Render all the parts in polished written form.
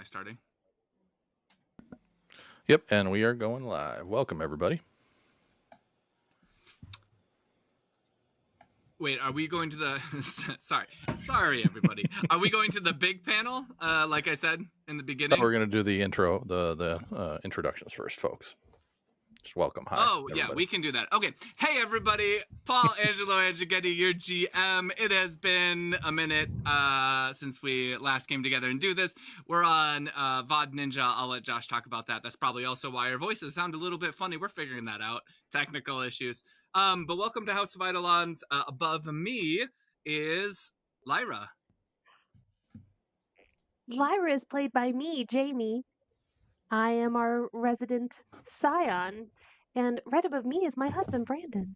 I starting? Yep, and we are going live. Welcome, everybody. Wait, are we going to the... Sorry, everybody. Are we going to the big panel, like I said in the beginning? We're going to do the intro, the introductions first, folks. Just welcome. Hi, Oh, everybody. yeah, we can do that. Okay. Hey, everybody. Paul Angelo Angigetti, your GM. It has been a minute since we last came together and do this. We're on VOD Ninja. I'll let Josh talk about that. That's probably also why our voices sound a little bit funny. We're figuring that out. Technical issues. But welcome to House of Eidolons. Above me is Lyra. Lyra is played by me, Jamie. I am our resident scion. And right above me is my husband, Brandon.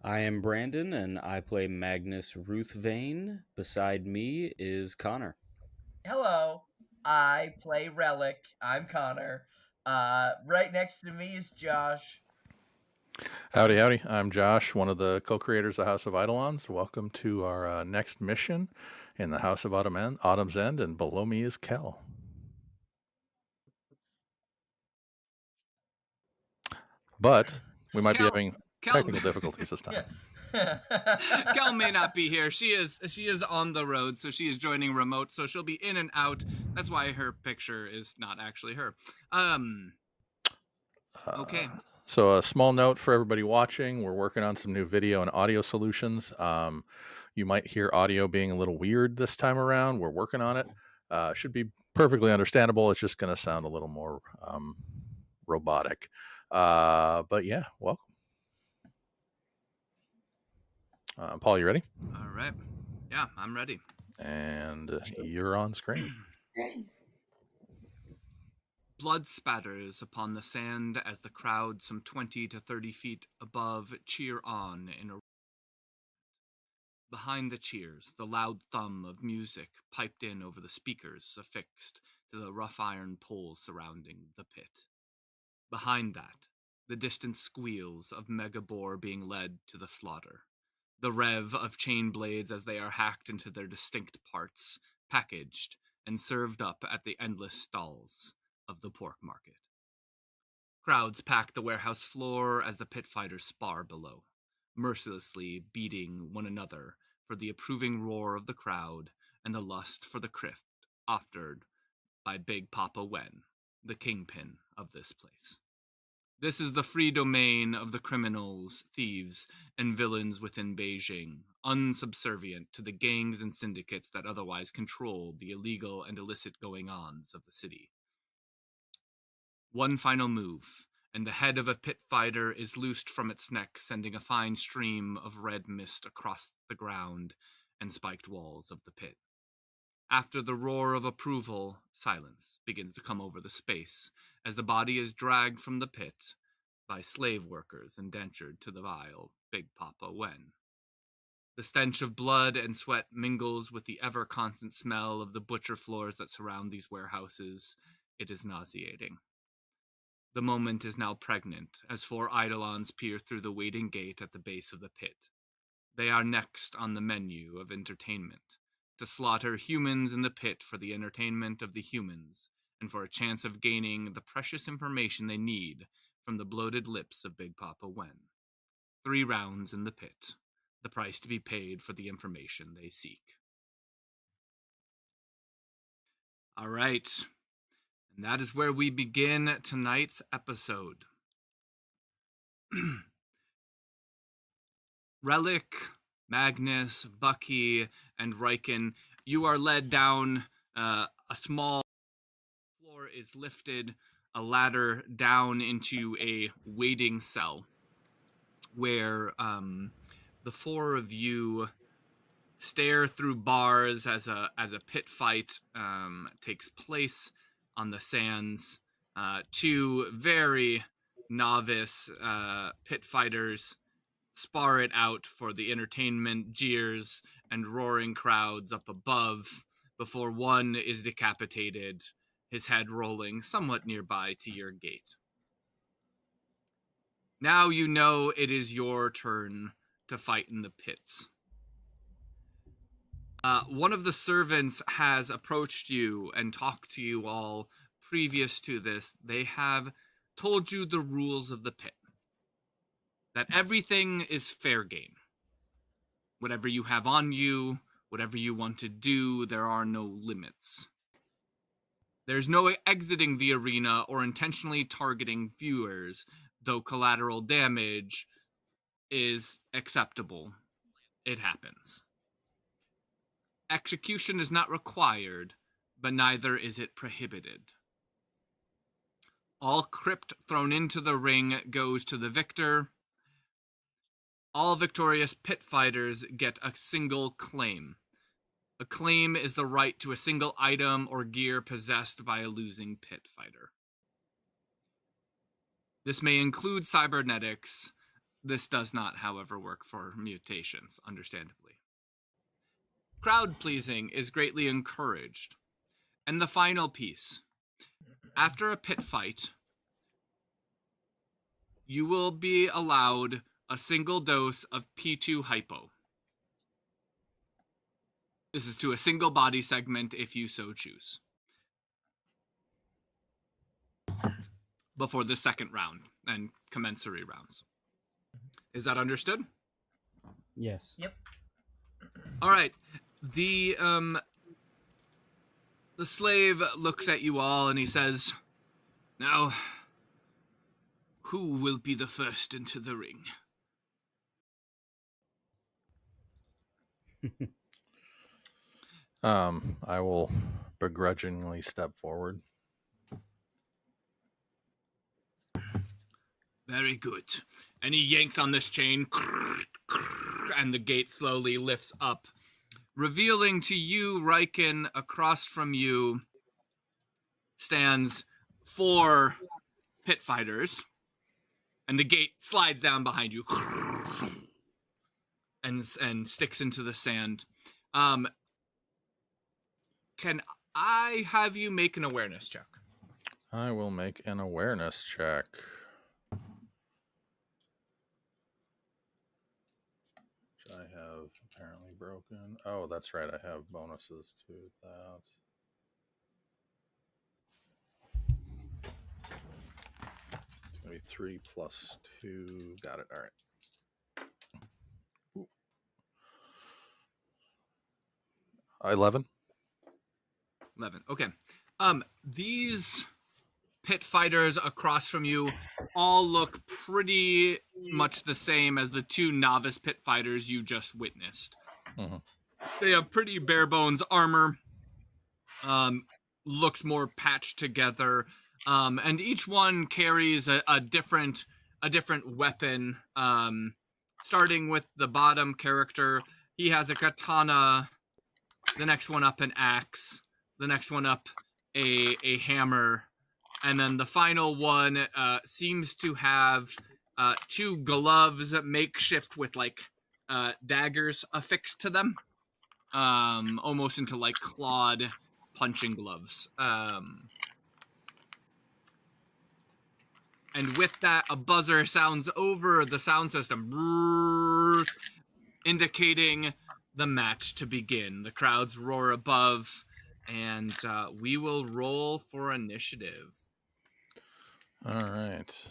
I am Brandon, and I play Magnus Ruthvane. Beside me is Connor. Hello, I play Relic. I'm Connor. Right next to me is Josh. Howdy, howdy. I'm Josh, one of the co-creators of House of Eidolons. Welcome to our next mission in the House of Autumn's End, and below me is Kel. But we might be having technical difficulties this time. Kel may not be here. She is on the road, so she is joining remote, so she'll be in and out. That's why her picture is not actually her. Okay. So a small note for everybody watching, we're working on some new video and audio solutions. You might hear audio being a little weird this time around. We're working on it. Should be perfectly understandable. It's just going to sound a little more robotic. But yeah, welcome. Paul, you ready? All right. Yeah, I'm ready. And you're on screen. Blood spatters upon the sand as the crowd some 20 to 30 feet above cheer on in a... Behind the cheers, the loud thumb of music piped in over the speakers affixed to the rough iron poles surrounding the pit. Behind that, the distant squeals of Megabore being led to the slaughter. The rev of chain blades as they are hacked into their distinct parts, packaged, and served up at the endless stalls of the pork market. Crowds pack the warehouse floor as the pit fighters spar below, mercilessly beating one another for the approving roar of the crowd and the lust for the crypt offered by Big Papa Wen, the kingpin of this place. This is the free domain of the criminals, thieves, and villains within Beijing, unsubservient to the gangs and syndicates that otherwise control the illegal and illicit going-ons of the city. One final move, and the head of a pit fighter is loosed from its neck, sending a fine stream of red mist across the ground and spiked walls of the pit. After the roar of approval, silence begins to come over the space as the body is dragged from the pit by slave workers indentured to the vile Big Papa Wen. The stench of blood and sweat mingles with the ever-constant smell of the butcher floors that surround these warehouses. It is nauseating. The moment is now pregnant as 4 Eidolons peer through the waiting gate at the base of the pit. They are next on the menu of entertainment, to slaughter humans in the pit for the entertainment of the humans, and for a chance of gaining the precious information they need from the bloated lips of Big Papa Wen. 3 rounds in the pit, the price to be paid for the information they seek. All right, and that is where we begin tonight's episode. Relic, Magnus, Bucky, and Riken, you are led down a small floor is lifted, a ladder down into a waiting cell where the 4 of you stare through bars as a pit fight takes place on the sands. 2 very novice pit fighters spar it out for the entertainment, jeers, and roaring crowds up above before one is decapitated, his head rolling somewhat nearby to your gate. Now you know it is your turn to fight in the pits. One of the servants has approached you and talked to you all previous to this. They have told you the rules of the pit. That everything is fair game. Whatever you have on you, whatever you want to do, there are no limits. There's no exiting the arena or intentionally targeting viewers, though collateral damage is acceptable. It happens. Execution is not required, but neither is it prohibited. All crypt thrown into the ring goes to the victor. All victorious pit fighters get a single claim. A claim is the right to a single item or gear possessed by a losing pit fighter. This may include cybernetics. This does not, however, work for mutations, understandably. Crowd pleasing is greatly encouraged. And the final piece. After a pit fight, you will be allowed a single dose of P2 hypo. This is to a single body segment if you so choose. Before the second round and commensurate rounds. Is that understood? Yes. Yep. All right. The slave looks at you all and he says, "Now, who will be the first into the ring?" I will begrudgingly step forward. Very good. And he yanks on this chain, and the gate slowly lifts up, revealing to you, Riken, across from you stands 4 pit fighters, and the gate slides down behind you and sticks into the sand. Can I have you make an awareness check? I will make an awareness check. Which I have apparently broken. Oh, that's right. I have bonuses to that. It's going to be 3 plus 2. Got it. All right. Ooh. 11. 11. Okay. These pit fighters across from you all look pretty much the same as the 2 novice pit fighters you just witnessed. Mm-hmm. They have pretty bare bones armor. Looks more patched together. And each one carries a different weapon. Starting with the bottom character, he has a katana. The next one up, an axe. The next one up, a hammer. And then the final one seems to have 2 gloves, makeshift with like daggers affixed to them, almost into like clawed punching gloves. And with that, a buzzer sounds over the sound system, indicating the match to begin. The crowds roar above, and we will roll for initiative. All right.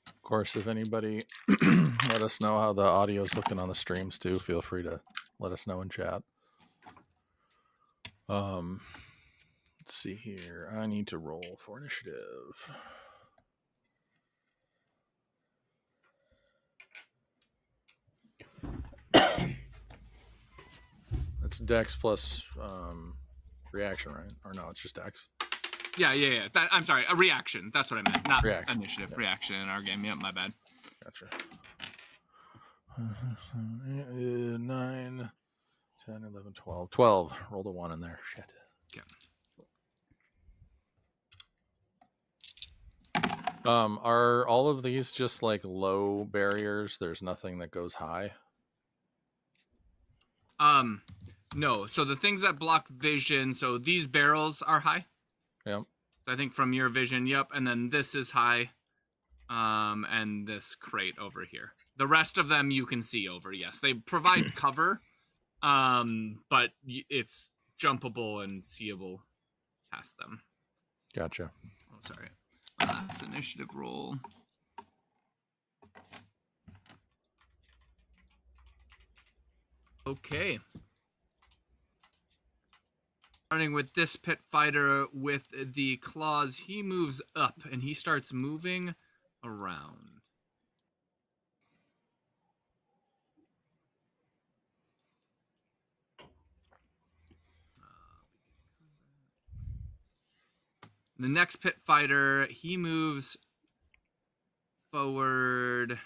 Of course, if anybody let us know how the audio's looking on the streams too, feel free to let us know in chat. Let's see here. I need to roll for initiative. It's Dex plus reaction, right? Or no, it's just Dex. Yeah. I'm sorry, a reaction. That's what I meant. Not Reaction. initiative. Yeah. Reaction in our game. Yep, my bad. Gotcha. 9, 10, 11, 12. 12. Rolled a 1 in there. Shit. Okay. Are all of these just like low barriers? There's nothing that goes high? No. So the things that block vision, so these barrels are high. Yep. So I think from your vision, yep. And then this is high. And this crate over here. The rest of them you can see over, yes. They provide cover, But it's jumpable and seeable past them. Gotcha. Oh, sorry. Last initiative roll. Okay. Starting with this pit fighter with the claws, he moves up and he starts moving around. The next pit fighter, he moves forward.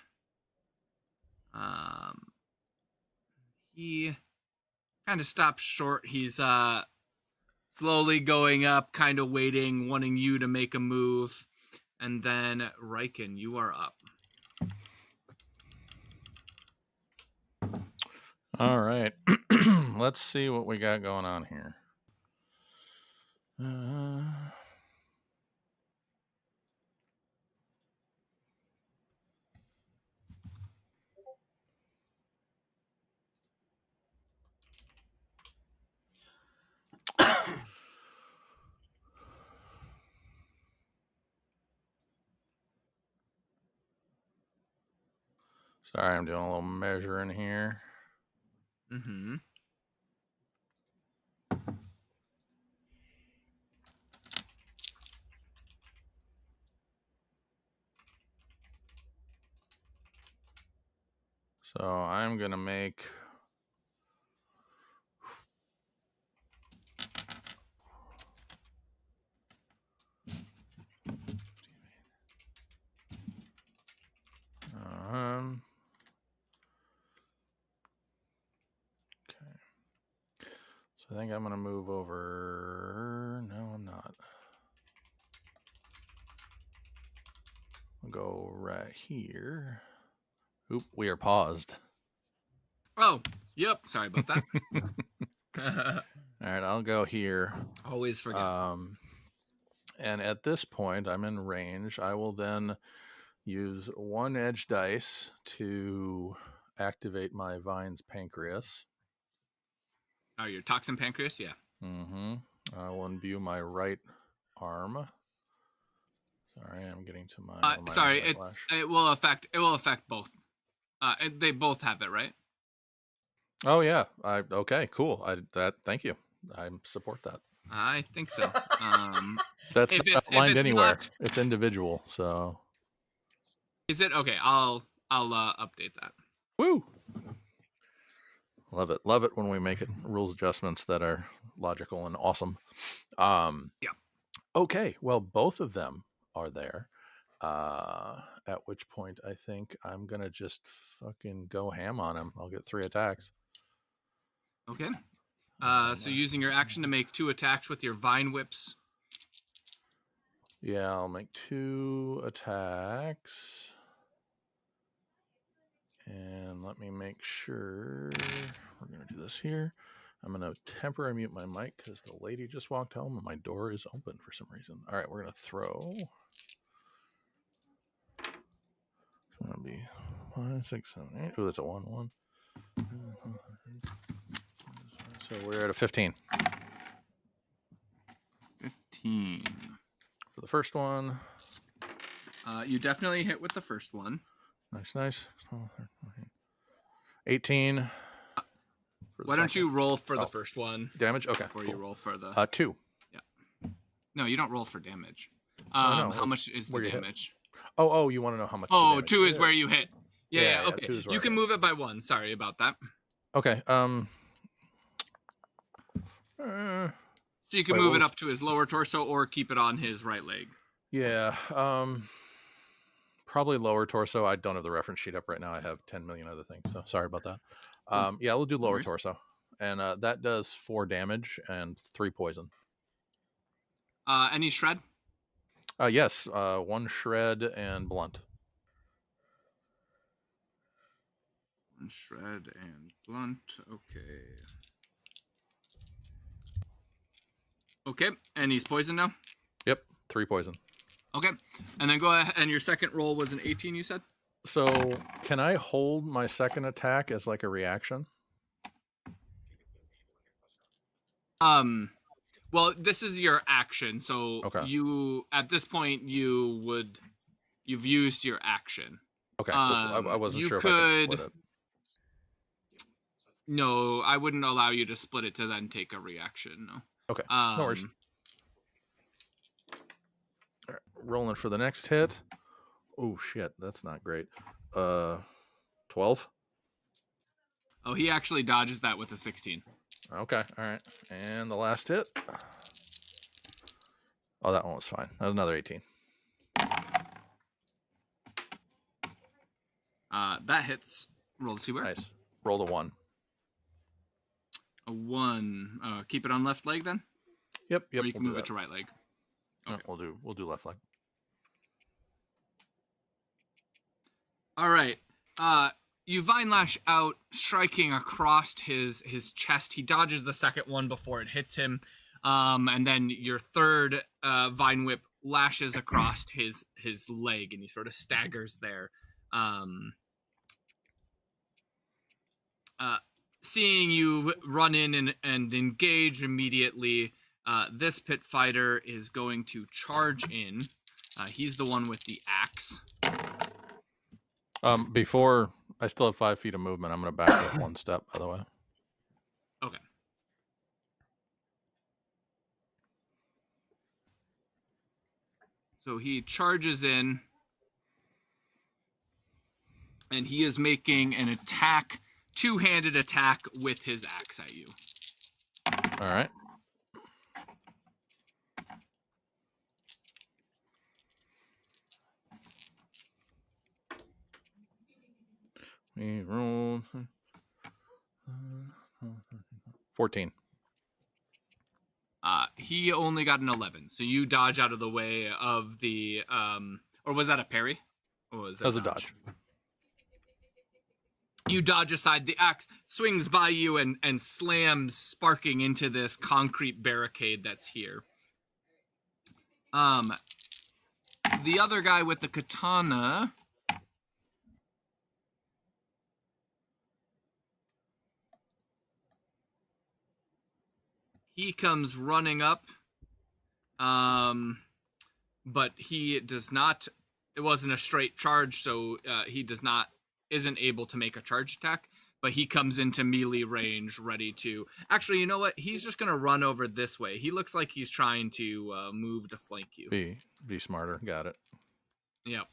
He kind of stops short. He's slowly going up, kind of waiting, wanting you to make a move. And then Riken, you are up. All right. Let's see what we got going on here. Sorry, I'm doing a little measuring here. Mm-hmm. So I'm going to make... Okay. So I think I'm going to move over... No, I'm not. I'll go right here. Oop, we are paused. Oh, yep. Sorry about that. All right, I'll go here. Always forget. And at this point, I'm in range. I will then use one edge dice to activate my Vine's Pancreas. Oh, your toxin pancreas? Yeah. Mm-hmm. I will imbue my right arm. Sorry, I'm getting to my... Sorry, it will affect both. They both have it, right? Oh yeah. Okay, cool. Thank you. I support that. I think so. That's if not it's outlined anywhere. Not, it's individual, so. Is it okay? I'll update that. Woo! Love it. Love it when we make it rules adjustments that are logical and awesome. Yeah. Okay, well, both of them are there. At which point I think I'm gonna just fucking go ham on him. I'll get 3 attacks. Okay. So using your action to make 2 attacks with your vine whips. Yeah, I'll make 2 attacks. And let me make sure we're gonna do this here. I'm gonna temporarily mute my mic because the lady just walked home and my door is open for some reason. All right, we're gonna throw. It's gonna be 5, 6, 7, 8. Oh, that's a 1, 1. So we're at a 15. 15. For the first one. You definitely hit with the first one. Nice. 18. Why don't you roll for the first one? Damage? Okay. Before cool. you roll for the... 2. Yeah. No, you don't roll for damage. No, how much is the damage? Oh, you want to know how much? Oh, 2 is where you hit. Yeah, okay. You can move it by 1. Sorry about that. Okay. So you can move it up to his lower torso or keep it on his right leg. Yeah. Probably lower torso. I don't have the reference sheet up right now. I have 10 million other things, so sorry about that. Yeah, we'll do lower torso. And that does 4 damage and 3 poison. Any shred? Yes, 1 shred and blunt. 1 shred and blunt. Okay. Okay, and he's poisoned now? Yep, 3 poison. Okay, and then go ahead, and your second roll was an 18, you said? So, can I hold my second attack as like a reaction? Well, this is your action, so Okay. you at this point you've used your action. Okay, cool. I wasn't You sure if I could split could. it. No, I wouldn't allow you to split it to then take a reaction. No. Okay, no worries. All right, rolling for the next hit. Oh shit, that's not great. 12. Oh, he actually dodges that with a 16. Okay, all right. And the last hit. Oh, that one was fine. That was another 18. That hits. Roll to see where. Nice. Rolled a 1. A 1. Keep it on left leg then. Yep. Or you can move it to right leg. Okay. No, we'll do left leg. All right. You vine lash out, striking across his chest. He dodges the second one before it hits him, and then your third vine whip lashes across his leg, and he sort of staggers there. Seeing you run in and engage immediately, this pit fighter is going to charge in. He's the one with the axe. Before I still have 5 feet of movement, I'm going to back up 1 step, by the way. Okay. So he charges in, and he is making an attack, 2-handed attack with his axe at you. All right. We roll 14. He only got an 11, so you dodge out of the way of the or was that a parry? Or was that a dodge? You dodge aside. The axe swings by you and slams, sparking into this concrete barricade that's here. The other guy with the katana. He comes running up, but he does not. It wasn't a straight charge, so he isn't able to make a charge attack. But he comes into melee range, ready to. Actually, you know what? He's just gonna run over this way. He looks like he's trying to move to flank you. Be smarter. Got it. Yep.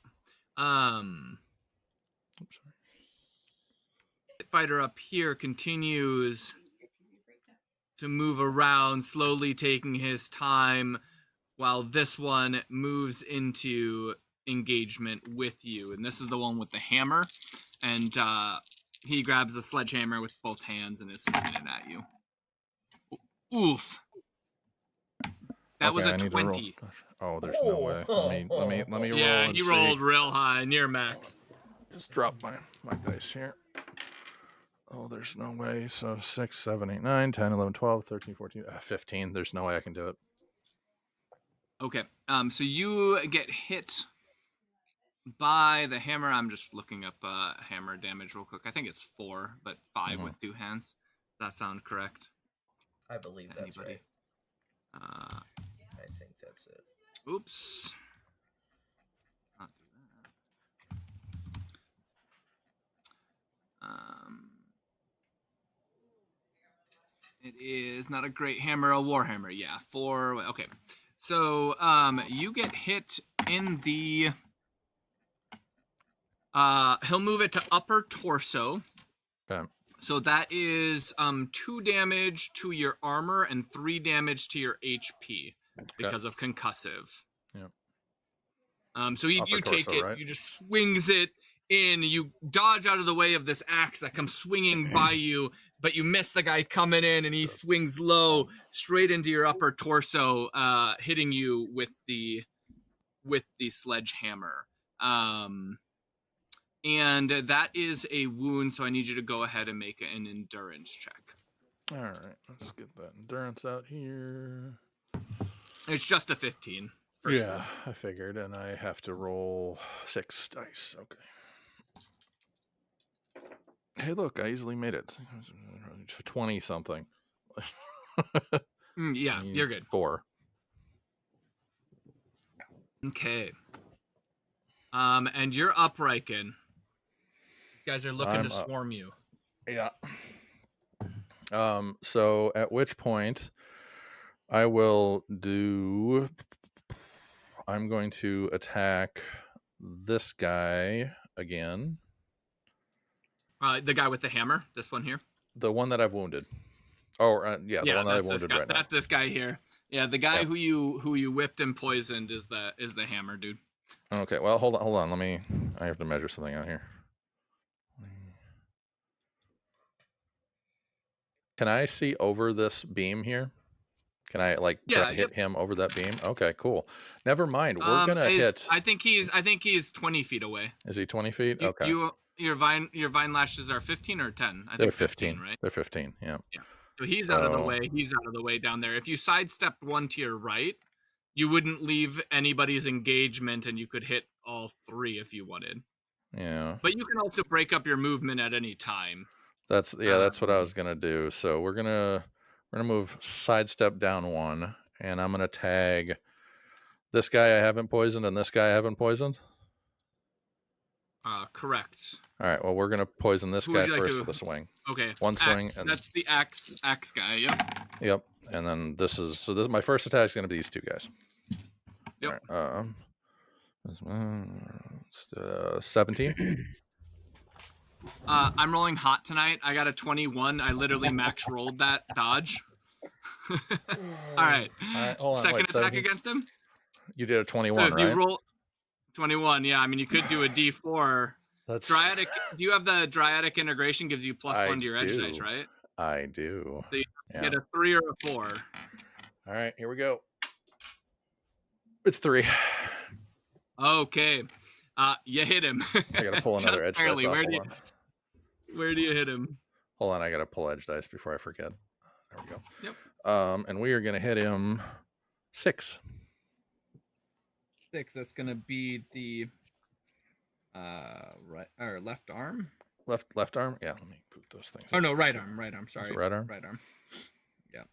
Oops, sorry. Fighter up here continues to move around, slowly taking his time, while this one moves into engagement with you. And this is the one with the hammer. And he grabs the sledgehammer with both hands and is swinging it at you. Oof. That was a 20. Oh, there's no way. Let me roll. Yeah, he rolled real high, near max. Just drop my dice here. Oh, there's no way. So 6, 7, 8, 9, 10, 11, 12, 13, 14, 15. There's no way I can do it. Okay. So you get hit by the hammer. I'm just looking up hammer damage real quick. I think it's 4, but 5 with 2 hands. Does that sound correct? I believe that's right. I think that's it. Oops. Not do that. It is not a great hammer, a warhammer. Yeah, 4. Okay. So you get hit in the. He'll move it to upper torso. Okay. So that is 2 damage to your armor and 3 damage to your HP because of concussive. Yeah. So you take torso, it, right? You just swings it in, you dodge out of the way of this axe that comes swinging by you, but you miss the guy coming in, and he swings low straight into your upper torso, hitting you with the sledgehammer. And that is a wound, so I need you to go ahead and make an endurance check. All right, let's get that endurance out here. It's just a 15. Yeah, I figured, and I have to roll 6 dice. Okay. Hey, look, I easily made it. 20 something. Yeah, you're good. 4. Okay. And you're up, Riken. These guys are looking I'm to up. swarm you. Yeah. So at which point I will do. I'm going to attack this guy again. The guy with the hammer. This one here. The one that I've wounded. Oh, yeah, the one that I've that's this wounded guy. right now. That's this guy here. Yeah, the guy Yep. who you whipped and poisoned is the hammer dude. Okay, well, hold on. I have to measure something out here. Can I see over this beam here? Can I hit him over that beam? Okay, cool. Never mind. We're gonna hit. I think he's 20 feet away. Is he 20 feet? Okay. Your vine lashes are 15 or 10. I think They're 15, right? They're 15. Yeah. Yeah. So he's out of the way. He's out of the way down there. If you sidestepped one to your right, you wouldn't leave anybody's engagement, and you could hit all 3 if you wanted. Yeah. But you can also break up your movement at any time. That's what I was gonna do. So we're gonna move sidestep down 1, and I'm gonna tag this guy I haven't poisoned and this guy I haven't poisoned. Correct. All right. Well, we're gonna poison this guy first with a swing. Okay. One swing, and that's the axe guy. Yep. Yep. And then this is my first attack is gonna be these 2 guys. Yep. All right. 17. I'm rolling hot tonight. I got a 21. I literally max rolled that dodge. All right. Hold on. Second attack against him. You did a 21, so if right? you roll 21, yeah. I mean, you could do a D4. That's Dryatic. Do you have the Dryatic integration? Gives you +1 to your edge dice, right? I do. So you get a 3 or a 4. All right, here we go. It's 3. Okay. You hit him. I gotta pull another edge dice off. Where do you hit him? Hold on, I gotta pull edge dice before I forget. There we go. Yep. And we are gonna hit him 6. 6. That's gonna be the right or left arm. Left arm. Yeah. Let me put those things. Oh no, right arm. Right arm. Sorry. Right arm. Right arm. Yeah.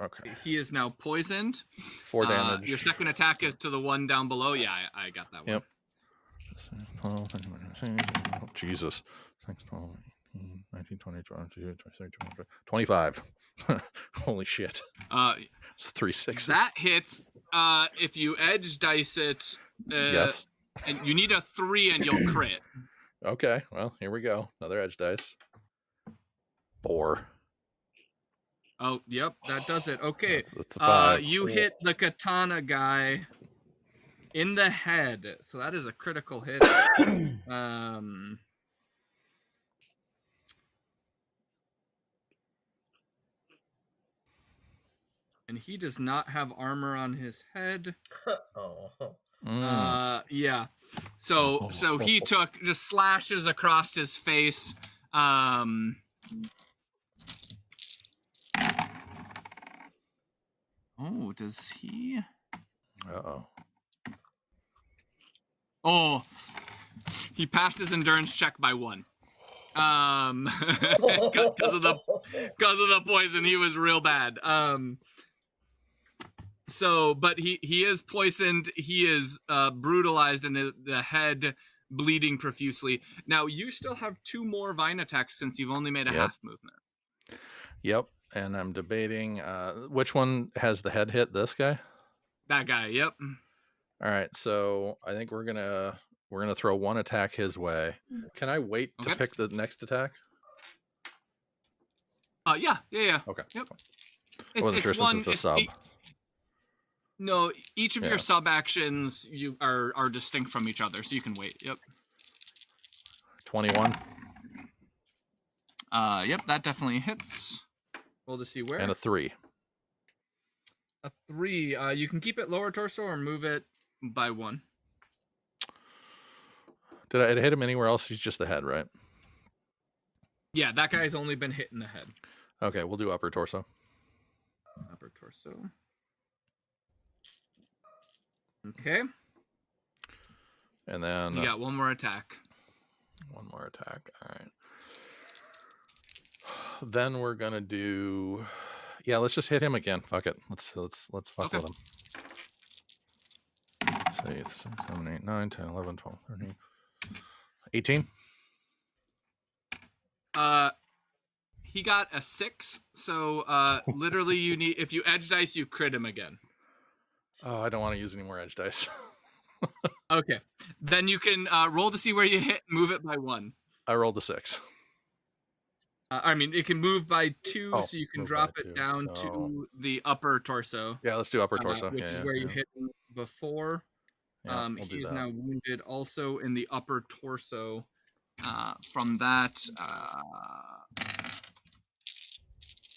Okay. He is now poisoned. 4 damage. Your second attack is to the one down below. Yeah, I got that one. Yep. 12, oh, Jesus. 6, 12, 18, 19, 20, 22, 23, 24, 25. Holy shit. It's 3 6s. That hits. If you edge dice it, yes. And you need a 3 and you'll crit. Okay, well, here we go. Another edge dice. 4. Oh, yep, that does it. Okay. That's a 5. You hit the katana guy in the head. So that is a critical hit. And he does not have armor on his head. Yeah. So he took just slashes across his face. Oh, does he? Uh-oh. Oh, he passed his endurance check by 1. Because of the poison, he was real bad. But he is poisoned. He is brutalized in the head, bleeding profusely. Now you still have 2 more vine attacks since you've only made a half movement. Yep, and I'm debating which one has the head hit. This guy. That guy. Yep. All right, so I think we're gonna throw 1 attack his way. Can I wait to pick the next attack? Yeah. Okay. Yep. I wasn't sure since it's a sub. No, each of your sub actions you are distinct from each other, so you can wait. Yep. 21. Yep, that definitely hits. Roll to see where. And a 3. A 3. You can keep it lower torso or move it by 1. Did I hit him anywhere else? He's just the head, right? Yeah, that guy's only been hit in the head. Okay, we'll do upper torso. Upper torso. Okay. And then you got 1 more attack. 1 more attack. All right. Then we're gonna do. Yeah, let's just hit him again. Fuck it. Let's fuck Okay. with him. Say it's 6, 7, 8, 9, 10, 11, 12, 13, 18. He got a 6, so literally you need, if you edge dice, you crit him again. Oh, I don't want to use any more edge dice. Okay, then you can roll to see where you hit, move it by 1. I rolled a 6. I mean, it can move by 2, Oh, so you can move drop by it 2, down so- to the upper torso. Yeah, let's do upper torso. Which is Yeah, where yeah. you hit him before. Yeah, we'll do He's that. now wounded also in the upper torso. From that,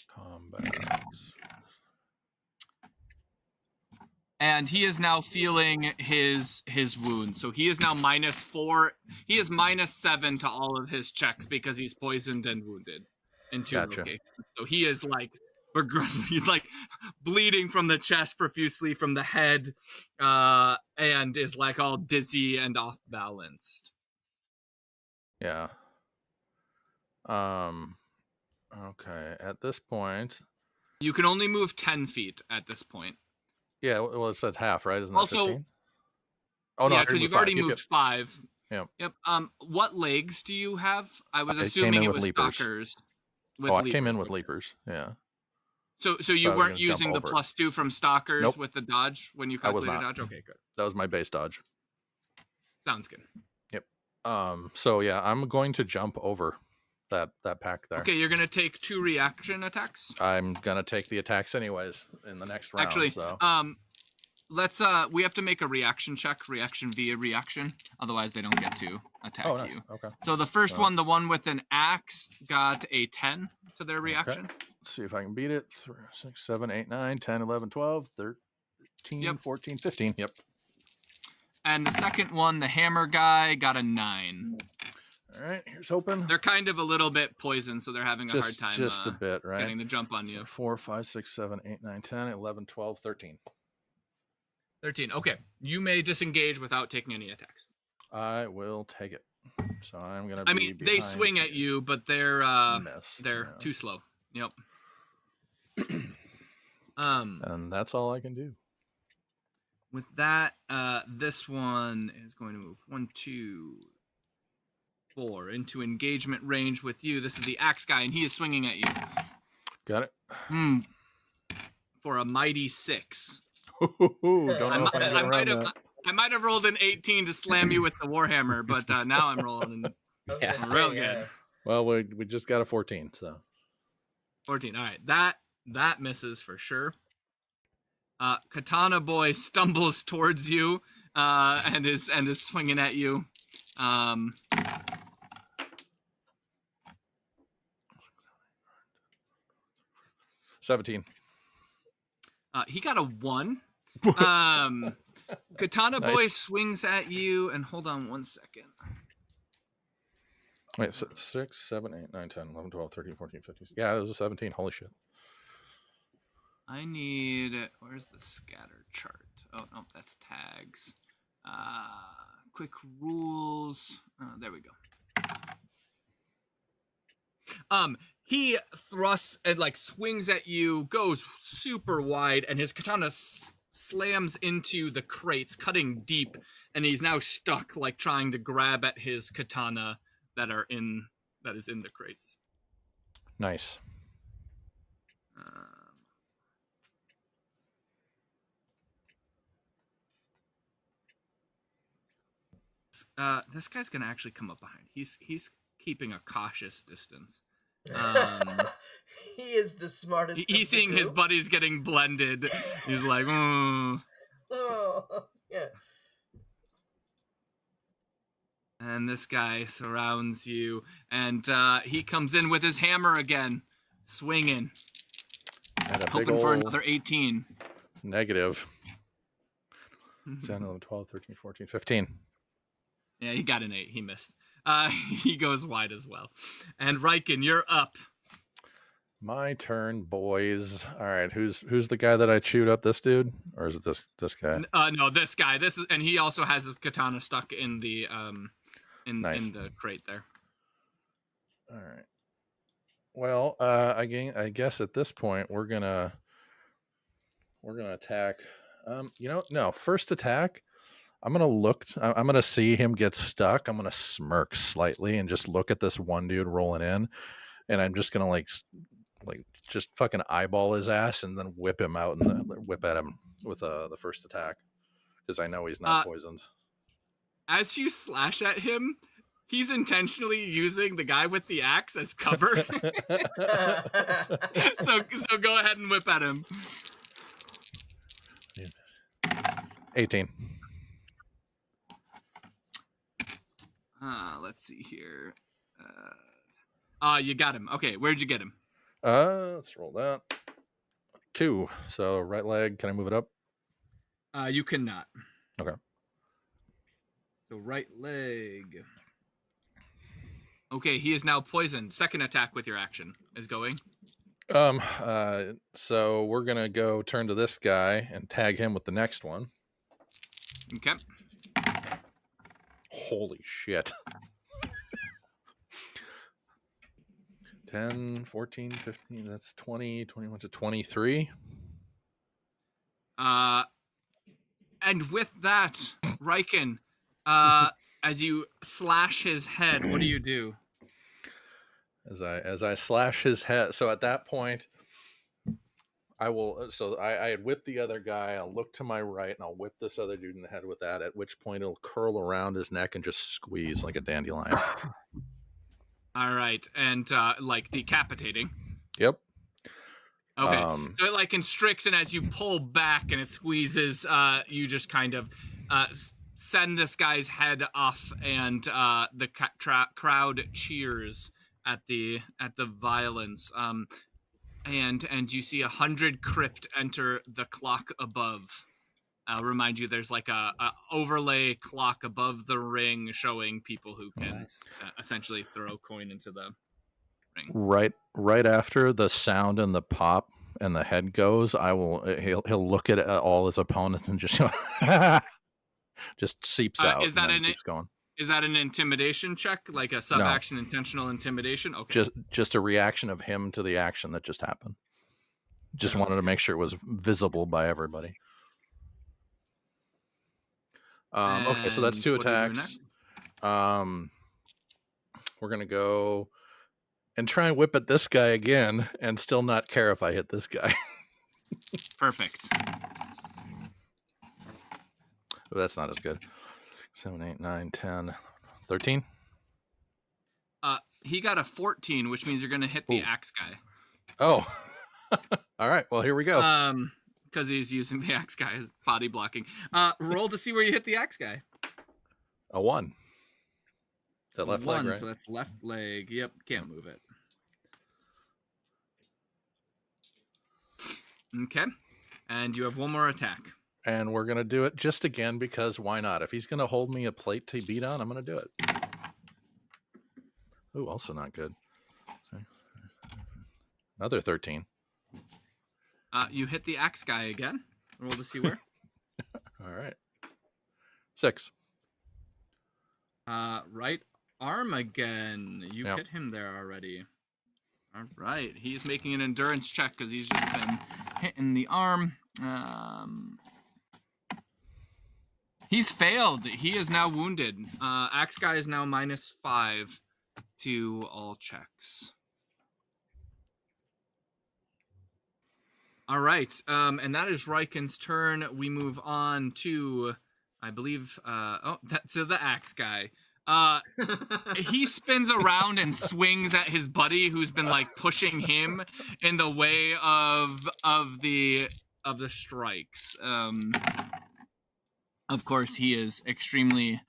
Combat. and he is now feeling his wound. So he is now -4. He is -7 to all of his checks because he's poisoned and wounded in 2 Gotcha. locations. So he is like he's like bleeding from the chest profusely from the head, and is like all dizzy and off balanced. Yeah. Okay. At this point, You can only move 10 feet at this point. yeah. Well, it said half, right? Isn't that Also, 15? Oh no, yeah, I because moved you've already 5. moved 5. Yep. Yep. What legs do you have? I was I came assuming in it with was leapers. stalkers. Oh, I came in with leapers. Yeah. So So you I was weren't gonna jump using the over. +2 from stalkers Nope. with the dodge when you I was calculated not. dodge? Okay, good. That was my base dodge. Sounds good. Yep. So yeah, I'm going to jump over that pack there. Okay, you're gonna take 2 reaction attacks. I'm gonna take the attacks anyways in the next round. Actually, so let's we have to make a reaction check, reaction via reaction. Otherwise they don't get to attack oh, nice. you. Okay. So the first one, the one with an axe, got a 10 to their reaction. Okay. Let's see if I can beat it. 3, 6, 7, 8, 9, 10, 11, 12, 13, Yep. 14, 15. Yep. And the second one, the hammer guy, got a 9. All right. Here's hoping. They're kind of a little bit poisoned, so they're having a hard time Just a bit, right? getting the jump on you. So 4, 5, 6, 7, 8, 9, 10, 11, 12, 13. 13. Okay. You may disengage without taking any attacks. I will take it. So I'm gonna. Be I mean, they behind swing at you, but they're miss. they're Yeah. too slow. Yep. And that's all I can do. With that, this one is going to move 1, 2, 4 into engagement range with you. This is the axe guy, and he is swinging at you. Got it. For a mighty 6. Don't know if I can get around that. I might have rolled an 18 to slam you with the warhammer, but now I'm rolling Yeah. real good. Well, we just got a 14, so 14. All right, that misses for sure. Katana boy stumbles towards you and is swinging at you. 17. He got a 1. Katana boy Nice. swings at you, and hold on 1 second. Wait, 6, 7, 8, 9, 10, 11, 12, 13, 14, 15. Yeah, it was a 17. Holy shit. I need, where's the scatter chart? Oh no, that's tags. Quick rules. There we go. He thrusts and like swings at you, goes super wide, and his katana slams into the crates, cutting deep, and he's now stuck, like trying to grab at his katana that is in the crates. Nice. This guy's gonna actually come up behind. He's keeping a cautious distance. He is the smartest. He's seeing his buddies getting blended. He's like, Oh, yeah. And this guy surrounds you, and he comes in with his hammer again, swinging, And a big hoping for ol' another 18. negative. 10, 11, 12, 13, 14, 15. Yeah, he got an 8. He missed. He goes wide as well. And Riken, you're up. My turn, boys. All right, who's the guy that I chewed up? This dude, or is it this guy? No, this guy. This is, and he also has his katana stuck in the Nice. in the crate there. All right. Well, again, I guess at this point we're gonna attack. No, first attack. I'm gonna look. I'm gonna see him get stuck. I'm gonna smirk slightly and just look at this one dude rolling in, and I'm just gonna just fucking eyeball his ass and then whip him out and whip at him with the first attack because I know he's not poisoned. As you slash at him, he's intentionally using the guy with the axe as cover. so go ahead and whip at him. 18. Let's see here. You got him. Okay, where'd you get him? Let's roll that. 2. So right leg. Can I move it up? You cannot. Okay. So right leg. Okay, he is now poisoned. Second attack with your action is going. So we're gonna go turn to this guy and tag him with the next one. Okay. Holy shit. 10, 14, 15, that's 20, 21 to 23. And with that, Riken, as you slash his head, what do you do? As I slash his head, so at that point, I will. So I had whipped the other guy. I'll look to my right and I'll whip this other dude in the head with that. At which point it'll curl around his neck and just squeeze like a dandelion. All right, and like decapitating. Yep. Okay, so it like constricts, and as you pull back and it squeezes, you just kind of send this guy's head off, and the crowd cheers at the violence. And you see 100 crypt enter the clock above. I'll remind you, there's like a overlay clock above the ring showing people who can essentially throw coin into the ring. Right after the sound and the pop and the head goes, he'll look at all his opponents and just just seeps out. Keeps going. Is that an intimidation check, like a sub-action intentional intimidation? Okay. Just a reaction of him to the action that just happened. Just wanted to make sure it was visible by everybody. Okay, so that's 2 attacks. We're gonna go and try and whip at this guy again, and still not care if I hit this guy. Perfect. Oh, that's not as good. 7, 8, 9, 10, 13. He got a 14, which means you're gonna hit the axe guy. Oh. All right. Well, here we go. Because he's using the axe guy as body blocking. Roll to see where you hit the axe guy. A 1. Is that left leg, right? So that's left leg. Yep, can't move it. Okay, and you have one more attack. And we're gonna do it just again because why not? If he's gonna hold me a plate to beat on, I'm gonna do it. Ooh, also not good. Sorry. Another 13. You hit the axe guy again. Roll to see where. All right. 6. Right arm again. You hit him there already. All right. He's making an endurance check because he's just been hitting the arm. He's failed. He is now wounded. Axe guy is now -5 to all checks. All right, and that is Riken's turn. We move on to, I believe, to the axe guy. He spins around and swings at his buddy, who's been like pushing him in the way of the strikes. Of course, he is extremely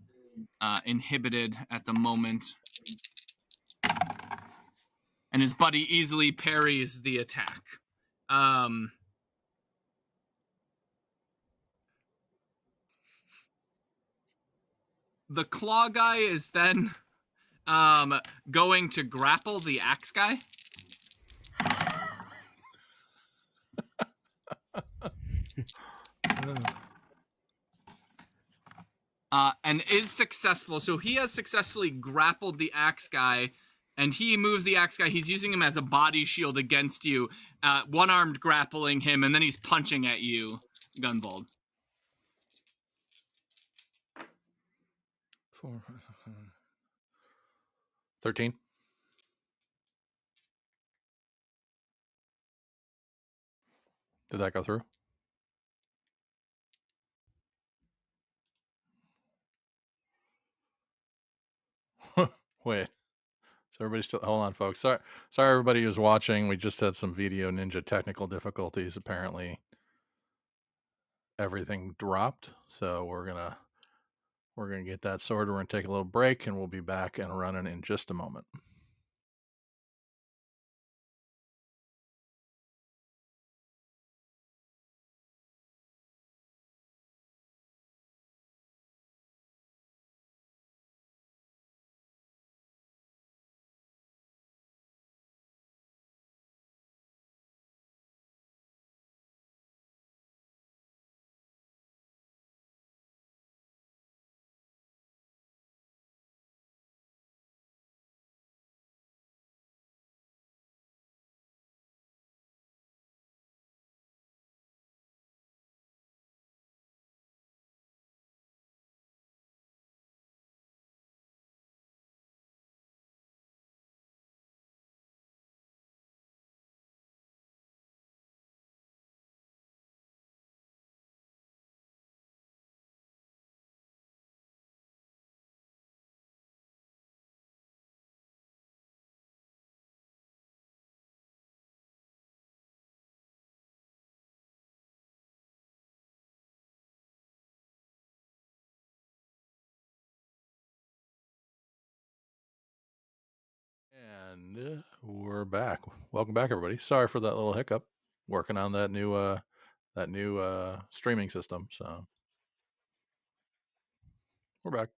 inhibited at the moment, and his buddy easily parries the attack. The claw guy is then going to grapple the axe guy. And is successful. So he has successfully grappled the axe guy And he moves the axe guy. He's using him as a body shield against you, one-armed grappling him, and then he's punching at you, Gunvold. 13. Did that go through? Wait. So everybody still hold on, folks. Sorry everybody who's watching. We just had some Video Ninja technical difficulties. Apparently everything dropped. So we're gonna get that sorted. We're gonna take a little break and we'll be back and running in just a moment. And we're back. Welcome back, everybody. Sorry for that little hiccup. Working on that new streaming system. So we're back.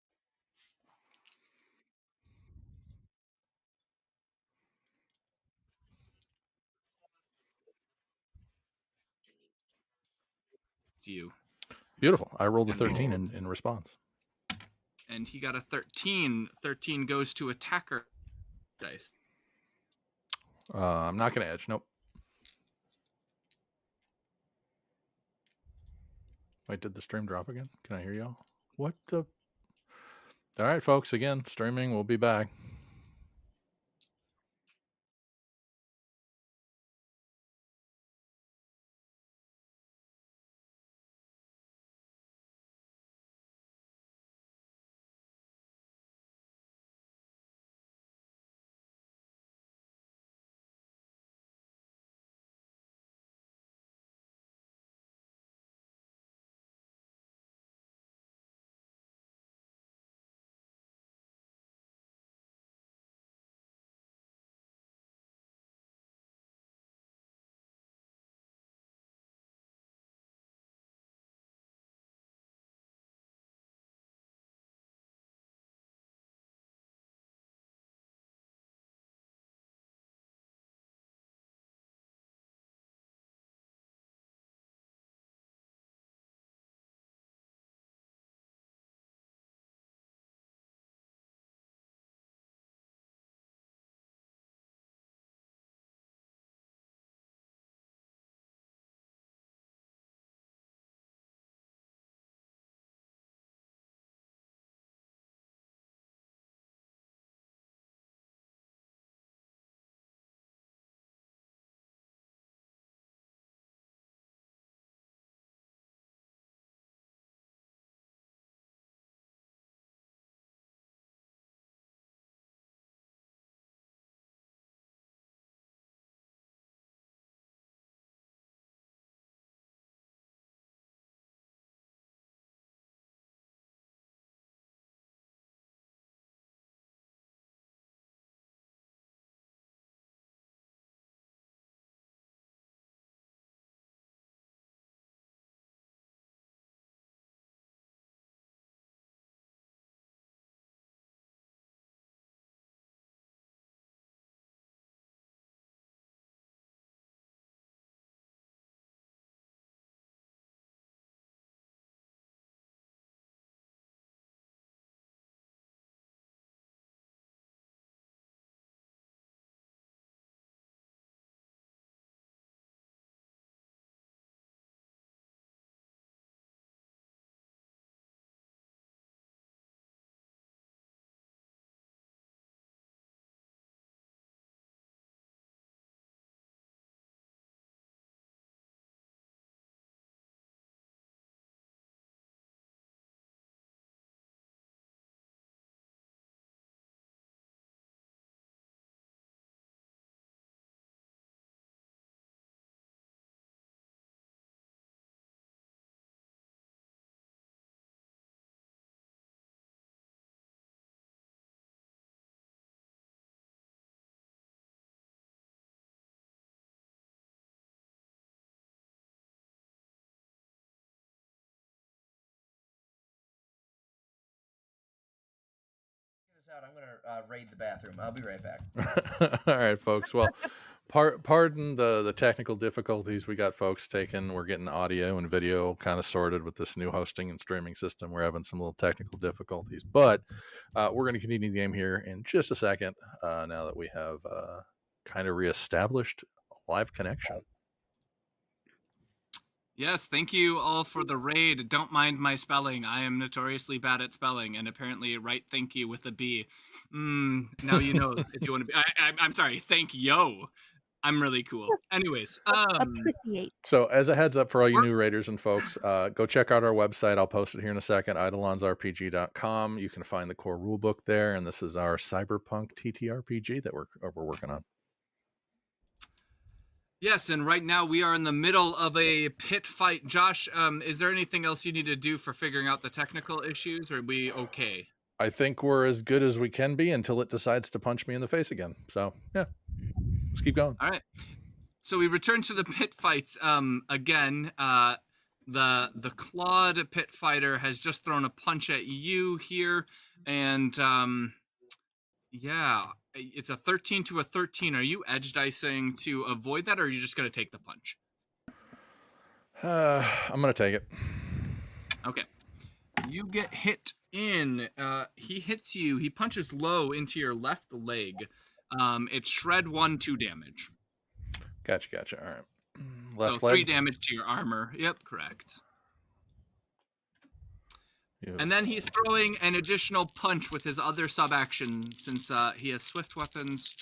To you. Beautiful. I rolled a 13 in response. And he got a 13. 13 goes to attacker dice. I'm not gonna edge. Nope. Wait, did the stream drop again? Can I hear y'all? What the? All right, folks. Again, streaming. We'll be back. out. I'm gonna raid the bathroom. I'll be right back. All right, folks. Well, pardon the technical difficulties we got, folks. We're getting audio and video kind of sorted with this new hosting and streaming system. We're having some little technical difficulties, but we're going to continue the game here in just a second. Now that we have kind of reestablished a live connection. Yes, thank you all for the raid. Don't mind my spelling. I am notoriously bad at spelling, and apparently write thank you with a B. Now you know if you want to be. I'm sorry. Thank yo. I'm really cool. Anyways, Appreciate. So as a heads up for all you new raiders and folks, go check out our website. I'll post it here in a second, eidolonsrpg.com. You can find the core rulebook there, and this is our cyberpunk TTRPG that we're working on. yes, and right now we are in the middle of a pit fight. Josh, is there anything else you need to do for figuring out the technical issues, or are we okay? I think we're as good as we can be until it decides to punch me in the face again. So yeah, let's keep going. All right. So we return to the pit fights again. The clawed pit fighter has just thrown a punch at you here, and yeah, it's a 13 to a 13. Are you edge dicing to avoid that, or are you just going to take the punch? I'm gonna take it. Okay. You get hit in. He hits you. He punches low into your left leg. It's shred 1, 2 damage. Gotcha. All right. Left So leg. 3 damage to your armor. Yep, correct. And then he's throwing an additional punch with his other sub-action since he has swift weapons.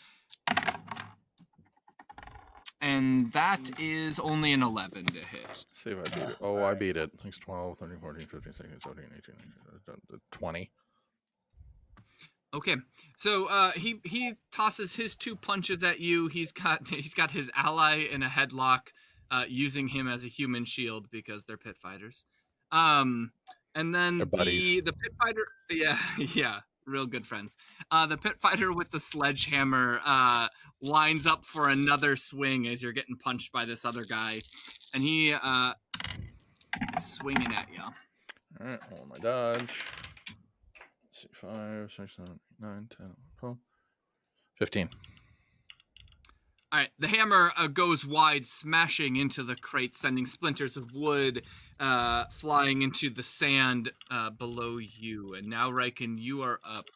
And that is only an 11 to hit. Let's see if I beat it. Oh, I beat it. 6, 12, 13, 14, 15, 16, 17, 18, 19, 20. Okay, so he tosses his 2 punches at you. He's got his ally in a headlock, using him as a human shield because they're pit fighters. And then They're buddies. the pit fighter, yeah, real good friends. The pit fighter with the sledgehammer lines up for another swing as you're getting punched by this other guy, and he is swinging at you. All right, roll my dodge. 5, 6, 7, 8, 9, 10, 12, 15. All right, the hammer goes wide, smashing into the crate, sending splinters of wood flying into the sand below you. And now, Riken, you are up.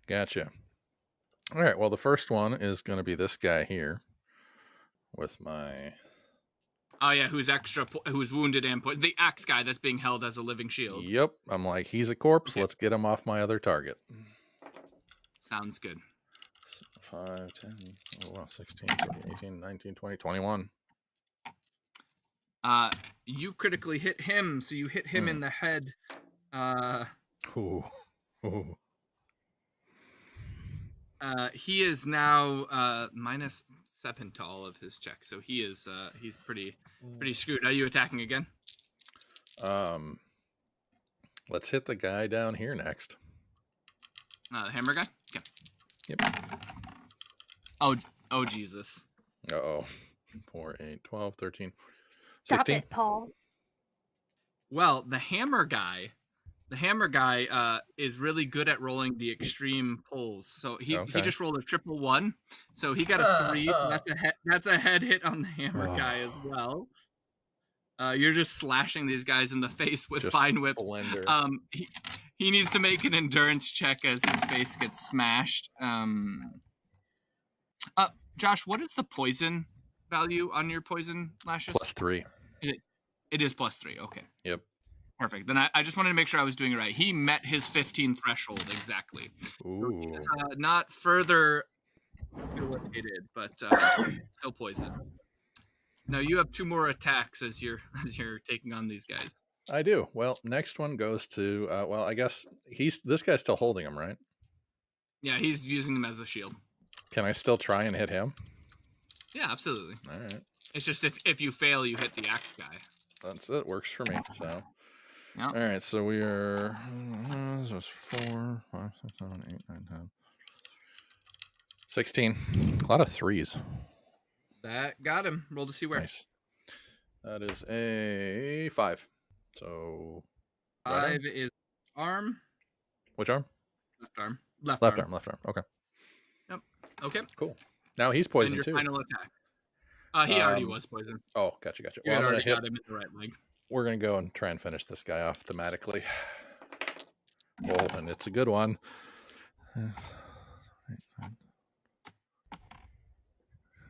Gotcha. All right, well, the first one is going to be this guy here with my... Oh, yeah, who's wounded and the axe guy that's being held as a living shield. Yep, I'm like, he's a corpse. Okay. Let's get him off my other target. Sounds good. 5, 10, 16, 17, 18, 19, 20, 21. You critically hit him, so you hit him in the head. Ooh. He is now -7 to all of his checks, so he's pretty screwed. Are you attacking again? Let's hit the guy down here next. The hammer guy? Okay. Yep. Oh Jesus. Uh-oh. 4, 8, 12, 13, Stop 16. it, Paul. Well, the hammer guy is really good at rolling the extreme pulls. So he just rolled a 111. So he got a 3. So that's a head hit on the hammer guy as well. You're just slashing these guys in the face with fine whips. Blender. He needs to make an endurance check as his face gets smashed. Josh, what is the poison value on your poison lashes? +3. It is +3. Okay. Yep. Perfect. Then I just wanted to make sure I was doing it right. He met his 15 threshold exactly. Ooh. So he's, not further debilitated, but still poisoned. Now you have 2 more attacks as you're taking on these guys. I do. Well, next one goes to well, I guess this guy's still holding him, right? Yeah, he's using them as a shield. Can I still try and hit him? Yeah, absolutely. All right. It's just if you fail, you hit the axe guy. That works for me. So. Yep. All right. So we are. This was 4, 5, 6, 7, 8, 9, 10, 16. A lot of 3s. That got him. Roll to see where. Nice. That is a 5. So. 5 is arm. Which arm? Left arm. Left Left arm. arm. Left arm. Okay. Yep. Okay. Cool. Now he's And poisoned your too. final attack. He already was poisoned. Oh, gotcha. You Well, had I'm gonna already hit. got him in the right leg. We're gonna go and try and finish this guy off thematically. Oh, and it's a good one.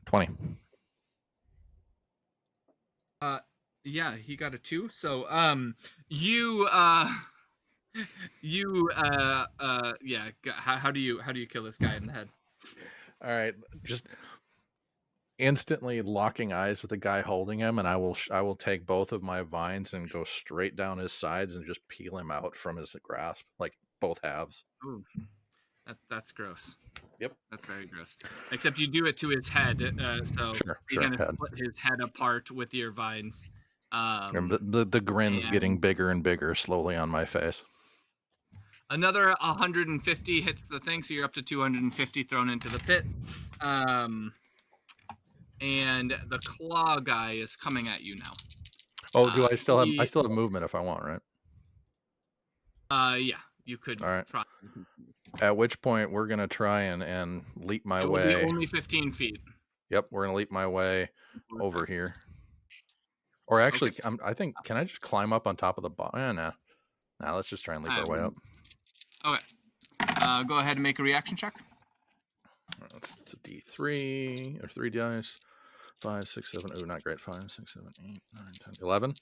20. Yeah, he got a 2. So, you yeah. How do you kill this guy in the head? All right, just instantly locking eyes with the guy holding him, and I will take both of my vines and go straight down his sides and just peel him out from his grasp, like both halves. Ooh, that's gross. Yep. That's very gross. Except you do it to his head, so you're gonna split his head apart with your vines. The grin's getting bigger and bigger slowly on my face. Another 150 hits the thing, so you're up to 250 thrown into the pit. And the claw guy is coming at you now. Oh, do I still have? I still have movement if I want, right? Yeah, you could. All right. Try. At which point we're gonna try and leap my It way. will be only 15 feet. Yep, we're gonna leap my way over here. Or actually, Okay. I think, can I just climb up on top of the bottom? Nah, let's just try and leap our way up. Okay. Go ahead and make a reaction check. It's a D3 or 3 dice. 5, 6, 7. Oh, not great. 5, 6, 7, 8, 9, 10, 11.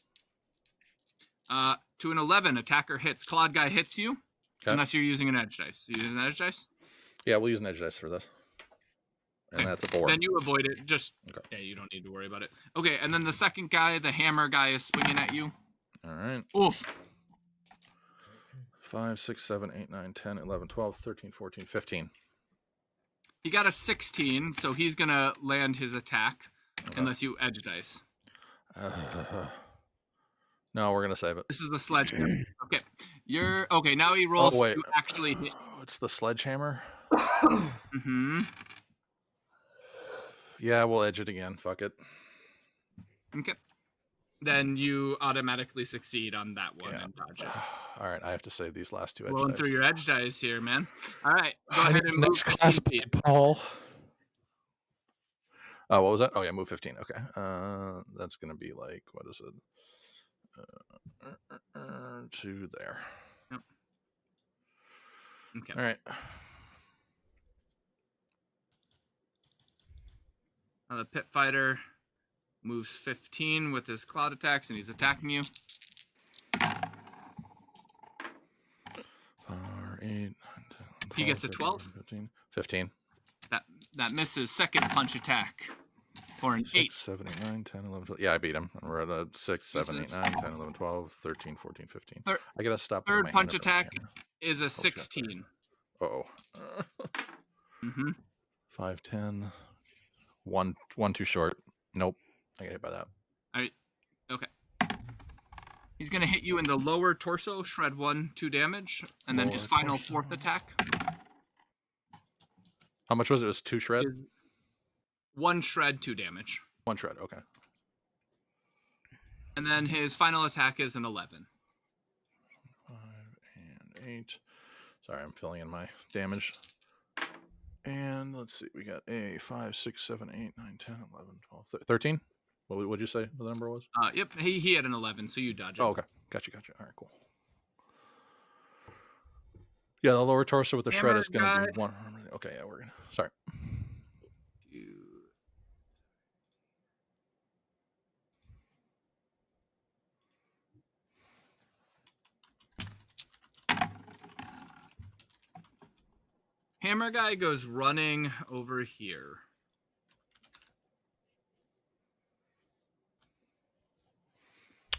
To an 11, attacker hits. Clawed guy hits you, Okay. unless you're using an edge dice. You using an edge dice? Yeah, we'll use an edge dice for this. And that's a 4. Then you avoid it. Just yeah, you don't need to worry about it. Okay, and then the second guy, the hammer guy, is swinging at you. All right. Oof. 5, 6, 7, 8, 9, 10, 11, 12, 13, 14, 15. He got a 16, so he's gonna land his attack, unless you edge dice. No, we're gonna save it. This is the sledgehammer. Okay, okay. Now he rolls to actually hit. It's the sledgehammer. Mm-hmm. Yeah, we'll edge it again. Fuck it. Okay. Then you automatically succeed on that one and dodge it. All right, I have to save these last 2 edge Rolling dice. through your edge dice here, man. All right, go ahead and move next class, Paul. Oh, what was that? Oh yeah, move 15. Okay, that's gonna be like, what is it? To there. Yep. Okay. All right. The pit fighter moves 15 with his cloud attacks, and he's attacking you. 4, 8, 9, 10, 12, He gets a 13, 12. 14, 15. That misses second punch attack for an 8. 6, 7, 8, 9, 10, 11, 12. Yeah, I beat him. We're at a 6, 7, 8, 9, 10, 11, 12, 13, 14, 15. I gotta stop. Third punch attack is a 16. Uh-oh. Mm-hmm. 5, 10. 1 too short. Nope. I get hit by that. All right. Okay. He's gonna hit you in the lower torso, shred 1, 2 damage, and then his final fourth attack. How much was it? It was 2 shred? 1 shred, 2 damage. 1 shred, okay. And then his final attack is an 11. 5 and 8. Sorry, I'm filling in my damage. And let's see, we got a 5, 6, 7, 8, 9, 10, 11, 12, 13? What would you say the number was? Yep, he had an 11, so you dodge it. Oh, okay. Gotcha. All right, cool. Yeah, the lower torso with the shred is going to be 1. Okay, yeah, we're going to... Sorry. Hammer guy goes running over here.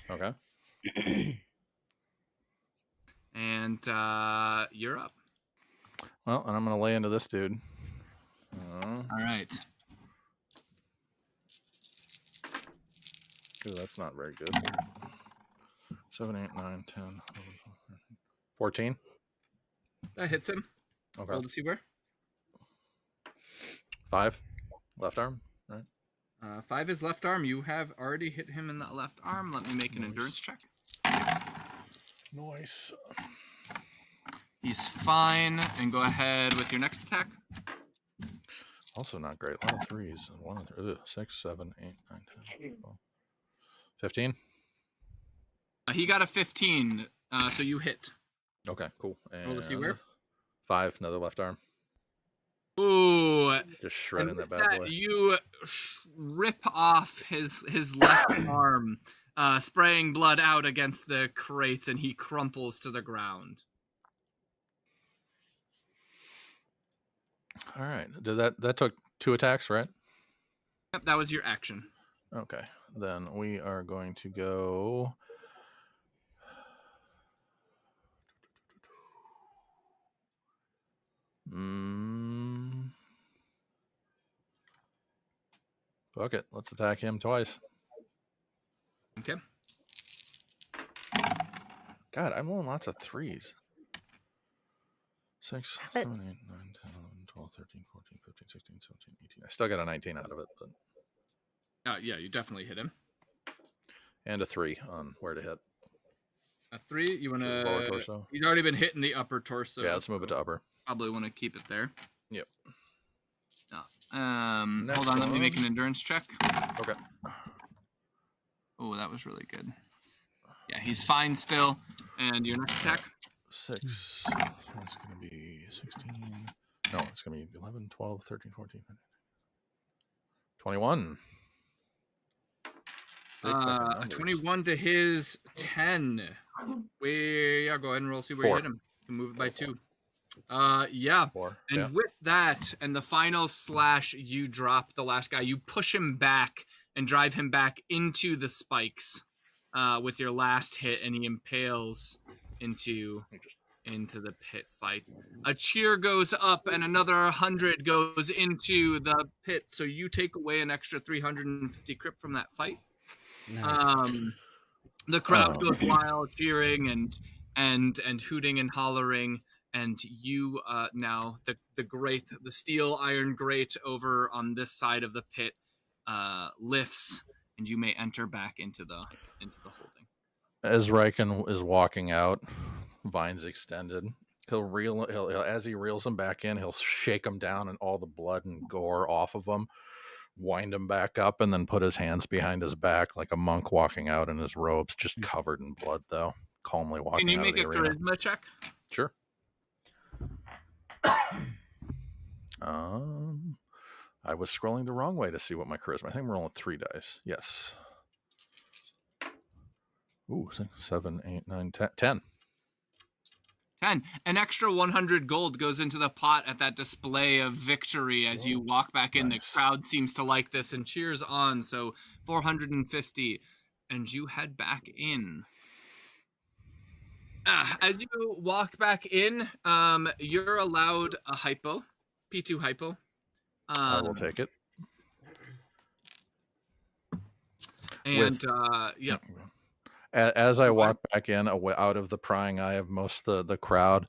Okay. And you're up. Well, and I'm going to lay into this dude. All right. Ooh, that's not very good. 7, 8, 9, 10, 11, 12, 13, 14. That hits him. Okay. Roll to see where. 5. Left arm, right? 5 is left arm. You have already hit him in that left arm. Let me make an endurance check. Nice. He's fine. And go ahead with your next attack. Also not great. A lot of threes. 6, 7, 8, 9, 10, 12. 15. He got a 15, so you hit. Okay, cool. Roll to see And where. 5, another left arm. Ooh. Just shredding And that with bad that, boy. you rip off his left arm, spraying blood out against the crates, and he crumples to the ground. All right. Did that took 2 attacks, right? Yep, that was your action. Okay. Then we are going to go. Fuck it. Let's attack him twice. Okay. God, I'm rolling lots of threes. 6, But- 7, 8, 9, 10, 11, 12, 13, 14, 15, 16, 17, 18. I still got a 19 out of it, but. Yeah, you definitely hit him. And a 3 on where to hit. A 3, you want Which is lower to... torso. He's already been hitting the upper torso. Yeah, let's move it to upper. Probably want to keep it there. Yep. Hold on, let me make an endurance check. Okay. Oh, that was really good. Yeah, he's fine still. And your next attack? 6. So it's going to be 16. No, it's going to be 11, 12, 13, 14, 15, 21. Big fucking A numbers. 21 to his 10. Yeah, go ahead and roll, see where 4. you hit him. You can move it by 2. Yeah. 4. And Yeah. with that, and the final slash, you drop the last guy. You push him back and drive him back into the spikes with your last hit, and he impales into the pit fight. A cheer goes up, and another 100 goes into the pit. So you take away an extra 350 crypt from that fight. Nice. The crowd goes wild, cheering and hooting and hollering. And you now the steel iron grate over on this side of the pit lifts, and you may enter back into the holding. As Riken is walking out, vines extended. He'll as he reels them back in, he'll shake them down and all the blood and gore off of them, wind him back up, and then put his hands behind his back like a monk walking out in his robes, just covered in blood though, calmly walking Can you out of make the a arena. charisma check? Sure. I was scrolling the wrong way to see what my charisma. I think I'm rolling 3 dice. Yes. Ooh, 6, 7, 8, 9, 10. 10. 10. An extra 100 gold goes into the pot at that display of victory as you walk back in. Nice. The crowd seems to like this and cheers on. So 450, and you head back in. As you walk back in, you're allowed a hypo, P2 hypo. I will take it. And yeah. As I walk back in, out of the prying eye of most of the crowd,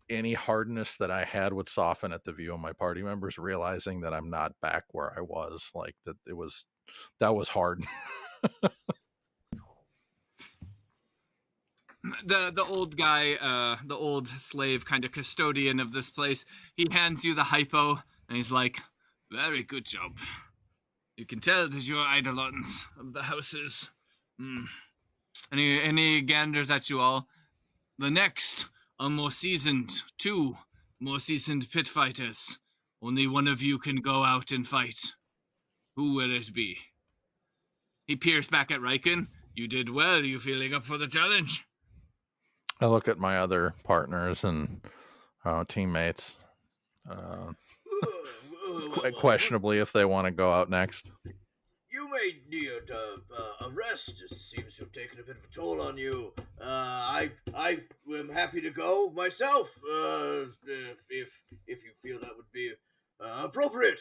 any hardness that I had would soften at the view of my party members, realizing that I'm not back where I was. Like that was hard. The old guy, the old slave kind of custodian of this place, he hands you the hypo, and he's like, "Very good job. You can tell that you're eidolons of the houses. And he ganders at you all. The next are more seasoned, 2 more seasoned pit fighters. Only one of you can go out and fight. Who will it be?" He peers back at Riken. "You did well. You feeling up for the challenge?" I look at my other partners and teammates, questionably if they want to go out next. You may need a rest. It seems to have taken a bit of a toll on you. I am happy to go myself, if you feel that would be appropriate.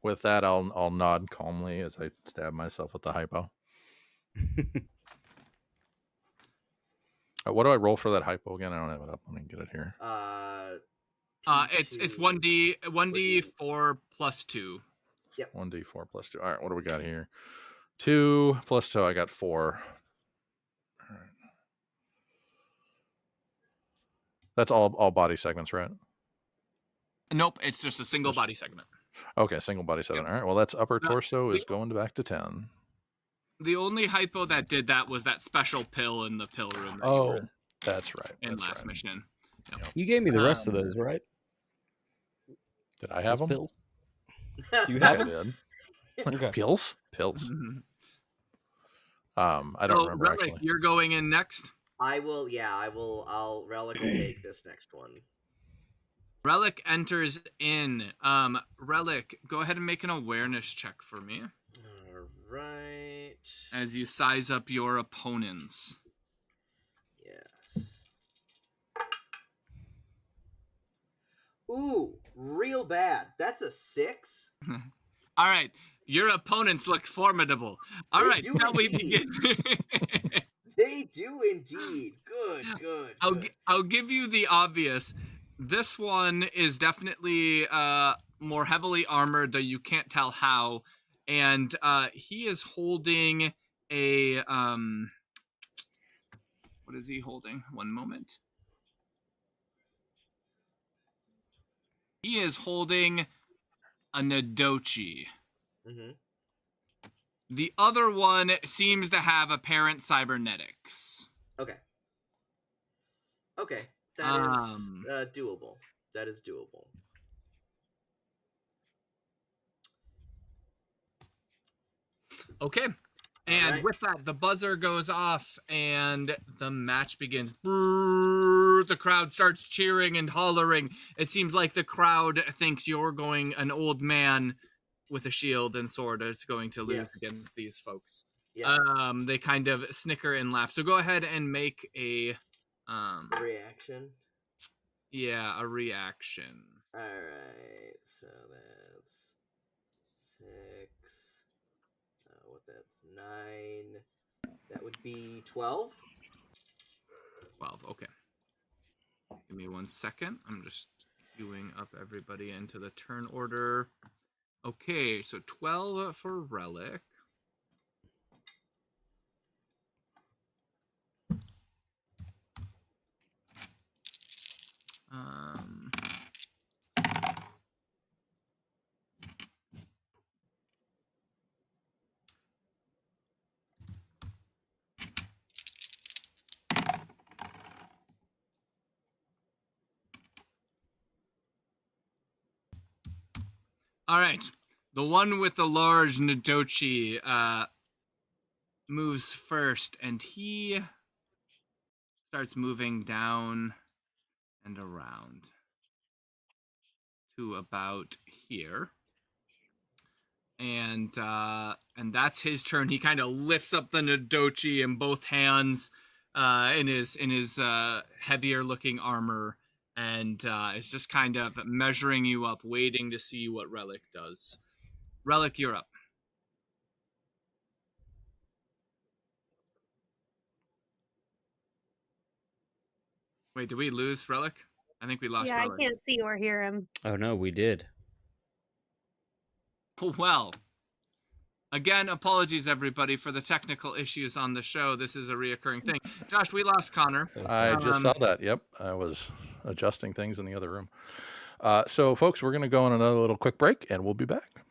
With that, I'll nod calmly as I stab myself with the hypo. What do I roll for that hypo again? I don't have it up. Let me get it here. It's 1d4 plus 2. Yep. 1d4 plus 2. All right, what do we got here? 2 plus 2. I got 4. All right. That's all body segments, right? Nope, it's just a single Just- body segment. Okay, single body segment. Yep. All right. Well, that's upper The- torso is the- going back to 10. The only hypo that did that was that special pill in the pill room that you Oh, were that's right. in That's last right. mission. Yep. You gave me the rest of those, right? Did I have Those them? pills. You I have think them? I did. Okay. Pills? I don't remember Relic, actually. you're going in next. Relic will take this next one. Relic enters in. Relic, go ahead and make an awareness check for me All right. as you size up your opponents. Yes. Ooh, real bad. That's a 6. All right, your opponents look formidable. All They right, do shall we indeed. begin? They do indeed. Good. I'll give you the obvious. This one is definitely more heavily armored, though you can't tell how. And he is holding a what is he holding? One moment. He is holding a Nadochi. Mm-hmm. The other one seems to have apparent cybernetics. Okay. That is doable. That is doable. Okay. And right. with that, the buzzer goes off and the match begins. Brrr, the crowd starts cheering and hollering. It seems like the crowd thinks you're going, an old man with a shield and sword is going to lose Yes. against these folks. Yes. They kind of snicker and laugh. So go ahead and make a Reaction. Yeah, a reaction. All right. So that's 6. That's 9. That would be 12. 12. Okay. Give me 1 second. I'm just queuing up everybody into the turn order. Okay, so 12 for Relic. All right. The one with the large Nadochi moves first, and he starts moving down and around to about here. And that's his turn. He kind of lifts up the Nadochi in both hands, in his heavier looking armor, and is just kind of measuring you up, waiting to see what Relic does. Relic, you're up. Wait, did we lose Relic? I think we lost Yeah, Relic. I can't see or hear him. Oh no, we did. Well, again, apologies everybody for the technical issues on the show. This is a reoccurring thing. Josh, we lost Connor. I just saw that. Yep. I was adjusting things in the other room. So, folks, we're going to go on another little quick break, and we'll be back.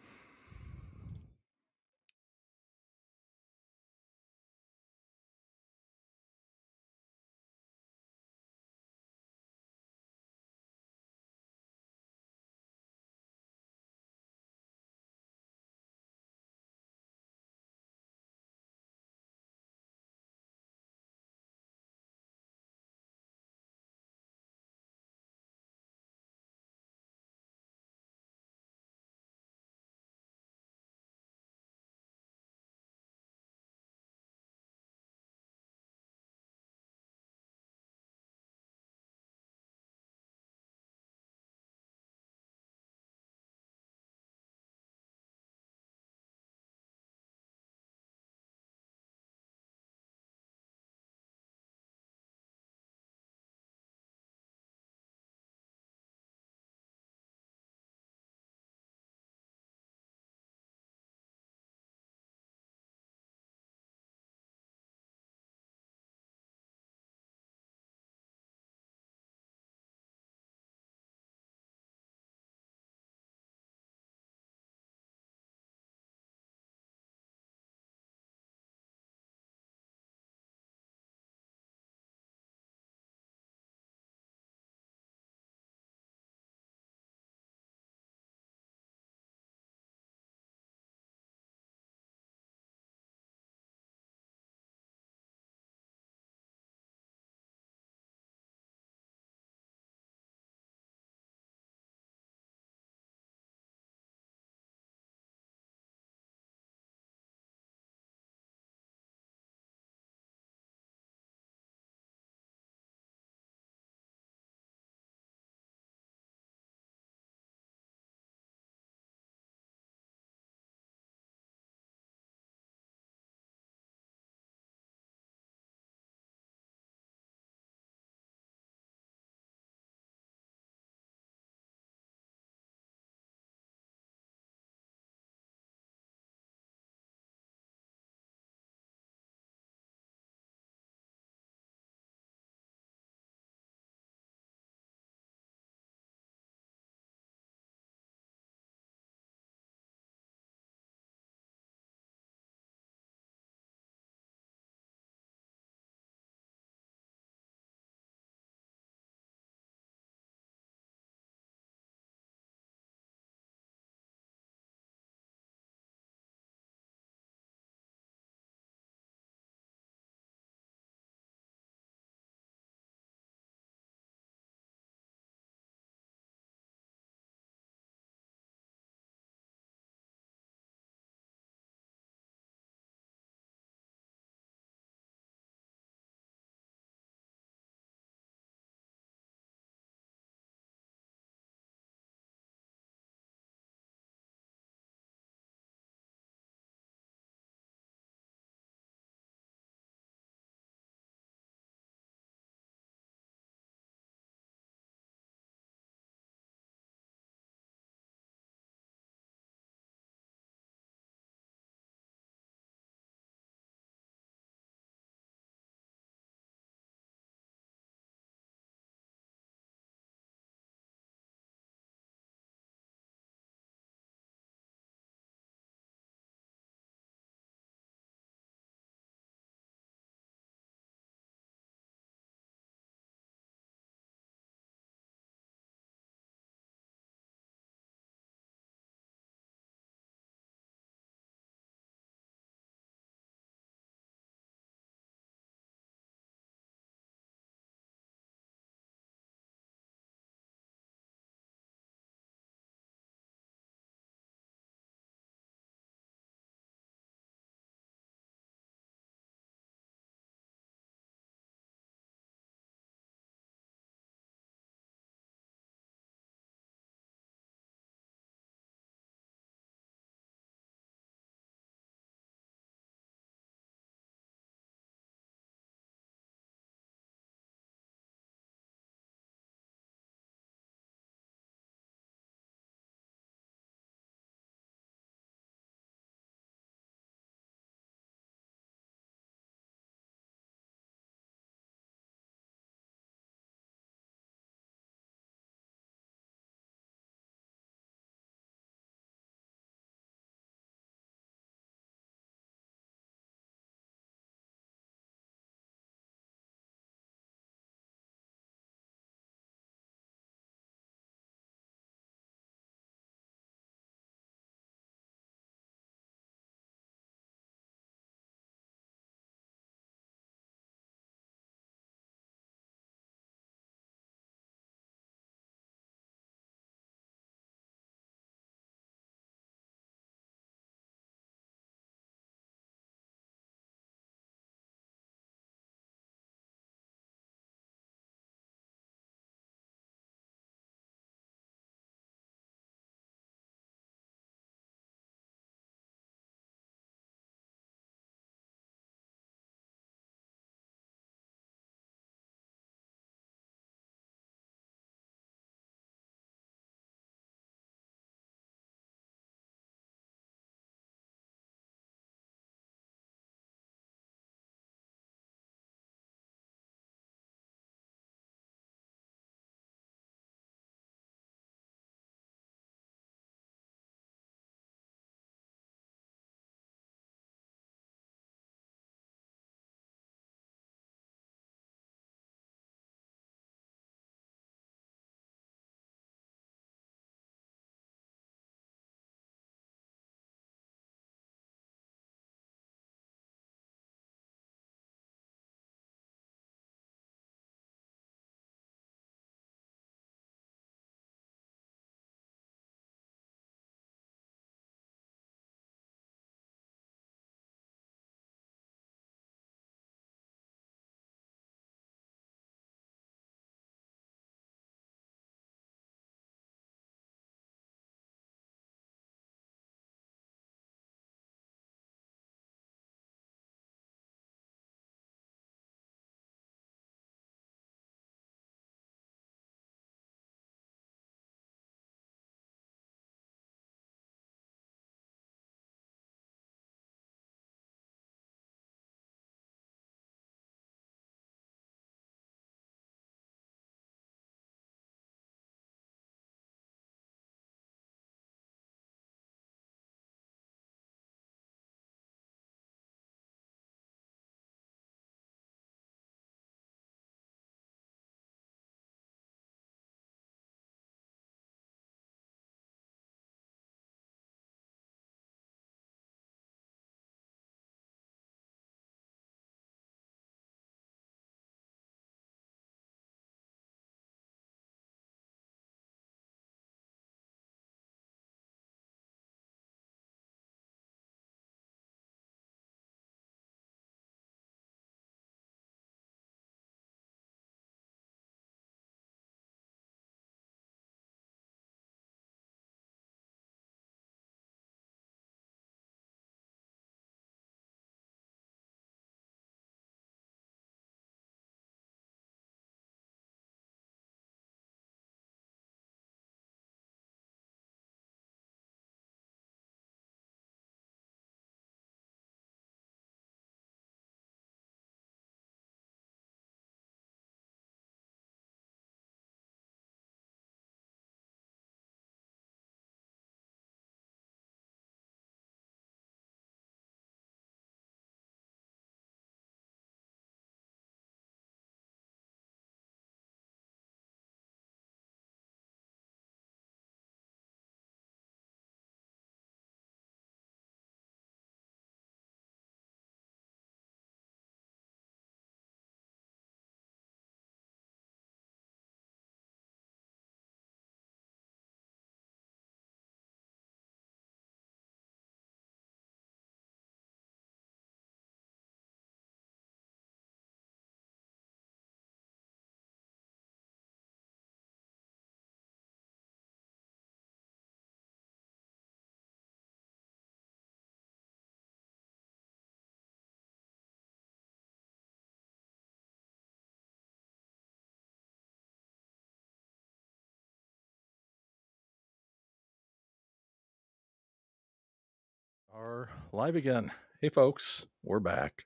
Are live again. Hey, folks, we're back.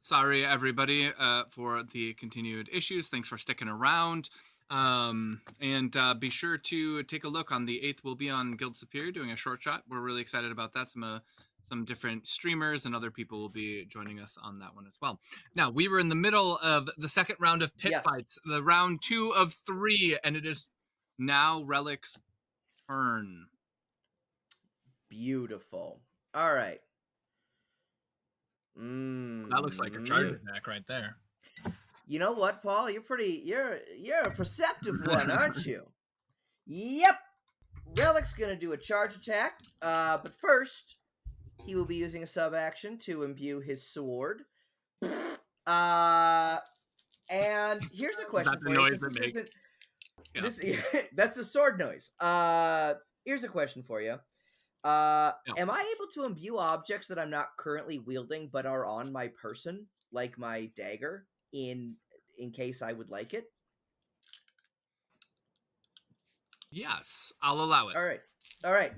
Sorry, everybody, for the continued issues. Thanks for sticking around. And be sure to take a look on the 8th. We'll be on Guild Superior doing a short shot. We're really excited about that. Some different streamers and other people will be joining us on that one as well. Now, we were in the middle of the second round of pit fights, the round 2 of 3, and it is now Relic's turn. Beautiful. All right. That looks like a charge attack right there. You know what, Paul? You're a perceptive one, aren't you? Yep. Relic's gonna do a charge attack. But first, he will be using a sub action to imbue his sword. And here's a question for you. That's the sword noise. Here's a question for you. Am I able to imbue objects that I'm not currently wielding but are on my person, like my dagger, in case I would like it? Yes, I'll allow it. All right.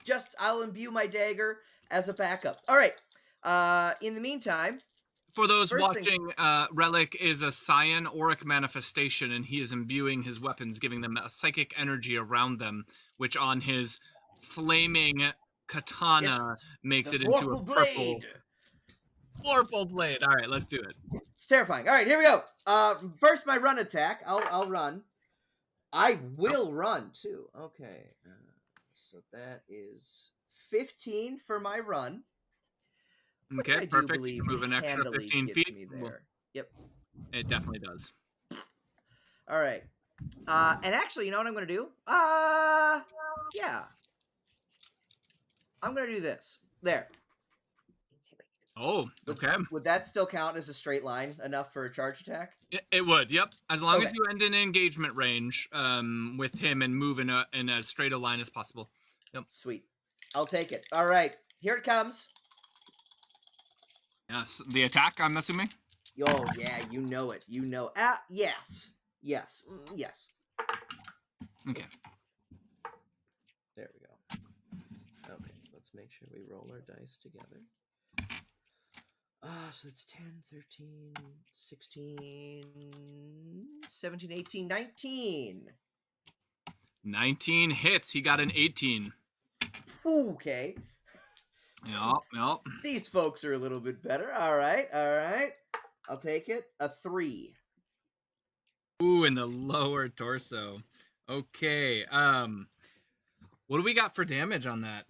Just I'll imbue my dagger as a backup. All right. In the meantime, for those watching, Relic is a cyanauric manifestation, and he is imbuing his weapons, giving them a psychic energy around them, which on his flaming katana makes it into a purple blade. All right, let's do it. It's terrifying. All right, here we go. First, my run attack. I'll run. I will run too. Okay, so that is 15 for my run. Okay, perfect. You can move an extra 15 feet. Yep, it definitely does. All right. And actually, you know what I'm going to do? Yeah. I'm going to do this. There. Oh, okay. Would that still count as a straight line enough for a charge attack? It would, yep. As long as you end in engagement range with him and move in as straight a line as possible. Yep. Sweet. I'll take it. All right. Here it comes. Yes. The attack, I'm assuming? Oh, yeah. You know it. You know. Yes. Yes. Yes. Okay. There we go. Okay. Let's make sure we roll our dice together. So it's 10, 13, 16, 17, 18, 19. 19 hits. He got an 18. Okay. Yep. These folks are a little bit better. All right. I'll take it. A 3. Ooh, in the lower torso. Okay. What do we got for damage on that?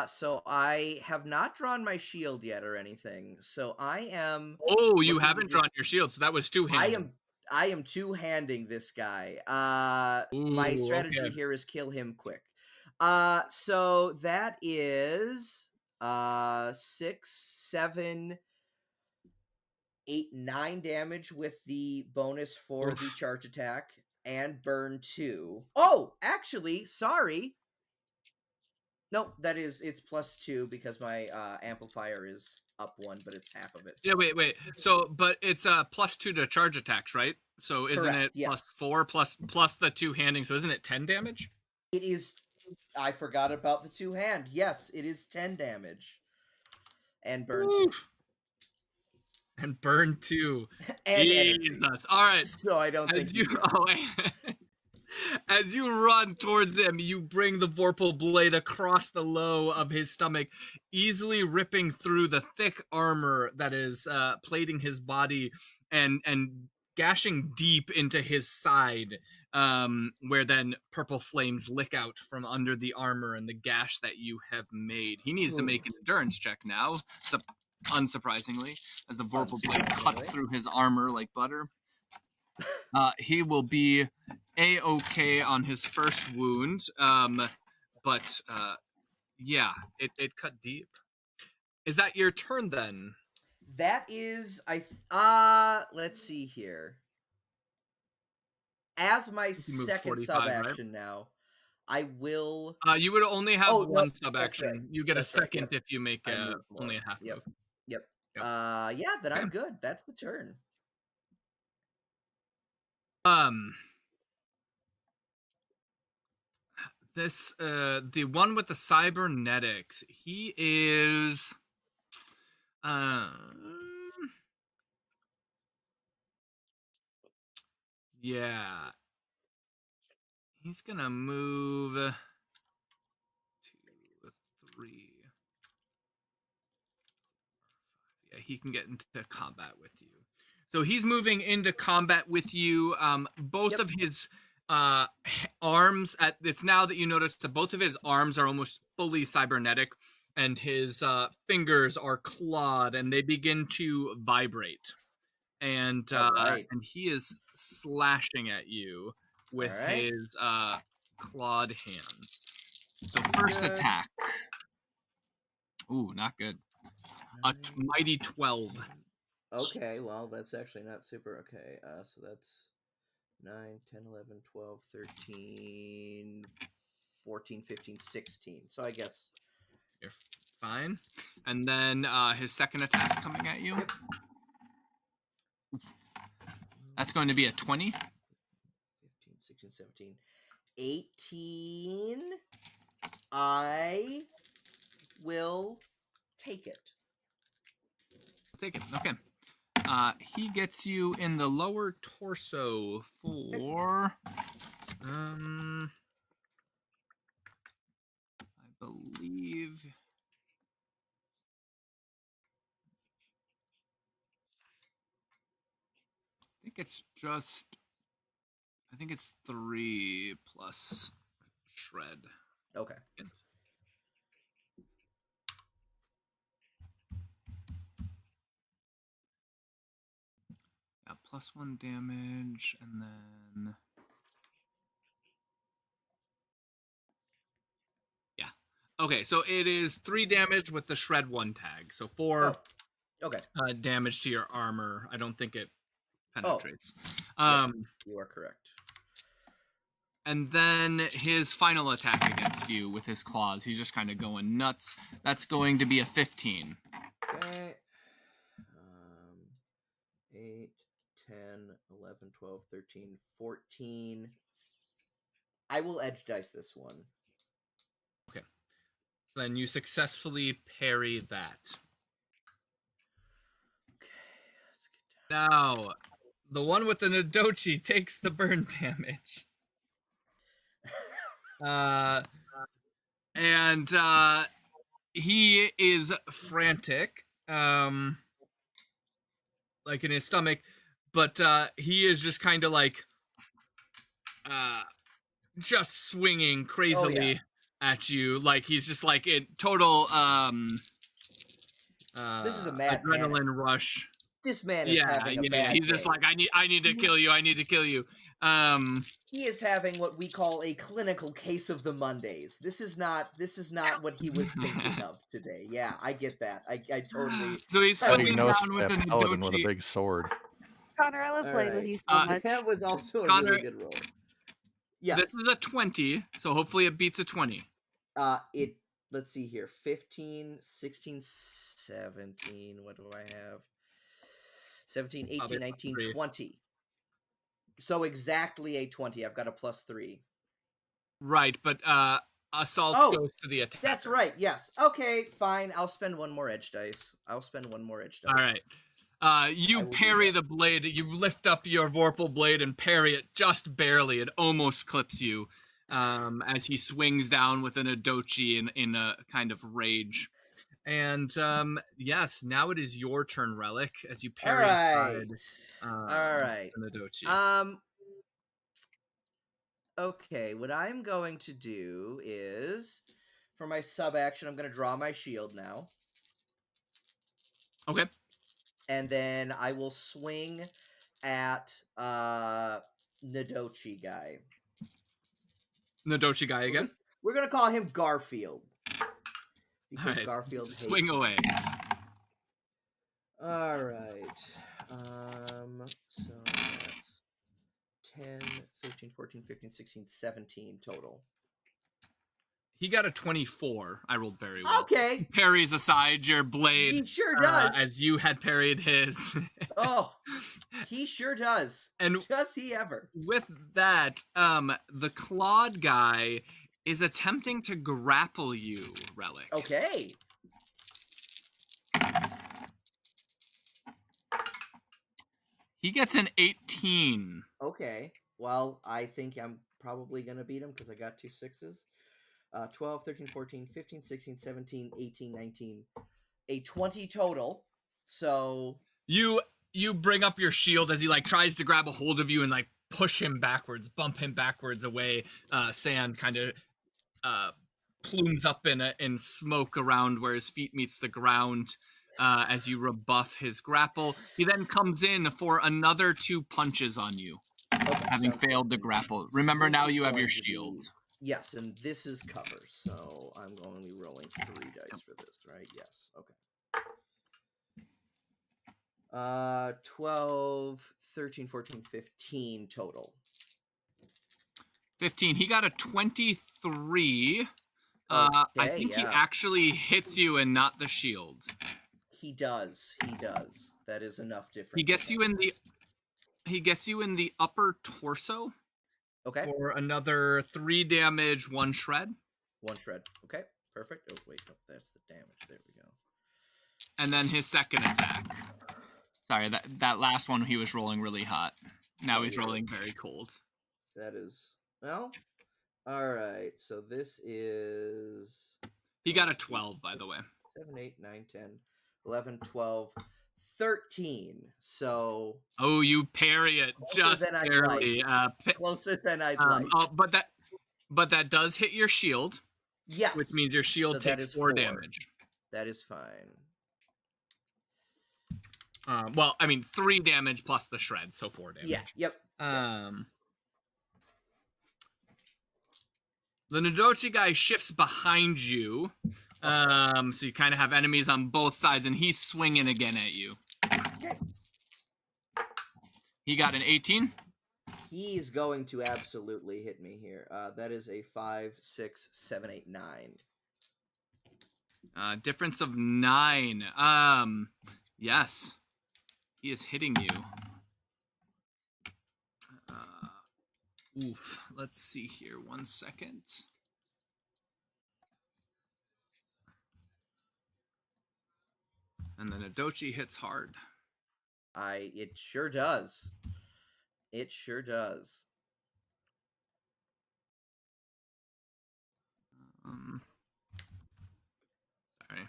So I have not drawn my shield yet or anything. So I am. Oh, you haven't drawn your shield, so that was two-handed. I am two-handing this guy. My strategy here is kill him quick. So that is 6, 7, 8, 9 damage with the bonus for the charge attack and burn 2. Oh, actually, sorry. Nope, it's +2 because my amplifier is up 1, but it's half of it. So. Yeah, wait. So, but it's +2 to charge attacks, right? So isn't it +4 plus the two-handing? So isn't it 10 damage? It is. I forgot about the two-hand. Yes, it is 10 damage. And burn 2. And burn 2. And Jesus. All right. So I don't think you. As you run towards him, you bring the vorpal blade across the low of his stomach, easily ripping through the thick armor that is plating his body and gashing deep into his side, where then purple flames lick out from under the armor and the gash that you have made. He needs to make an endurance check now, unsurprisingly, as the vorpal blade cuts through his armor like butter. He will be A-okay on his first wound, but yeah, it cut deep. Is that your turn then? That is, let's see here. As my second sub-action now, I will... you would only have one sub-action. Right. You get a second if you make only a half move. Yep. Yeah, then I'm good. That's the turn. This the one with the cybernetics. He is yeah. He's gonna move 2, 3. Yeah, he can get into combat with you. So he's moving into combat with you. Both of his arms it's now that you notice that both of his arms are almost fully cybernetic, and his fingers are clawed, and they begin to vibrate. And and he is slashing at you with his clawed hands. So first attack. Ooh, not good. A mighty 12. Okay, well, that's actually not super okay. So that's 9, 10, 11, 12, 13, 14, 15, 16. So I guess you're fine. And then his second attack coming at you. Yep. That's going to be a 20. 15, 16, 17, 18. I will take it. Take it. Okay. He gets you in the lower torso for I believe I think it's 3 plus shred. Okay. Yeah, +1 damage, and then yeah. Okay, so it is 3 damage with the shred 1 tag. So 4 damage to your armor. I don't think it penetrates. You are correct. And then his final attack against you with his claws. He's just kind of going nuts. That's going to be a 15. Okay. 8, 10, 11, 12, 13, 14. I will edge dice this one. Okay. So then you successfully parry that. Okay, let's get down. Now, the one with the Nadochi takes the burn damage. And he is frantic, like in his stomach, but he is just kind of like just swinging crazily at you, like he's just like in total this is a mad adrenaline rush. This man is having a bad He's just like, I need to kill you. I need to kill you. He is having what we call a clinical case of the Mondays. This is not what he was thinking of today. Yeah, I get that. I totally. So he's swinging down with a paladin with a big sword. Connor, I love playing with you so much. That was also a really good roll. Yes. This is a 20, so hopefully it beats a 20. Let's see here. 15, 16, 17. What do I have? 17, 18, 19, 20. So exactly a 20. I've got a +3. Right, but assault goes to the attack. That's right. Yes. Okay, fine. I'll spend one more edge dice. All right. You parry the blade. You lift up your Vorpal blade and parry it just barely. It almost clips you as he swings down with an Adochi in a kind of rage. And yes, now it is your turn, Relic, as you parry All right. an Adochi. Okay, what I'm going to do is, for my sub action, I'm going to draw my shield now. Okay. And then I will swing at Nadochi guy. Nadochi guy again? We're going to call him Garfield. Because right. Garfield hates swing away. All right. So that's 10, 13, 14, 15, 16, 17 total. He got a 24. I rolled very well. Okay. He parries aside your blade. He sure does. As you had parried his. Oh, he sure does. And does he ever? With that, the clawed guy is attempting to grapple you, Relic. Okay. He gets an 18. Okay. Well, I think I'm probably going to beat him because I got 2 6s. 12, 13, 14, 15, 16, 17, 18, 19. A 20 total. So You bring up your shield as he like tries to grab a hold of you and like push him backwards, bump him backwards away. Sand kind of plumes up in smoke around where his feet meets the ground as you rebuff his grapple. He then comes in for another 2 punches on you, having failed the grapple. Remember, now you have your shield. Yes, and this is cover, so I'm going to be rolling 3 dice for this, right? Yes, okay. 12, 13, 14, 15 total. 15. He got a 23. I think he actually hits you and not the shield. He does. He does. That is enough difference. He gets you in the upper torso. Okay. For another 3 damage, 1 shred. 1 shred. Okay. Perfect. Oh wait, no, that's the damage. There we go. And then his second attack. Sorry, that last one he was rolling really hot. Now he's rolling very cold. That is well. All right. So this is. He got a 12, by the way. 7, 8, 9, 10, 11, 12, 13. So. Oh, you parry it just barely. Closer than I'd like. Oh, but that does hit your shield. Yes. Which means your shield takes 4 damage. That is fine. Well, I mean 3 damage plus the shred, so 4 damage. Yeah. Yep. The Nodochi guy shifts behind you. So you kind of have enemies on both sides, and he's swinging again at you. Okay. He got an 18. He's going to absolutely hit me here. That is a 5, 6, 7, 8, 9. Difference of 9. Yes. He is hitting you. Oof. Let's see here. 1 second. And then Nodochi hits hard. It sure does. It sure does. Sorry.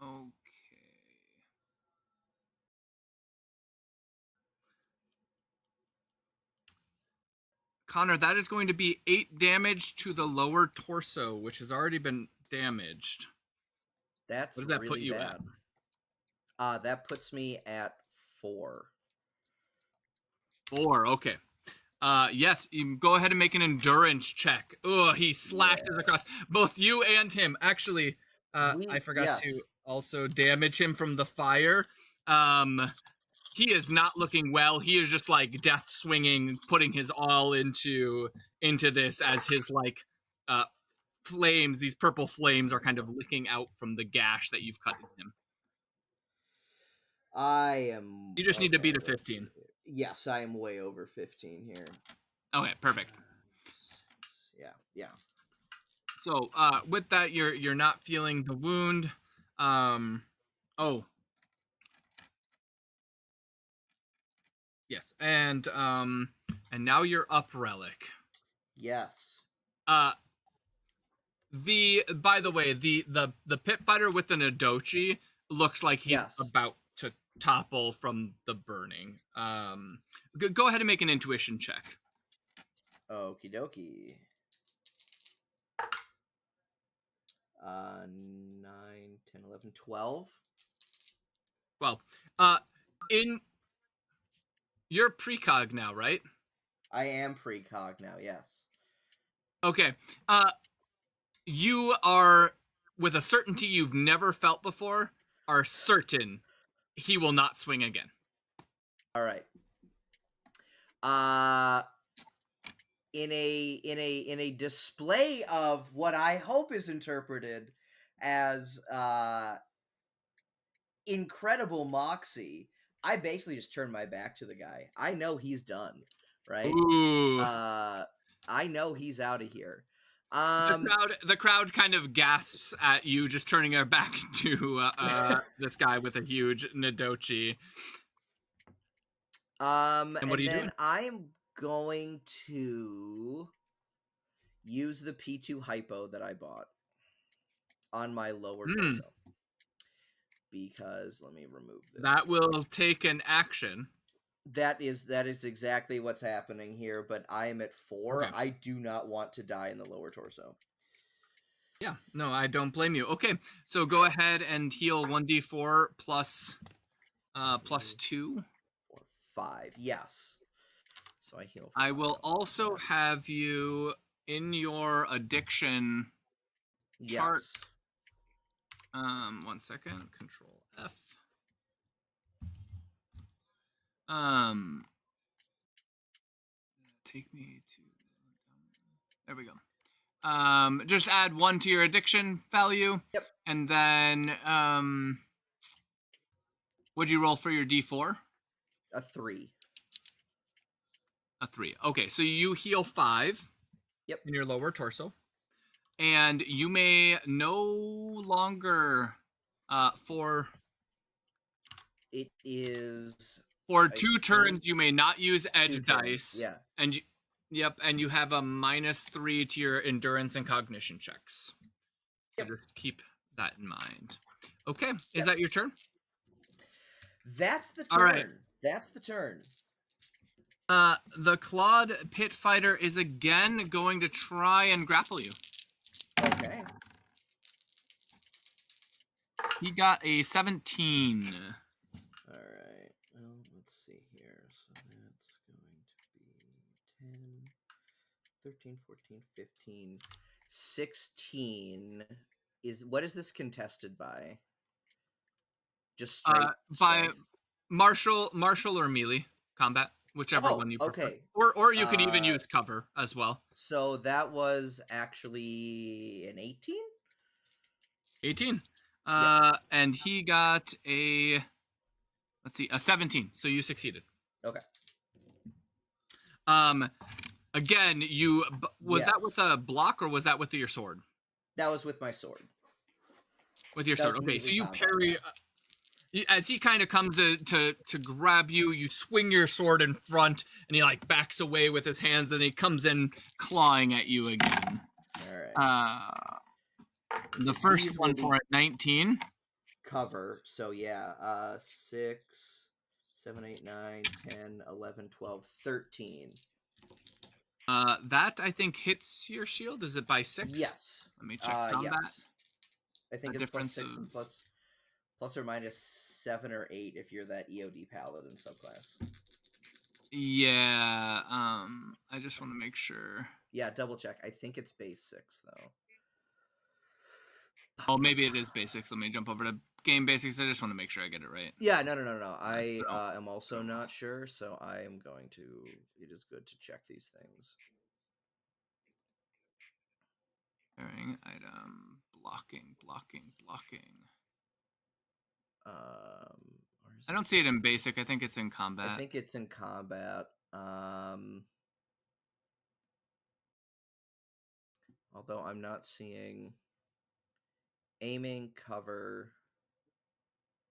Okay. Connor, that is going to be 8 damage to the lower torso, which has already been damaged. That's what does that really put you bad. At? That puts me at 4. 4, okay. Yes, you go ahead and make an endurance check. Oh, he slashes across both you and him. Actually, I forgot to also damage him from the fire. He is not looking well. He is just like death swinging, putting his all into this as his like flames, these purple flames are kind of licking out from the gash that you've cut in him. You just need to beat a 15. Yes, I am way over 15 here. Okay, perfect. Yeah. So, with that, you're not feeling the wound. Yes, and now you're up, Relic. Yes. By the way, the pit fighter with the Nodochi looks like he's about to topple from the burning. Go ahead and make an intuition check. Okie dokie. 9, 10, 11, 12. Well, you're precog now, right? I am precog now, yes. Okay. You are, with a certainty you've never felt before, are certain he will not swing again. All right. In a display of what I hope is interpreted as incredible moxie, I basically just turn my back to the guy. I know he's done, right? Ooh. I know he's out of here. The crowd kind of gasps at you, just turning their back to this guy with a huge Nidochi. And what are you then doing? I am going to use the P2 hypo that I bought on my lower torso. Because let me remove this. That will take an action. That is exactly what's happening here, but I am at 4. Okay. I do not want to die in the lower torso. Yeah, no, I don't blame you. Okay, so go ahead and heal 1d4 plus 2. 4, 5, yes. So I heal. I will also have you in your addiction chart. Yes. 1 second. Control F. Take me to. There we go. Just add 1 to your addiction value. Yep. And then, what'd you roll for your D4? A 3. A 3. Okay, so you heal 5. Yep. In your lower torso. And you may no longer, It is... For 2 turns, you may not use edge dice. Yeah. And you have a -3 to your endurance and cognition checks. So just keep that in mind. Okay, is that your turn? That's the turn. All right. That's the turn. The clawed pit fighter is again going to try and grapple you. Okay. He got a 17. All right. Well, let's see here. So that's going to be 10, 13, 14, 15, 16. What is this contested by? Just straight by martial or melee combat, whichever one you prefer. Okay. Or you could even use cover as well. So that was actually an 18? 18. Yes. And he got a 17. So you succeeded. Okay. Again, that with a block or was that with your sword? That was with my sword. With your sword. Okay, so you parry. As he kind of comes to grab you, you swing your sword in front, and he like backs away with his hands, and he comes in clawing at you again. All right. The first one for it, 19. Cover. So yeah, 6, 7, 8, 9, 10, 11, 12, 13. That I think hits your shield. Is it by 6? Yes. Let me check combat. Yes. I think it's plus 6 and plus or minus 7 or 8 if you're that EOD paladin subclass. Yeah. I just want to make sure. Yeah, double check. I think it's base 6 though. Oh, maybe it is basics. Let me jump over to game basics. I just want to make sure I get it right. Yeah, no. I am also not sure, so I am going to. It is good to check these things. Bearing item, blocking. I don't see it in basic. I think it's in combat. I think it's in combat. Although I'm not seeing aiming, cover.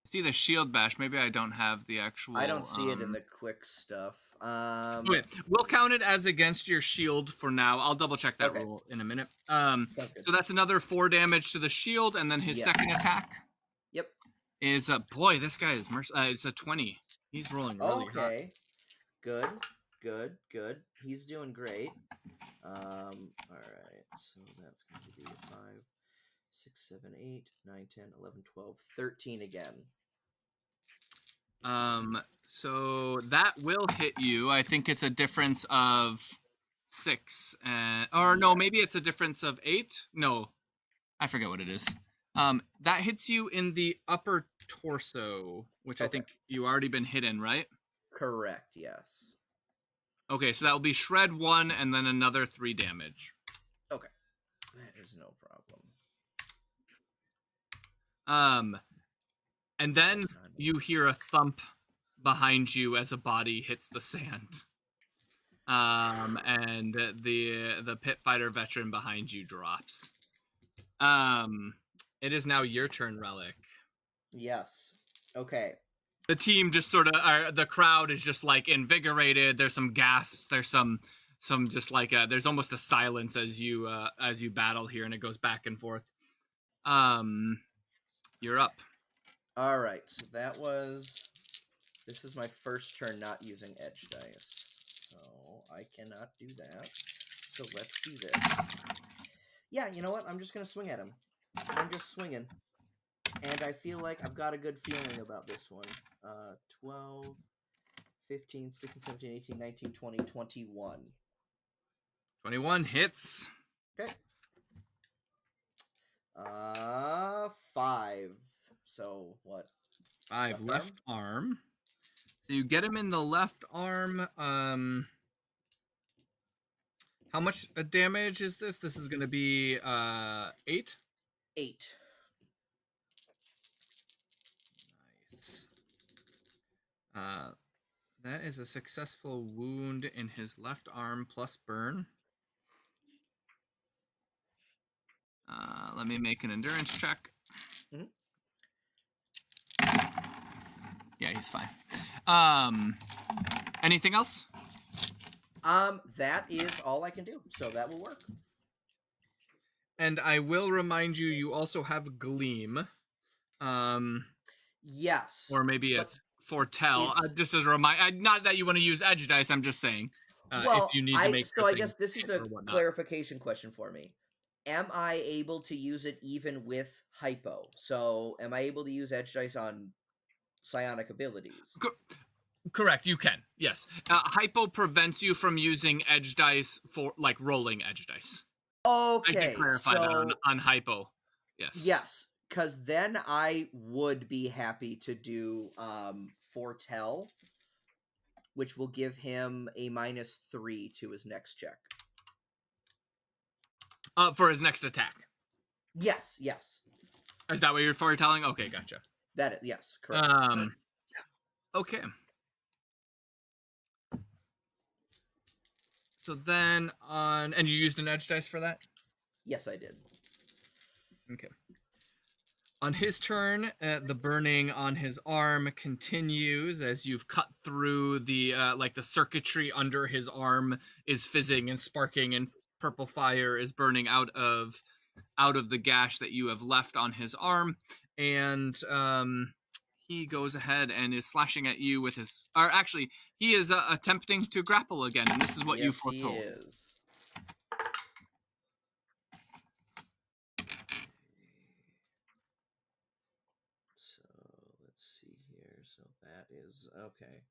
I see the shield bash. Maybe I don't have the actual. I don't see it in the quick stuff. Okay, we'll count it as against your shield for now. I'll double check that rule in a minute. So that's another 4 damage to the shield, and then his second attack. Yep. Is boy, this guy is it's a 20. He's rolling really hot. Okay. Good. He's doing great. All right. So that's going to be 5, 6, 7, 8, 9, 10, 11, 12, 13 again. So that will hit you. I think it's a difference of 6, no, maybe it's a difference of 8. No, I forget what it is. That hits you in the upper torso, which I think you already been hit in, right? Correct. Yes. Okay, so that will be shred 1 and then another 3 damage. Okay, that is no problem. And then you hear a thump behind you as a body hits the sand. And the pit fighter veteran behind you drops. It is now your turn, Relic. Yes. Okay. The team just sort of, the crowd is just like invigorated. There's some gasps. There's some just like there's almost a silence as you battle here, and it goes back and forth. You're up. All right. So this is my first turn not using edge dice, so I cannot do that. So let's do this. Yeah, you know what? I'm just gonna swing at him. I'm just swinging. And I feel like I've got a good feeling about this one. 12, 15, 16, 17, 18, 19, 20, 21. 21 hits. Okay. 5. So, what? 5 left arm. So you get him in the left arm. How much damage is this? This is going to be 8? 8. Nice. That is a successful wound in his left arm plus burn. Let me make an endurance check. Mm-hmm. Yeah, he's fine. Anything else? That is all I can do, so that will work. And I will remind you, you also have Gleam. Yes. Or maybe it's Foretell. Just as a reminder, not that you want to use edge dice, I'm just saying. If you need to make I guess this is a clarification question for me. Am I able to use it even with hypo? So, am I able to use edge dice on psionic abilities? Correct, you can. Yes. Hypo prevents you from using edge dice for, like, rolling edge dice. Okay. I did clarify that on hypo. Yes. Yes, because then I would be happy to do Foretell, which will give him a -3 to his next check. For his next attack. Yes. Is that what you're foretelling? Okay, gotcha. That is, yes, correct. Okay. So then and you used an edge dice for that? Yes, I did. Okay. On his turn, the burning on his arm continues as you've cut through the the circuitry under his arm is fizzing and sparking, and purple fire is burning out of the gash that you have left on his arm, and he goes ahead and is slashing at you with his. Or actually, he is attempting to grapple again, and this is what you foretold. He is. So that is okay.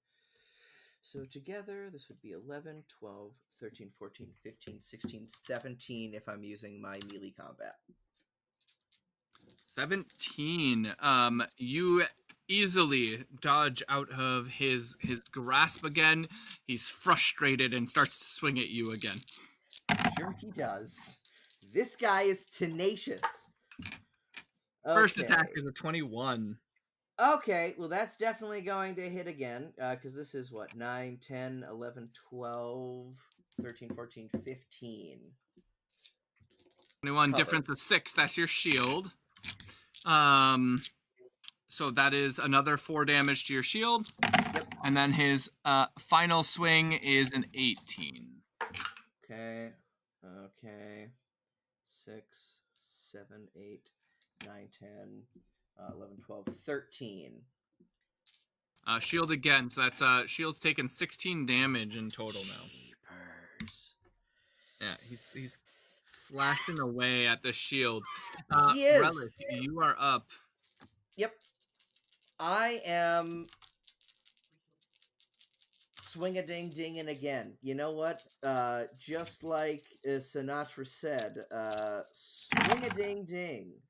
So together, this would be 11, 12, 13, 14, 15, 16, 17 if I'm using my melee combat. 17. You easily dodge out of his grasp again. He's frustrated and starts to swing at you again. Sure he does. This guy is tenacious. First attack is a 21. Okay, well that's definitely going to hit again, because this is what, 9, 10, 11, 12, 13, 14, 15. 21, difference of 6, that's your shield. So that is another 4 damage to your shield. Yep. And then his final swing is an 18. Okay. 6, 7, 8, 9, 10, 11, 12, 13. Shield again, so that's shield's taken 16 damage in total now. Jeepers. Yeah, he's slashing away at the shield. He is. Relish, you are up. Yep. I am swing-a-ding-dinging again. You know what? Just like Sinatra said, swing-a-ding-ding.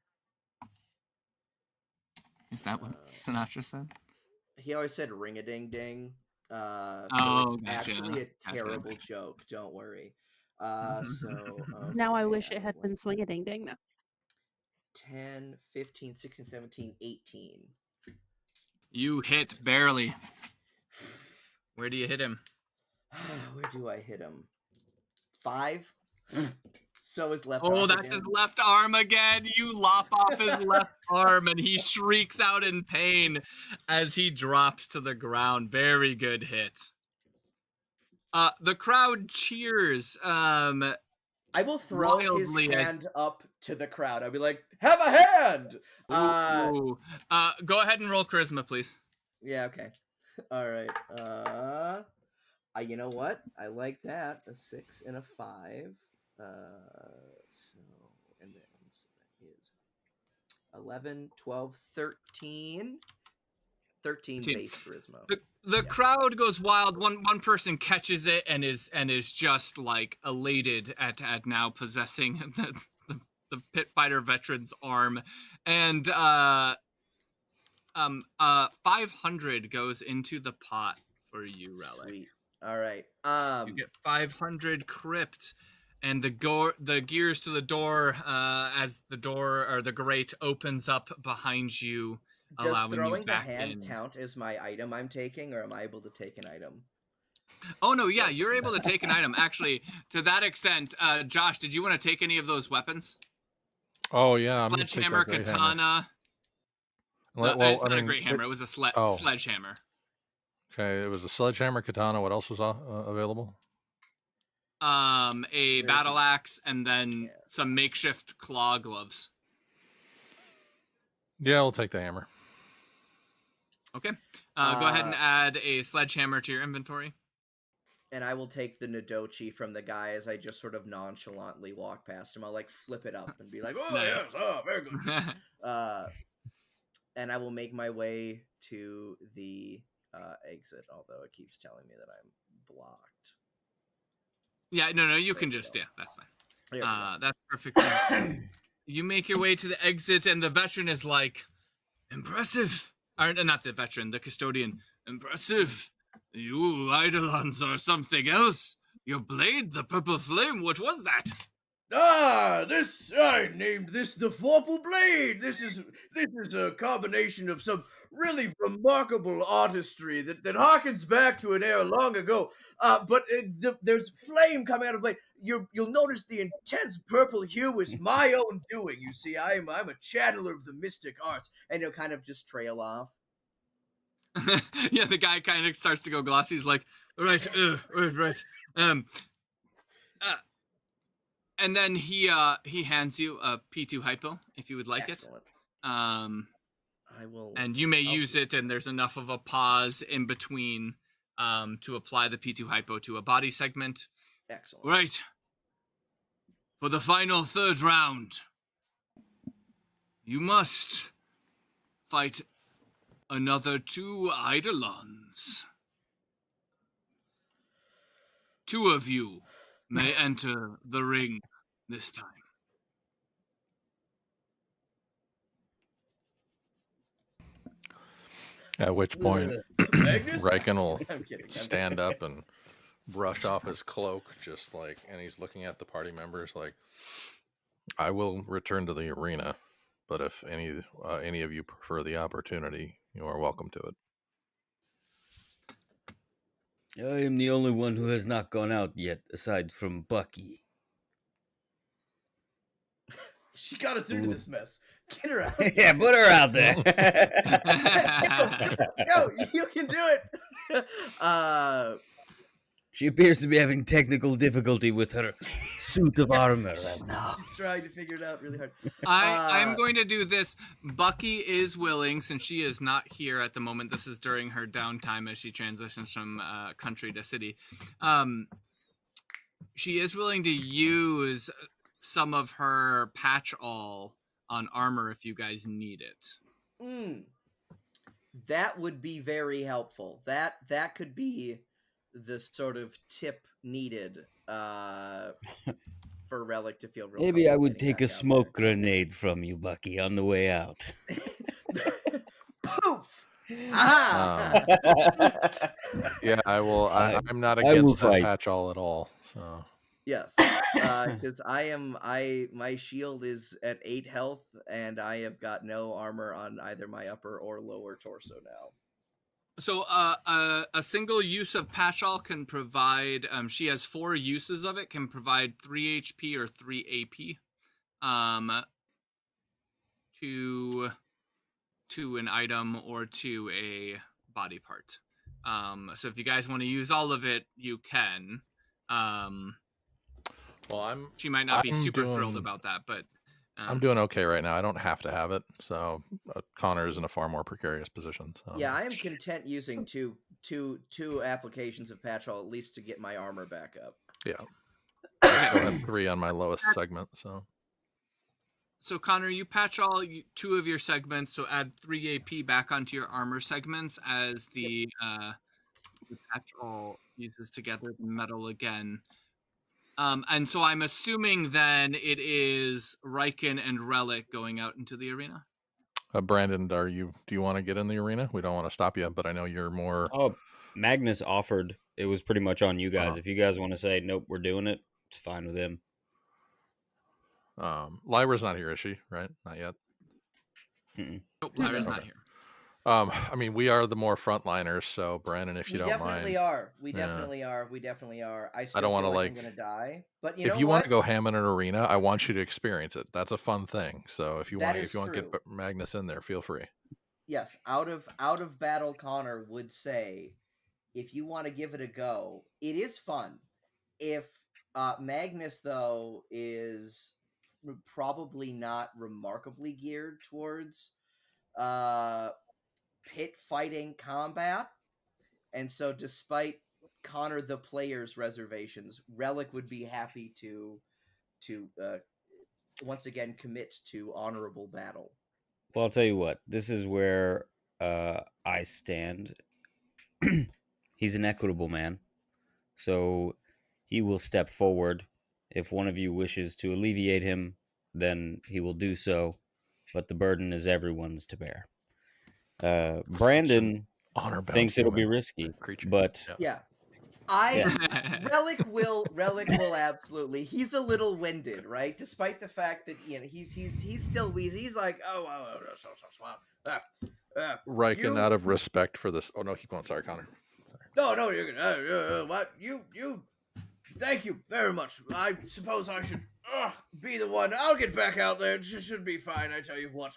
Is that what Sinatra said? He always said ring-a-ding-ding. So it's gotcha. actually a terrible joke. Don't worry. Now I wish it had been swing-a-ding-ding, though. 10, 15, 16, 17, 18. You hit barely. Where do you hit him? Where do I hit him? 5. So his left Oh, arm that's again. his left arm again. You lop off his left arm, and he shrieks out in pain as he drops to the ground. Very good hit. The crowd cheers. I will throw his wildly hand up to the crowd. I'll be like, "Have a hand!" Ooh. Go ahead and roll charisma, please. Yeah. Okay. All right. You know what? I like that. A 6 and a 5. So and then so that is 11, 12, 13. 13 base charisma. The crowd goes wild. One person catches it and is just like elated at now possessing the pit fighter veteran's arm, and 500 goes into the pot for you, Relic. Sweet. All right. You get 500 crypt, and the gears to the door as the door or the grate opens up behind you. Does throwing the hand count as my item I'm taking, or am I able to take an item? Oh, no, yeah, you're able to take an item. Actually, to that extent, Josh, did you want to take any of those weapons? Oh, yeah. Sledgehammer, katana. Well, it's not a great hammer. It was a sledgehammer. Okay, it was a sledgehammer, katana. What else was available? A battle axe, and then some makeshift claw gloves. Yeah, we'll take the hammer. Okay. Go ahead and add a sledgehammer to your inventory. And I will take the Nodochi from the guy as I just sort of nonchalantly walk past him. I'll like flip it up and be like, "Oh, Nice. yes, oh, very good." And I will make my way to the exit, although it keeps telling me that I'm blocked. Yeah, no, you can just, that's fine. That's perfect. You make your way to the exit, and the veteran is like, "Impressive." Or not the veteran, the custodian. "Impressive. You Eidolons are something else. Your blade, the purple flame, what was that?" I named this the Vorpal Blade. This is a combination of some really remarkable artistry that harkens back to an era long ago. But there's flame coming out of blade. You'll notice the intense purple hue is my own doing. You see, I'm a channeler of the mystic arts, and he'll kind of just trail off. Yeah, the guy kind of starts to go glossy. He's like, right. And then he hands you a P2 hypo if you would like Excellent. it. I will. And you may use it, and there's enough of a pause in between to apply the P2 hypo to a body segment. Excellent. Right. For the final third round, you must fight another 2 Eidolons. 2 of you may enter the ring this time. At which point, Magnus? Riken will I'm kidding. stand up and brush off his cloak, just like, and he's looking at the party members like, "I will return to the arena, but if any of you prefer the opportunity, you are welcome to it." I am the only one who has not gone out yet, aside from Bucky. She got us into this mess. Get her out. Yeah, put her out there. Go, you can do it. She appears to be having technical difficulty with her suit of armor right now. Trying to figure it out really hard. I'm going to do this. Bucky is willing, since she is not here at the moment. This is during her downtime as she transitions from country to city. She is willing to use some of her patch all on armor if you guys need it. That would be very helpful. That could be the sort of tip needed for Relic to feel real. Maybe I would take a smoke grenade from you, Bucky, on the way out. Poof! Aha! Yeah, I will. I'm not against that patch all at all. So Yes, because my shield is at 8 health, and I have got no armor on either my upper or lower torso now. So a single use of Patchall can provide, she has 4 uses of it, can provide 3 HP or 3 AP to an item or to a body part. So if you guys want to use all of it, you can. Well, she might not be super thrilled about that, but I'm doing okay right now. I don't have to have it, so Connor is in a far more precarious position. So yeah, I am content using two applications of Patchall at least to get my armor back up. Yeah, I still have 3 on my lowest segment. So Connor, you patch all 2 of your segments, so add 3 AP back onto your armor segments as the patch all uses together the metal again. And so I'm assuming then it is Riken and Relic going out into the arena. Brandon, do you want to get in the arena? We don't want to stop you, but I know you're more. Oh, Magnus offered. It was pretty much on you guys. If you guys want to say nope, we're doing it, it's fine with him. Lyra's not here, is she? Right? Not yet. Nope, Lyra's not here. I mean, we are the more frontliners, so Brandon, if you don't mind. We definitely are. I still don't want feel to I'm gonna die. But if you want to go ham in an arena, I want you to experience it. That's a fun thing. So if you want to get Magnus in there, feel free. Yes, out of battle, Connor would say, if you want to give it a go, it is fun. If Magnus though is probably not remarkably geared towards pit fighting combat, and so despite Connor the player's reservations, Relic would be happy to once again commit to honorable battle. Well, I'll tell you what, this is where I stand. He's an equitable man, so he will step forward. If one of you wishes to alleviate him, then he will do so, but the burden is everyone's to bear. Brandon thinks it'll be risky, but yeah. Relic will absolutely. He's a little winded, right? Despite the fact that he's still wheezy. He's like, Riken, out of respect for this. Oh no, keep going. Sorry, Connor. No, you're good. What you? Thank you very much. I suppose I should be the one. I'll get back out there. It should be fine. I tell you what.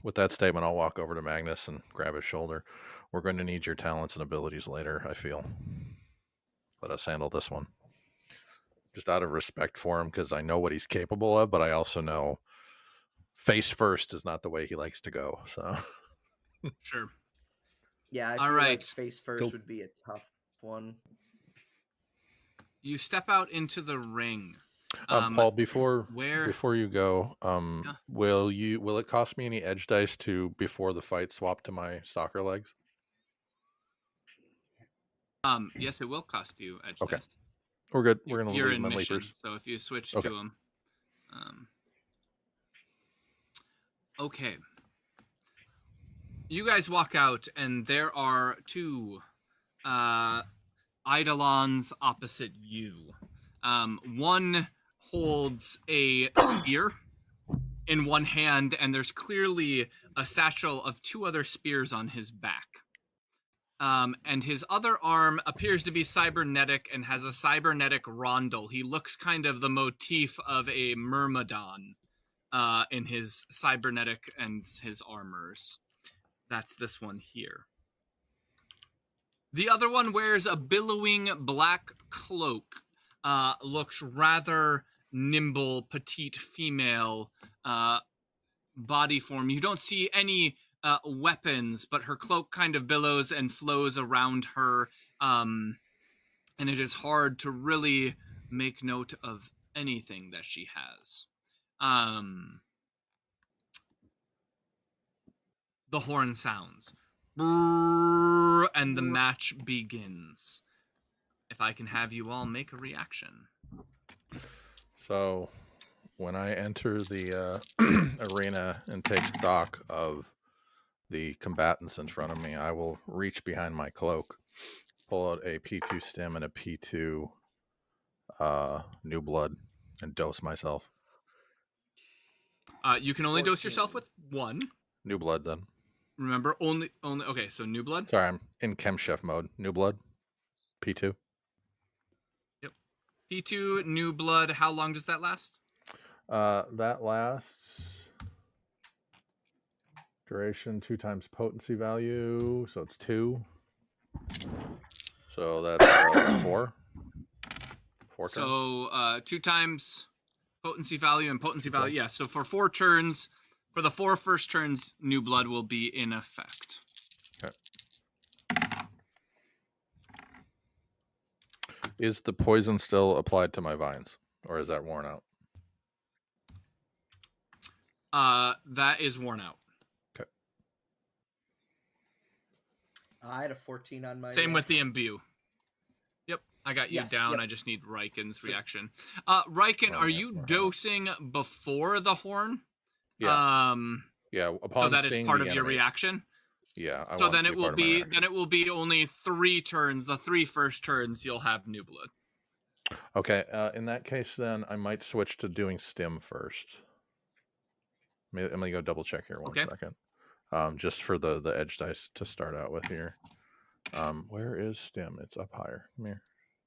With that statement, I'll walk over to Magnus and grab his shoulder. We're going to need your talents and abilities later, I feel. Let us handle this one. Just out of respect for him, because I know what he's capable of, but I also know face first is not the way he likes to go. So sure. Yeah, I feel like face first would be a tough one. You step out into the ring. Paul, before you go, will it cost me any edge dice to, before the fight, swap to my soccer legs? Yes, it will cost you edge okay. dice. We're good. We're gonna You're leave in them in mission, leapers. so if you switch to them, okay. You guys walk out, and there are 2 Eidolons opposite you. One holds a spear in one hand, and there's clearly a satchel of 2 other spears on his back. And his other arm appears to be cybernetic and has a cybernetic rondel. He looks kind of the motif of a myrmidon in his cybernetic and his armors. That's this one here. The other one wears a billowing black cloak. Looks rather nimble, petite female body form. You don't see any weapons, but her cloak kind of billows and flows around her, and it is hard to really make note of anything that she has. The horn sounds, and the match begins. If I can have you all make a reaction. So, when I enter the arena and take stock of the combatants in front of me, I will reach behind my cloak pull out a P2 stim and a P2 new blood and dose myself. You can only dose 14. yourself with one. New blood then. Remember, only. Okay, so new blood. Sorry, I'm in chem chef mode. New blood. P2. Yep. P2 new blood. How long does that last? That lasts duration 2 times potency value, so it's 2. So that's 4. 4 turns. So 2 times potency value and potency value. Yeah. So for 4 turns, for the 4 first turns, new blood will be in effect. Okay. Is the poison still applied to my vines, or is that worn out? That is worn out. Okay. I had a 14 on my. Same with the imbue. Yep, I got you Yes, down. yep. I just need Riken's reaction. Riken, are you dosing before the horn? Yeah. Yeah. Upon so that is sting part the of your enemy. reaction. Yeah. So then it will be only 3 turns. The 3 first turns you'll have new blood. Okay. In that case, then I might switch to doing stim first. I'm gonna go double check here one second. Just for the edge dice to start out with here. Where is stim? It's up higher. Come here.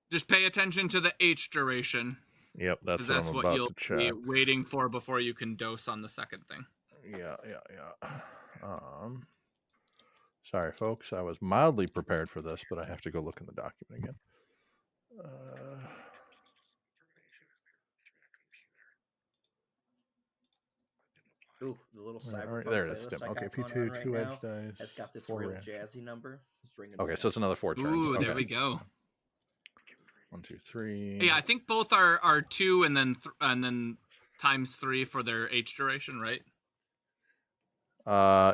Just pay attention to the H duration. Yep, that's what I'm about you'll to check. be waiting for before you can dose on the second thing. Yeah. Sorry, folks. I was mildly prepared for this, but I have to go look in the document again. Ooh, the little cyberpunk there it is. playlist Stim. I Okay, got going P2, on right 2 edge now dice. has got this 4 real reaction. jazzy number. It's ringing Okay, the so it's another 4 turns. Ooh, okay. there we go. 1, 2, 3. Yeah, I think both are 2 and then times 3 for their H duration, right?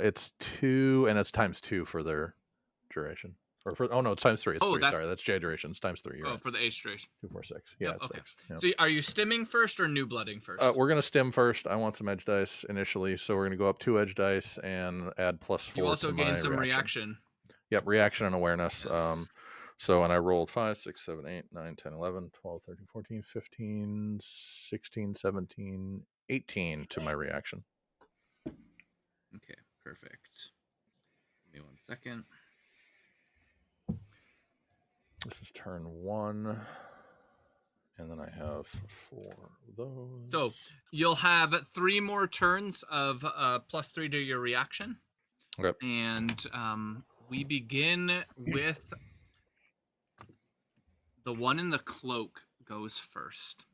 It's 2 and it's times 2 for their duration. No, it's times 3. It's 3. Sorry, that's J duration. It's times 3. You're right. For the H duration. 2, 4, 6. Yeah, Yep, it's okay. 6. Yep. So are you stimming first or new blooding first? We're gonna stim first. I want some edge dice initially, so we're gonna go up 2 edge dice and add +4. You also to gain my some reaction. Yep, reaction and awareness. Yes. So, and I rolled 5, 6, 7, 8, 9, 10, 11, 12, 13, 14, 15, 16, 17, 18 to my reaction. Okay, perfect. Give me 1 second. This is turn 1. And then I have 4 of those. So you'll have 3 more turns of +3 to your reaction. Okay. And we begin with the one in the cloak goes first.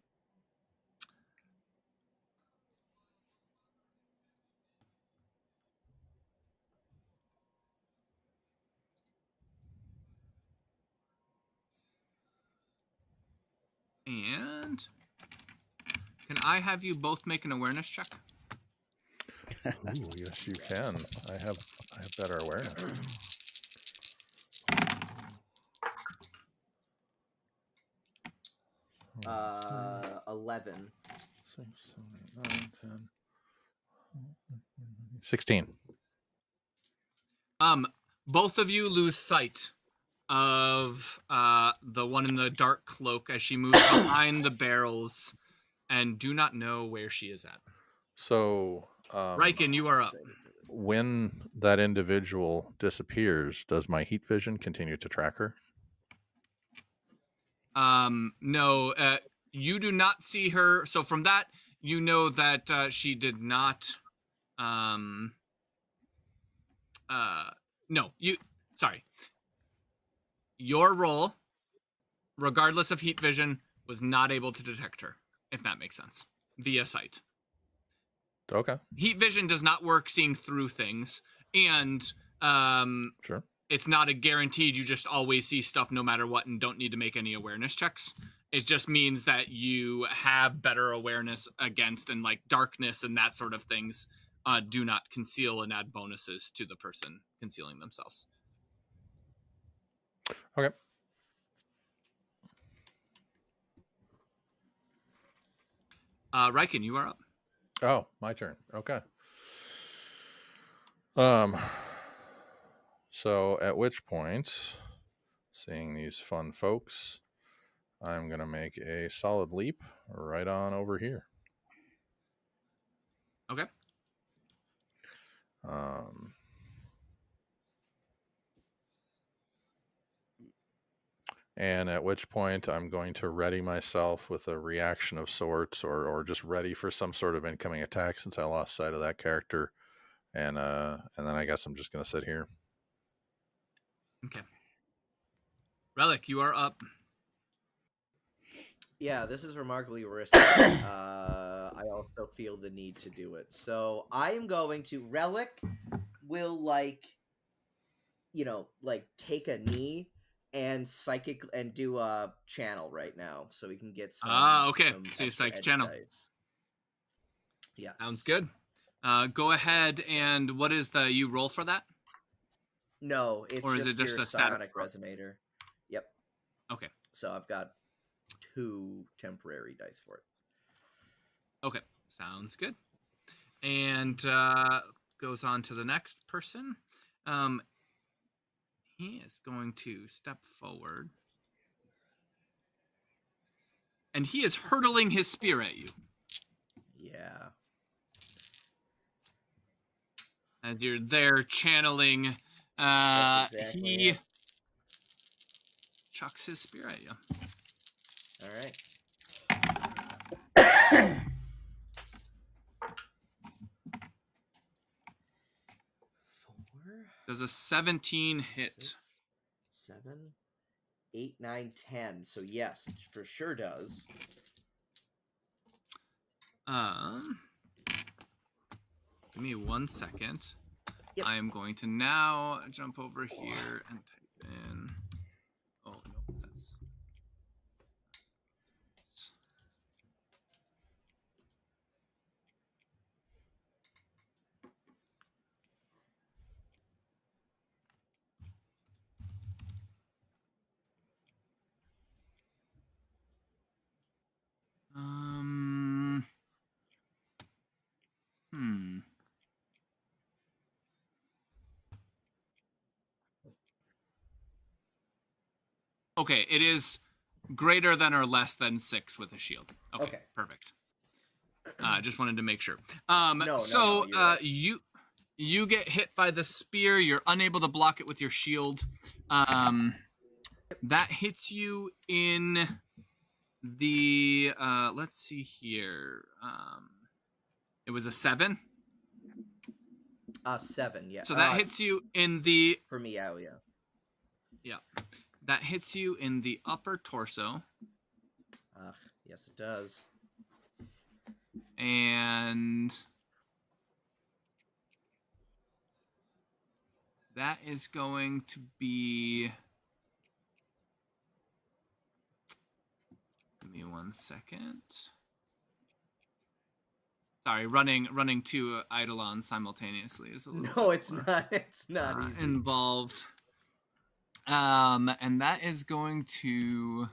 And can I have you both make an awareness check? Ooh, yes, you can. I have better awareness. 11. 6, 7, 8, 9, 10. 16. Both of you lose sight of the one in the dark cloak as she moves behind the barrels and do not know where she is at. So, Riken, you are up. When that individual disappears, does my heat vision continue to track her? No, you do not see her. So from that, you know that she did not. No, sorry. Your roll, regardless of heat vision, was not able to detect her, if that makes sense, via sight. Okay. Heat vision does not work seeing through things, and Sure. It's not a guaranteed you just always see stuff no matter what and don't need to make any awareness checks. It just means that you have better awareness against, and like darkness and that sort of things do not conceal and add bonuses to the person concealing themselves. Okay. Riken, you are up. Oh, my turn. Okay. So at which point, seeing these fun folks, I'm going to make a solid leap right on over here. Okay. And at which point I'm going to ready myself with a reaction of sorts, or just ready for some sort of incoming attack since I lost sight of that character. And then I guess I'm just going to sit here. Okay. Relic, you are up. Yeah, this is remarkably risky. I also feel the need to do it. So I am going to... Relic will, like, take a knee and psychic and do a channel right now, so we can get some. Okay. Some So you extra psych edge channel. dice. Yes. Sounds good. Go ahead, and what is the you roll for that? No, it's or is just it just your a static psionic roll? resonator. Yep. Okay. So I've got 2 temporary dice for it. Okay. Sounds good. And goes on to the next person. He is going to step forward. And he is hurtling his spear at you. Yeah. As you're there channeling, That's exactly he it. chucks his spear at you. All right. Does a 17 hit? 6, 7, 8, 9, 10. So yes, it for sure does. Give me 1 second. Yep. I am going to now jump over here and type in. Oh no, that's. Okay, it is greater than or less than 6 with a shield. Okay. Perfect. Just wanted to make sure. So right. you get hit by the spear. You're unable to block it with your shield. That hits you in the let's see here. It was a 7. 7, yeah. So that hits you in the for me, yeah. Yeah. That hits you in the upper torso. Yes, it does. And that is going to be... Give me 1 second. Sorry, running 2 Eidolons simultaneously is a little No, it's not. It's not easy. Involved. And that is going to...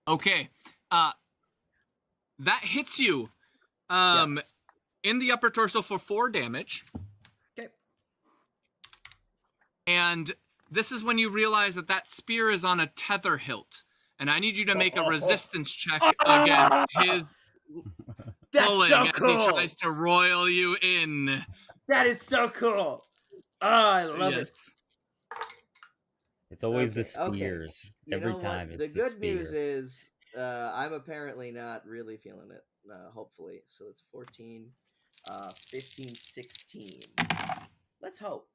Okay. That hits you Yes. in the upper torso for 4 damage. Okay. And this is when you realize that spear is on a tether hilt. And I need you to make a resistance check against his pulling so cool. as he tries to roil you in. That is so cool. Oh, I love it. It's always the spears. You Every know time what? it's The the good news spear. is I'm apparently not really feeling it, hopefully. So it's 14, 15, 16. Let's hope.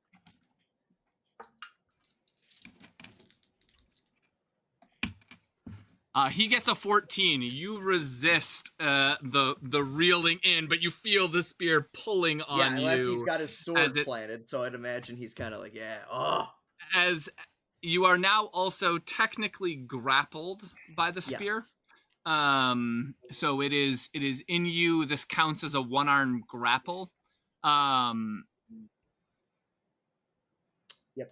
He gets a 14. You resist the reeling in, but you feel the spear pulling on you. Yeah, unless he's got his sword planted, so I'd imagine he's kind of like, As you are now also technically grappled by the spear. Yes. So it is in you. This counts as a 1-arm grapple. Yep.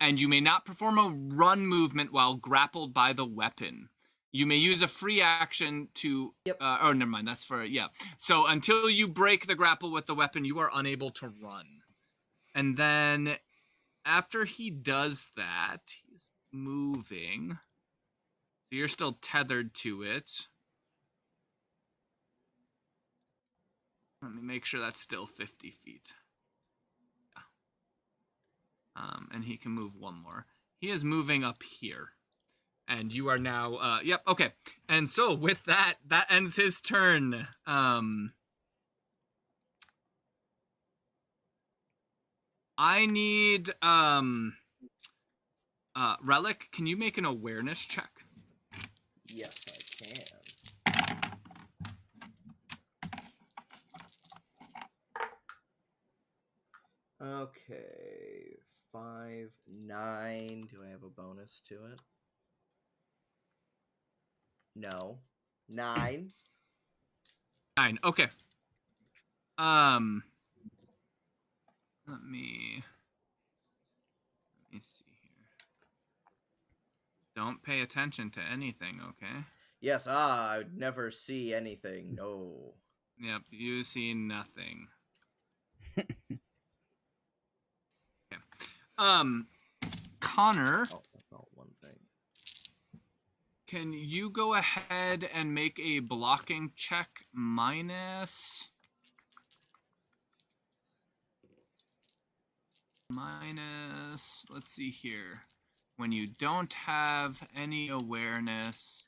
And you may not perform a run movement while grappled by the weapon. You may use a free action to... Yep. Oh, never mind. That's for... Yeah. So until you break the grapple with the weapon, you are unable to run. And then after he does that, he's moving. So you're still tethered to it. Let me make sure that's still 50 feet. Yeah. And he can move one more. He is moving up here. And you are now, yep, okay. And so with that, that ends his turn. I need, Relic, can you make an awareness check? Yes, I can. Okay, 5, 9. Do I have a bonus to it? No. 9. 9, okay. Let me see here. Don't pay attention to anything, okay? Yes, I would never see anything. No. Yep, you see nothing. Okay. Connor. Oh, that's not one thing. Can you go ahead and make a blocking check minus, let's see here. When you don't have any awareness,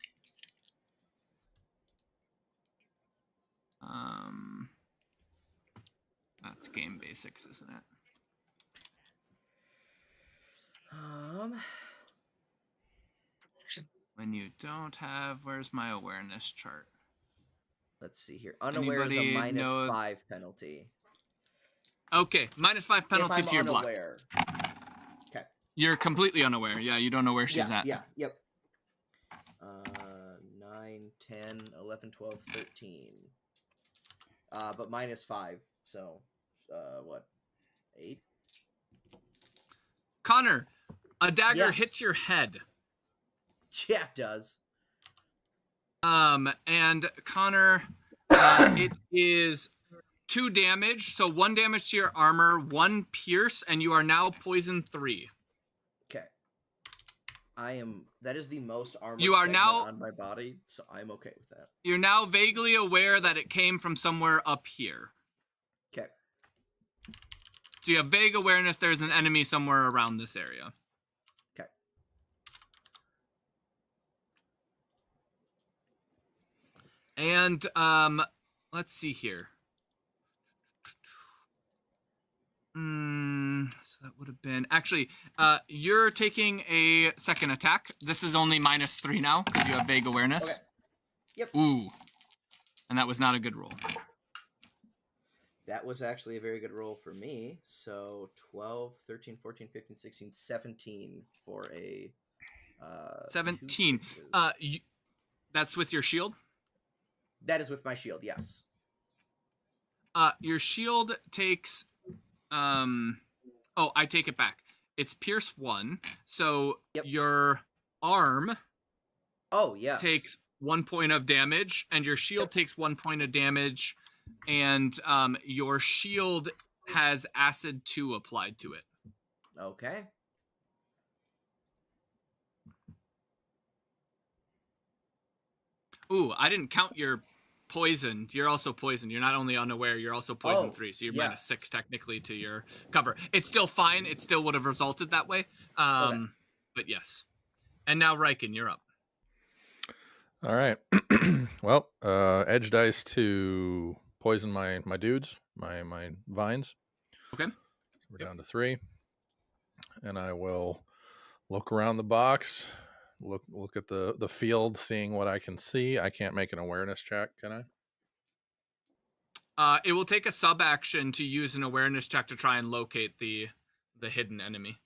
that's game basics, isn't it? When you don't have, where's my awareness chart? Let's see here. Unaware is a Anybody minus know- 5 penalty. Okay, -5 penalty If I'm to your block. unaware. Okay. You're completely unaware. Yeah, you don't know where she's at. Yeah, yep. 9, 10, 11, 12, 13. But minus 5. So, what? 8? Connor, a dagger Yes. hits your head. Yeah, it does. And Connor, it is 2 damage. So 1 damage to your armor, 1 pierce, and you are now poison 3. Okay. That is the most armored You are segment now- on my body, so I'm okay with that. You're now vaguely aware that it came from somewhere up here. Okay. So you have vague awareness there's an enemy somewhere around this area. Okay. And let's see here. So that would have been actually. You're taking a second attack. This is only -3 now because you have vague awareness. Okay. Yep. Ooh, and that was not a good roll. That was actually a very good roll for me. So 12, 13, 14, 15, 16, 17 for a 17. 2 6s. That's with your shield. That is with my shield, yes. Your shield takes. Oh, I take it back. It's pierce 1. So Yep. your arm Oh, yes. takes 1 point of damage, and your shield takes 1 point of damage, and your shield has acid 2 applied to it. Okay. Ooh, I didn't count your poisoned. You're also poisoned. You're not only unaware, you're also poison 3, so you're yeah. -6 technically to your cover. It's still fine. It still would have resulted that way. Okay. But yes. And now Riken, you're up. All right. Well, edge dice to poison my dudes, my vines. Okay. We're Yep. down to 3, and I will look around the box, look at the field, seeing what I can see. I can't make an awareness check, can I? It will take a sub action to use an awareness check to try and locate the hidden enemy.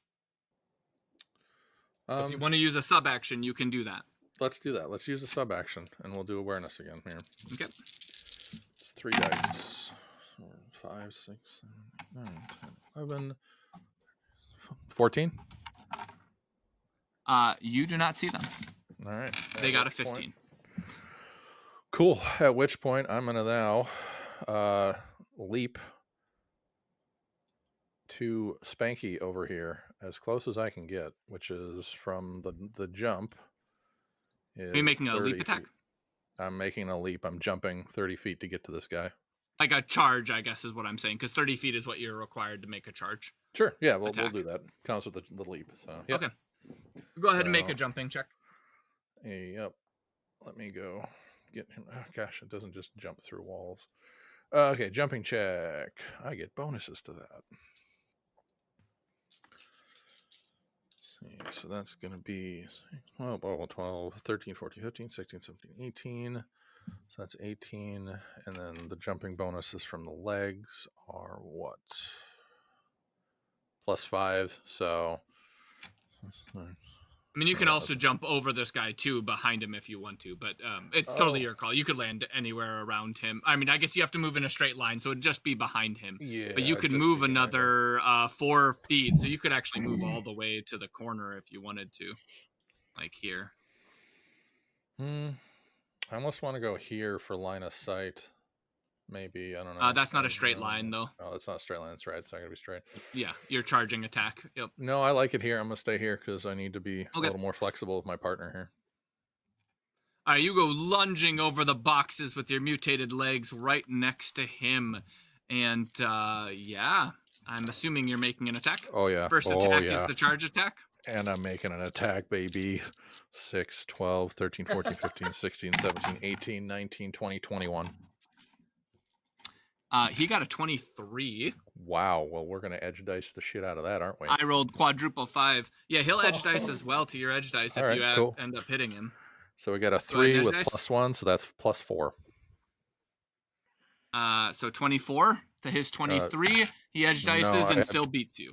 If you want to use a sub action, you can do that. Let's do that. Let's use a sub action, and we'll do awareness again here. Okay. It's 3 dice. 4, 5, 6, 7, 8, 9, 10, 11, 14. You do not see them. All right. They At got a which point- 15. Cool. At which point I'm gonna now leap to Spanky over here as close as I can get, which is from the jump. Are you making a leap 30 attack? feet. I'm making a leap. I'm jumping 30 feet to get to this guy. Like a charge, I guess, is what I'm saying, because 30 feet is what you're required to make a charge. Sure. Yeah, we'll Attack. do that. Counts with the leap. So yeah. Okay. Go ahead and make a So- jumping check. Yep. Let me go get him. Oh, gosh, it doesn't just jump through walls. Okay, jumping check. I get bonuses to that. See, so that's going to be 12, 13, 14, 15, 16, 17, 18. So that's 18. And then the jumping bonuses from the legs are what? +5. So. I mean, you can also jump over this guy too, behind him if you want to, but it's totally your call. You could land anywhere around him. I mean, I guess you have to move in a straight line, so it'd just be behind him. Yeah. But you could move another 4 feet, so you could actually move all the way to the corner if you wanted to, like here. I almost want to go here for line of sight. Maybe, I don't know. That's not a straight line, though. Oh, it's not a straight line. That's right. It's not going to be straight. Yeah, you're charging attack. Yep. No, I like it here. I'm going to stay here because I need to be a Okay. little more flexible with my partner here. All right, you go lunging over the boxes with your mutated legs right next to him. And, yeah, I'm assuming you're making an attack. Oh, yeah. First attack is the charge attack. And I'm making an attack, baby. 6, 12, 13, 14, 15, 16, 17, 18, 19, 20, 21. He got a 23. Wow. Well, we're going to edge dice the shit out of that, aren't we? I rolled quadruple 5. Yeah, he'll edge dice as well to your edge dice if you end up hitting him. So we got a 3 with +1, so that's +4. So 24 to his 23. He edge dices and still beats you.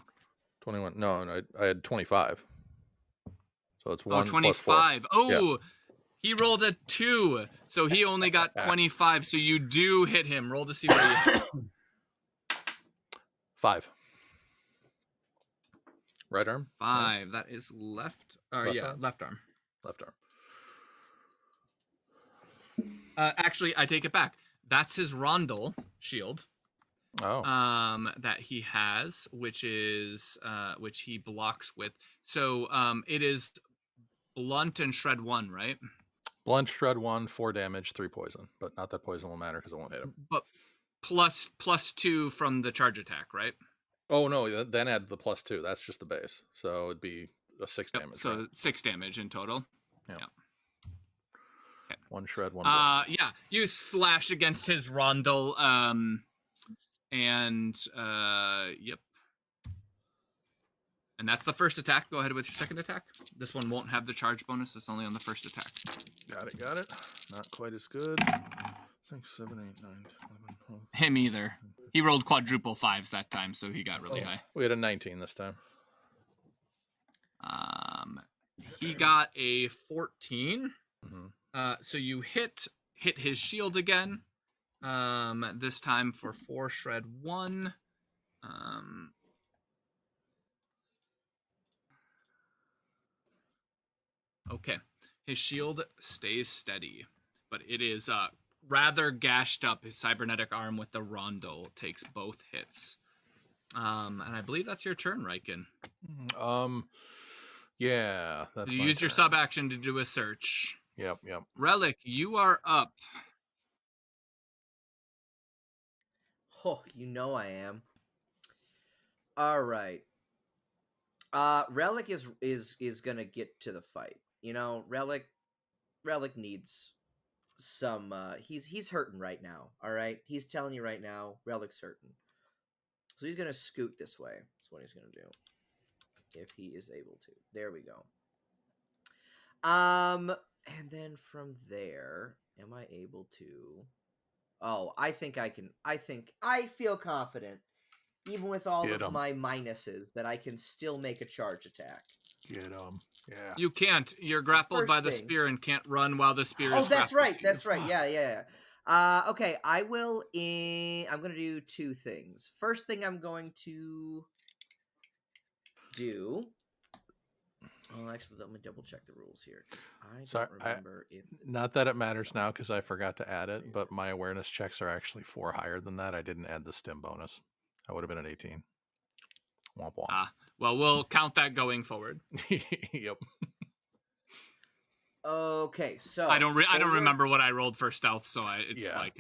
21. No, I had 25. So it's 1 25. +4. Oh, yeah. He rolled a 2, so he only got 25. So you do hit him. Roll to see where you hit. 5. Right arm? 5. That is left. Left arm. Left arm. Actually, I take it back. That's his rondel shield. Oh. That he has, which he blocks with. So it is blunt and shred 1, right? Blunt, shred 1, 4 damage, 3 poison. But not that poison will matter because it won't hit him. But +2 from the charge attack, right? Oh no, then add the +2. That's just the base. So it'd be a 6 damage. So right? 6 damage in total. Yeah. Okay. 1 shred, 1 blunt. Yeah. You slash against his rondel, yep. And that's the first attack. Go ahead with your second attack. This one won't have the charge bonus. It's only on the first attack. Got it. Not quite as good. 6, 7, 8, 9, 10, 11, 12. Him either. He rolled quadruple 5s that time, so he got really high. We had a 19 this time. He got a 14. Mm-hmm. So you hit his shield again. This time for 4 shred 1. Okay. His shield stays steady, but it is rather gashed up. His cybernetic arm with the rondel takes both hits. And I believe that's your turn, Riken. Yeah, that's You used your sub action to do a search. Yep. Relic, you are up. Oh, you know I am. All right. Relic is gonna get to the fight. You know, Relic needs some. He's hurting right now. All right, he's telling you right now, Relic's hurting. So he's gonna scoot this way. That's what he's gonna do, if he is able to. There we go. And then from there, am I able to? Oh, I think I can. I feel confident, even with all of my minuses, that I can still make a charge attack. Get him. Yeah. You can't. You're grappled by the spear and can't run while the spear is. Oh, that's right. That's right. Yeah. Okay, I will. I'm going to do 2 things. First thing I'm going to do. Well, actually, let me double check the rules here. I don't remember if. Not that it matters now because I forgot to add it, but my awareness checks are actually 4 higher than that. I didn't add the stim bonus. I would have been at 18. Womp womp. Well, we'll count that going forward. Yep. Okay, so I don't remember what I rolled for stealth, so it's Yeah. like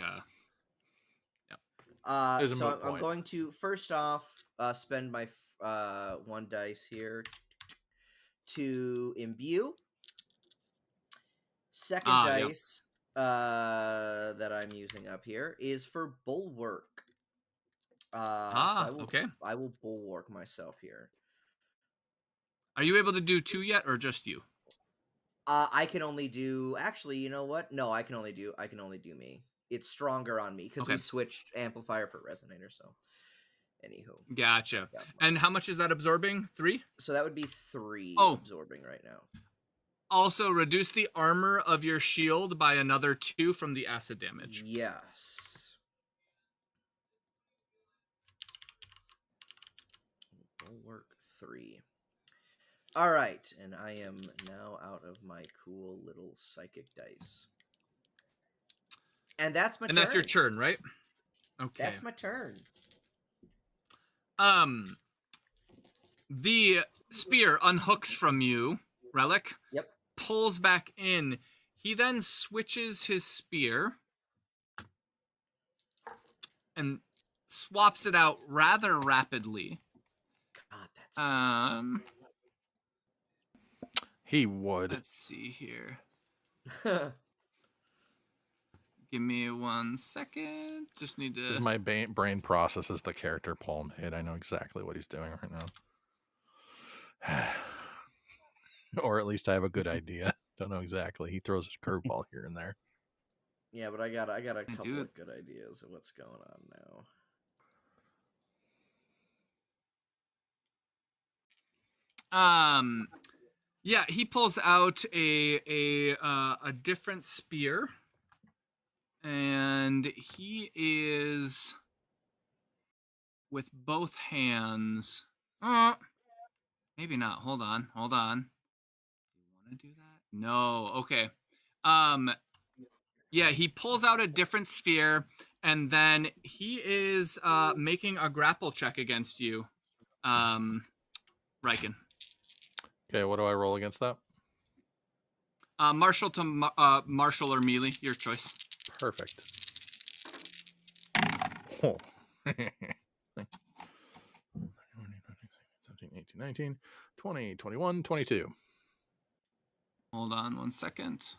There's a so moot I'm point. going to first off spend my 1 dice here to imbue. Second dice that I'm using up here is for bulwark. okay. I will bulwark myself here. Are you able to do 2 yet, or just you? I can only do. Actually, you know what? No, I can only do me. It's stronger on me because we switched amplifier for resonator. So, anywho, Gotcha. Yeah. And how much is that absorbing? 3? So that would be 3 absorbing right now. Also, reduce the armor of your shield by another 2 from the acid damage. Yes. Bulwark 3. All right, and I am now out of my cool little psychic dice. And that's my turn. And that's your turn, right? Okay. That's my turn. The spear unhooks from you, Relic. Yep. Pulls back in. He then switches his spear and swaps it out rather rapidly. God, that's He would. Let's see here. Give me 1 second. Just need to. My brain processes the character Paul made. I know exactly what he's doing right now. Or at least I have a good idea. Don't know exactly. He throws a curveball here and there. Yeah, but I got a couple of good ideas of what's going on now. Yeah, he pulls out a different spear, and he is with both hands. Maybe not. Hold on. Do you want to do that? No. Okay. Yeah, he pulls out a different spear, and then he is making a grapple check against you, Riken. Okay, what do I roll against that? Martial to martial or melee, your choice. Perfect. Oh. 17, 18, 19, 20, 21, 22. Hold on 1 second.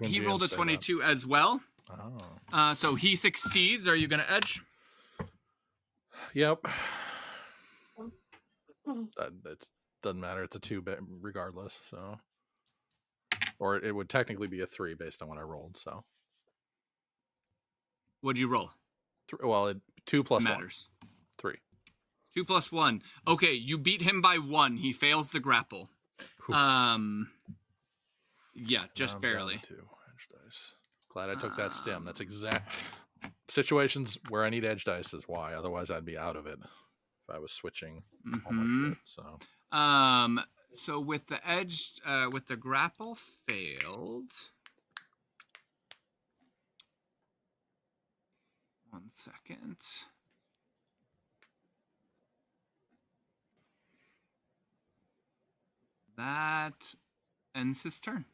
He rolled a 22 as well. Oh. So he succeeds. Are you going to edge? Yep. That doesn't matter. It's a 2 regardless. So, or it would technically be a 3 based on what I rolled. So, what'd you roll? 2 plus matters. 1. 3. 2 plus 1. Okay, you beat him by 1. He fails the grapple. Yeah, just barely. 2 edge dice. Glad I took that stem. That's exact situations where I need edge dice is why. Otherwise, I'd be out of it if I was switching all my shit. So. So with the edge, with the grapple failed. 1 second. That ends his turn.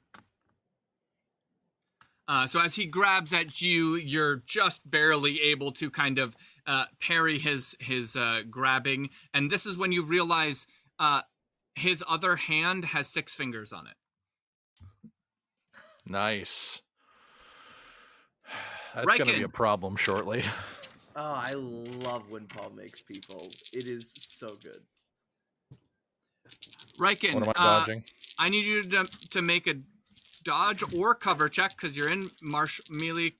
So as he grabs at you, you're just barely able to kind of parry his grabbing, and this is when you realize his other hand has 6 fingers on it. Nice. That's going to be a problem shortly. Oh, I love when Paul makes people. It is so good. Riken, what am I dodging? I need you to make a dodge or cover check because you're in melee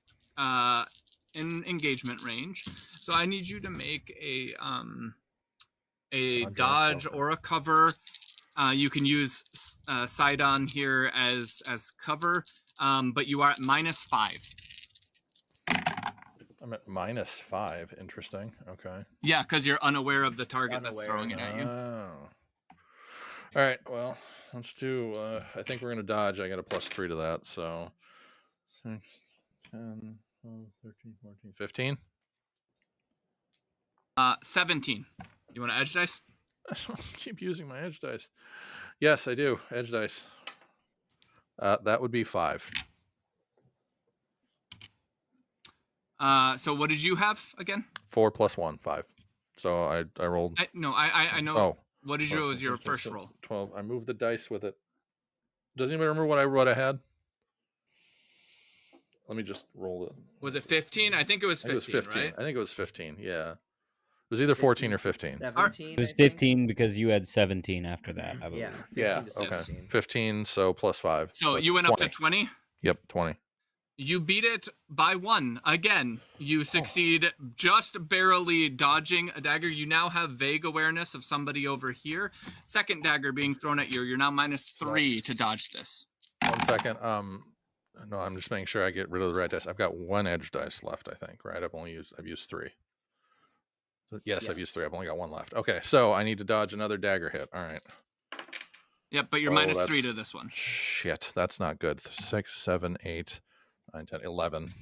in engagement range. So I need you to make a dodge or a cover. You can use Sidon here as cover, but you are at -5. I'm at -5. Interesting. Okay. Yeah, because you're unaware of the target that's throwing it at you. Oh. All right, well, let's do. I think we're gonna dodge. I got a +3 to that, so 6, 10, 12, 13, 14, 15. 17. You want to edge dice? I keep using my edge dice. Yes, I do. Edge dice. That would be 5. So what did you have again? 4 + 1, 5. So I rolled. I know. Oh, What did was your first roll? 12. I moved the dice with it. Does anybody remember what I had? Let me just roll it. Was it 15? I think it was 15. I think it was 15. Right? I think it was 15. Yeah. It was either 14 or 15. 17. It was I think. 15 because you had 17 after that, I believe. Yeah. 15 Yeah. to Okay. 17. 15. So +5. So That's you went up 20. to 20. Yep, 20. You beat it by 1. Again, you succeed just barely dodging a dagger. You now have vague awareness of somebody over here. Second dagger being thrown at you. You're now -3 to dodge this. 1 second. No, I'm just making sure I get rid of the red dice. I've got 1 edge dice left, I think, right? I've used 3. Yes, I've used 3. I've only got 1 left. Okay, so I need to dodge another dagger hit. All right. Yep, but you're -3 to this one. Shit, that's not good. 6, 7, 8, 9, 10, 11.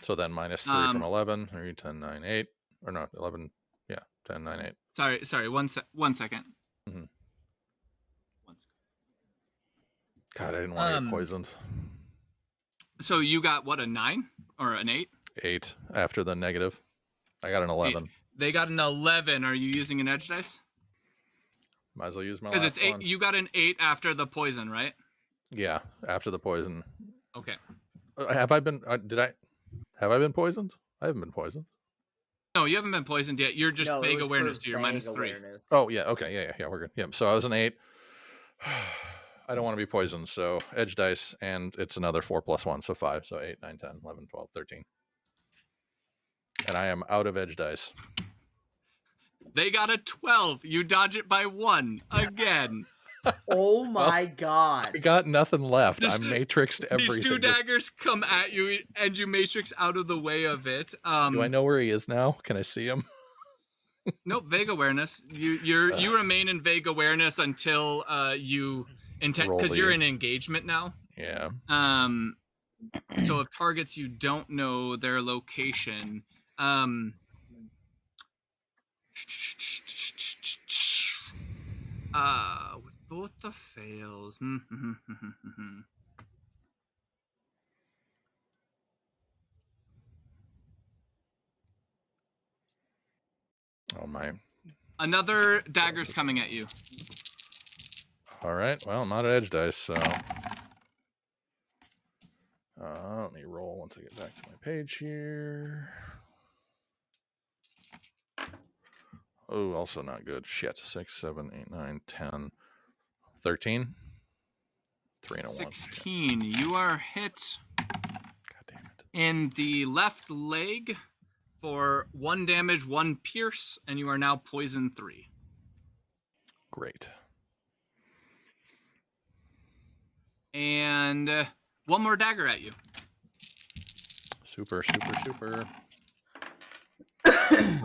So then -3 from 11. 3, 10, 9, 8. Or no, 11. Yeah, 10, 9, 8. Sorry. One second. Mm-hmm. God, I didn't want to get poisoned. So you got what, a 9 or an 8? 8 after the negative. I got an 11. 8. They got an 11. Are you using an edge dice? Might as well use my Because last it's 8. one. You got an 8 after the poison, right? Yeah, after the poison. Okay. Have I been? Have I been poisoned? I haven't been poisoned. No, you haven't been poisoned yet. You're just No, it vague was awareness, for so you're vague -3. awareness. Oh yeah, okay, yeah, we're good. Yeah, so I was an 8. I don't want to be poisoned, so edge dice, and it's another 4 + 1, so 5. So 8, 9, 10, 11, 12, 13. And I am out of edge dice. They got a 12. You dodge it by 1 again. Oh my god. I got nothing left. Just- I'm matrixed everything. These 2 daggers come at you, and you matrix out of the way of it. Do I know where he is now? Can I see him? Nope, vague awareness. You remain in vague awareness until you intend, because you're in engagement now. Yeah. So if targets you don't know their location, with both the fails. Oh my. Another dagger's coming at you. All right. Well, I'm out of edge dice, so let me roll once I get back to my page here. Oh, also not good. Shit. 6, 7, 8, 9, 10, 13. 3 and a 1. 16. You are hit God damn it. in the left leg for 1 damage, 1 pierce, and you are now poison 3. Great. And 1 more dagger at you. Super.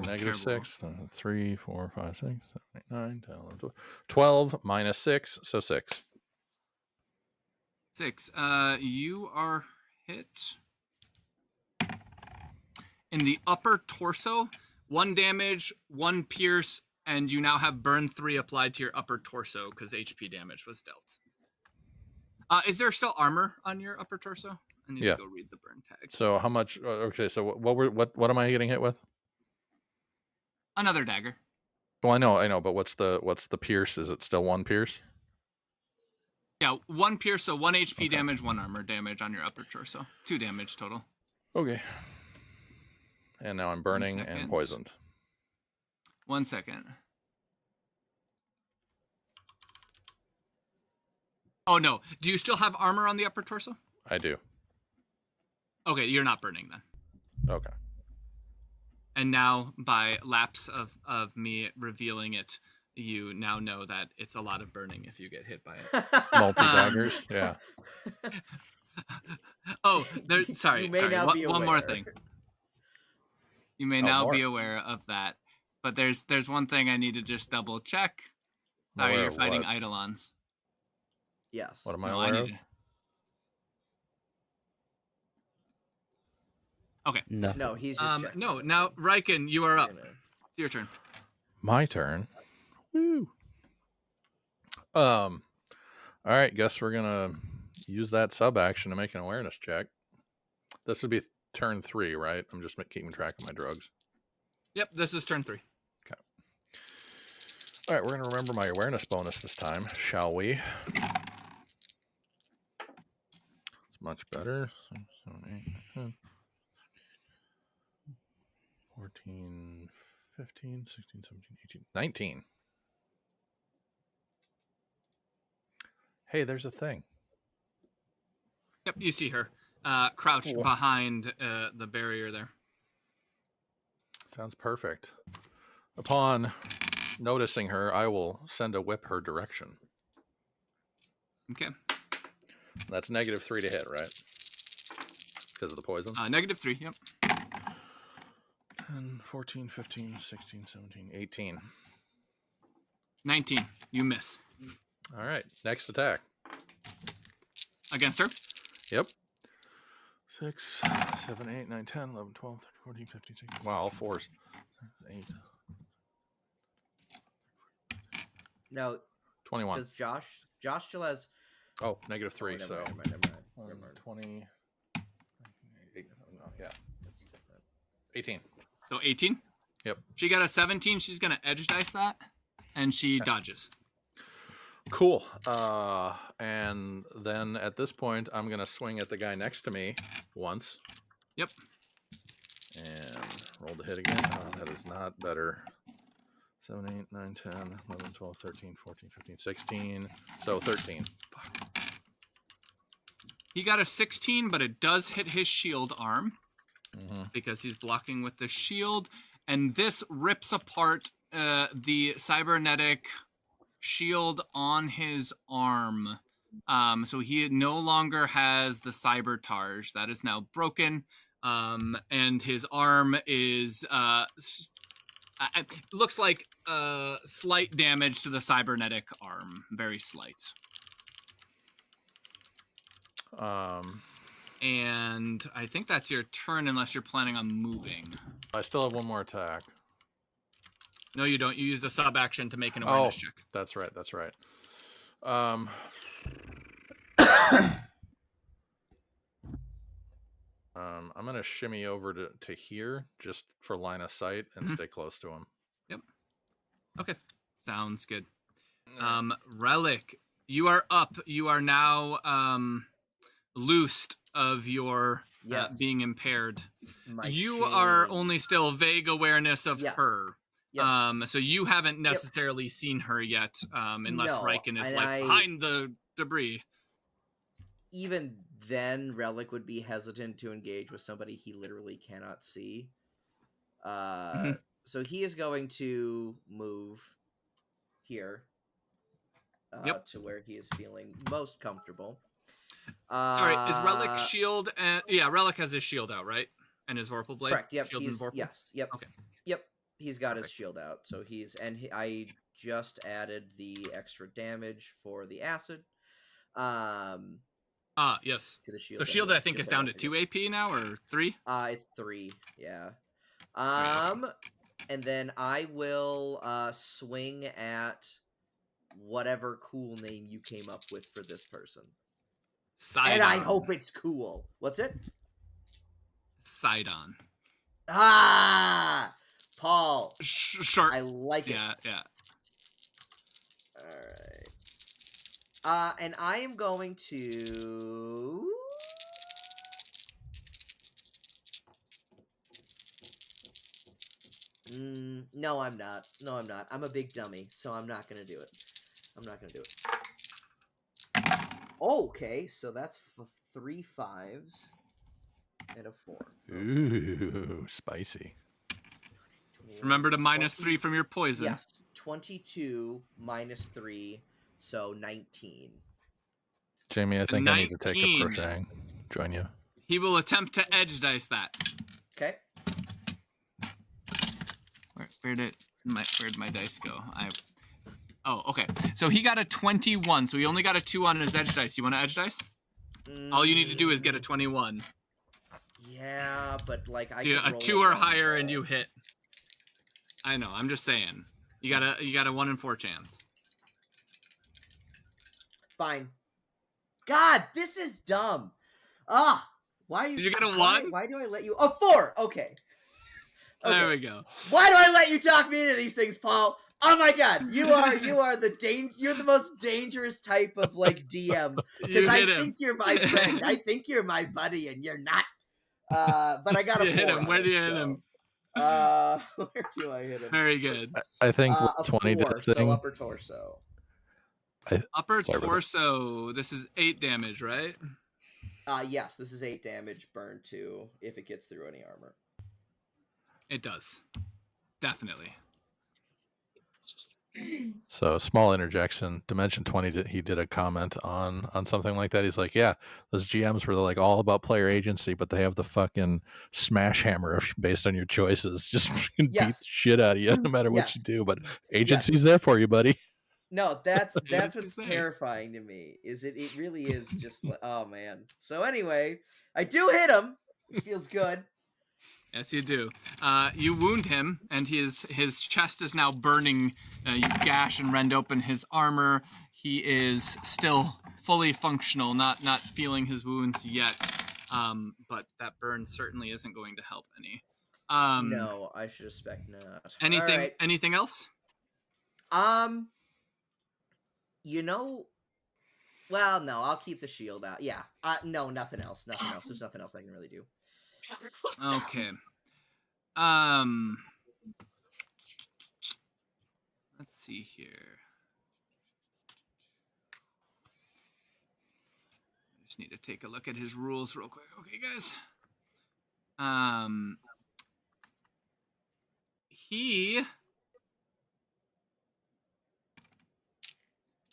Negative 6, 3, 4, 5, 6, 7, 8, 9, 10, 11, 12 minus 6, so 6. 6. You are hit in the upper torso. 1 damage, 1 pierce, and you now have burn 3 applied to your upper torso because HP damage was dealt. Is there still armor on your upper torso? I need to go read the burn tag. So how much? Okay, so what am I getting hit with? Another dagger. Well, I know, but what's the pierce? Is it still 1 pierce? Yeah, 1 pierce, so 1 HP damage, 1 armor damage on your upper torso. 2 damage total. Okay. And now I'm burning and poisoned. 1 second. Oh no, do you still have armor on the upper torso? I do. Okay, you're not burning then. Okay. And now, by lapse of me revealing it, you now know that it's a lot of burning if you get hit by it. Multi-daggers, yeah. Oh, sorry. You may now be one more aware. thing. You may now be aware of that. But there's one thing I need to just double check. Sorry, Aware you're of fighting what? Eidolons. Yes. What am I No, aware of? needed. Okay. No. No, he's just checking. No, something. now Riken, you are up. You're gonna- It's your turn. My turn. Woo. All right, guess we're gonna use that sub action to make an awareness check. This would be turn 3, right? I'm just keeping track of my drugs. Yep, this is turn 3. Okay. All right, we're gonna remember my awareness bonus this time, shall we? It's much better. 6, 7, 8, 10, 14, 15, 16, 17, 18, 19. Hey, there's a thing. Yep, you see her crouched Cool. behind the barrier there. Sounds perfect. Upon noticing her, I will send a whip her direction. Okay. That's -3 to hit, right? Because of the poison. -3, yep. 10, 14, 15, 16, 17, 18. 19, you miss. All right, next attack. Against her? Yep. 6, 7, 8, 9, 10, 11, 12, 13, 14, 15, 16. Wow, all 4s. 8. No, 21. does Josh still has... Oh, -3, never so. mind, never mind. 20. 8, no, yeah. 18. So 18? Yep. She got a 17. She's going to edge dice that, and she dodges. Cool. And then at this point, I'm going to swing at the guy next to me once. Yep. And roll the hit again. Oh, that is not better. 7, 8, 9, 10, 11, 12, 13, 14, 15, 16. So 13. Fuck. He got a 16, but it does hit his shield arm because he's blocking with the shield. And this rips apart the cybernetic shield on his arm. So he no longer has the cyber targe. That is now broken. And his arm is looks like slight damage to the cybernetic arm. Very slight. And I think that's your turn unless you're planning on moving. I still have one more attack. No, you don't. You use the sub action to make an awareness check. That's right. That's right. I'm going to shimmy over to here just for line of sight and stay close to him. Yep. Okay. Sounds good. Relic, you are up. You are now loosed of your being impaired. You are only still vague awareness of her. Yep. So you haven't necessarily seen her yet, unless Riken is behind the debris. Even then, Relic would be hesitant to engage with somebody he literally cannot see. So he is going to move here to where he is feeling most comfortable. Sorry, is Relic shield? Yeah, Relic has his shield out, right? And his Vorpal blade. Correct. Yep. Shield and Vorpal? Yes. Yep. Okay. Yep. He's got his shield out, so I just added the extra damage for the acid. Yes. To the shield. So shield, I think, is down to 2 AP now, or 3. It's 3. Yeah. And then I will swing at whatever cool name you came up with for this person. Sidon. And I hope it's cool. What's it? Sidon. Ah! Paul. Sure. I like it. Yeah. Alright. And I am going to... No, I'm not. I'm a big dummy, so I'm not gonna do it. Okay, so that's 3 5s and a 4. Ooh, spicy. Remember to -3 from your poison. Yes, 22 minus 3, so 19. Jamie, I think I need to take a crocheting. Join you. He will attempt to edge dice that. Okay. Where'd my dice go? Oh, okay. So he got a 21, so he only got a 2 on his edge dice. You want to edge dice? All you need to do is get a 21. Yeah, but like I Do could a roll 2 or one higher roll. and you hit. I know, I'm just saying. You got a 1 in 4 chance. Fine. God, this is dumb. Ah, why? Did you get a 1? Why do I let you? A 4. Okay. There we go. Why do I let you talk me into these things, Paul? Oh my God, you are you're the most dangerous type of like DM because I think you're my friend. I think you're my buddy, and you're not. But I got a 4. Hit him. Where do you hit him? Where do I hit him? Very good. I think a 20 4, death thing. so upper torso. Upper torso. This is 8 damage, right? Yes, this is 8 damage, burn 2 if it gets through any armor. It does. Definitely. So small interjection. Dimension 20, he did a comment on something like that. He's like, yeah, those GMs were like all about player agency, but they have the fucking smash hammer based on your choices. Just beat the shit out of you no matter what you do. But agency's there for you, buddy. No, that's what's terrifying to me. Is it really is just like, oh man. So anyway, I do hit him, which feels good. Yes, you do. You wound him, and his chest is now burning. You gash and rend open his armor. He is still fully functional, not feeling his wounds yet. But that burn certainly isn't going to help any. No, I should expect not. Anything else? Well, no, I'll keep the shield out. Yeah. No, nothing else. Nothing else. There's nothing else I can really do. Okay. Let's see here. I just need to take a look at his rules real quick. Okay, guys.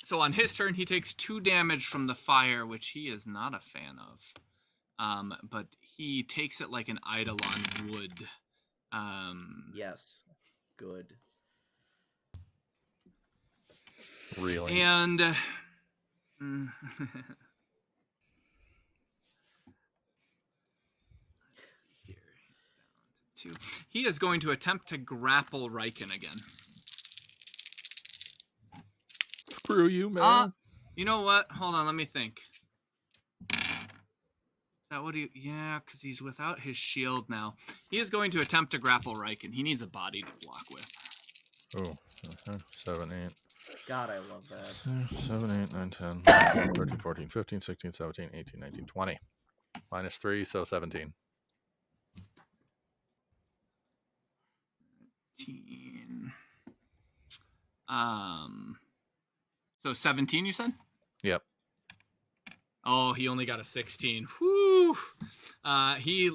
So on his turn, he takes 2 damage from the fire, which he is not a fan of. But he takes it like an Eidolon would. Yes. Good. Really? And he is going to attempt to grapple Riken again. Screw you, man. You know what? Hold on, let me think. Is that what he... Yeah, because he's without his shield now. He is going to attempt to grapple Riken. He needs a body to block with. Oh, 7, 8. God, I love that. 7, 8, 9, 10, 11, 13, 14, 15, 16, 17, 18, 19, 20. Minus 3, so 17. 17. So 17, you said? Yep. Oh, he only got a 16. Whew. He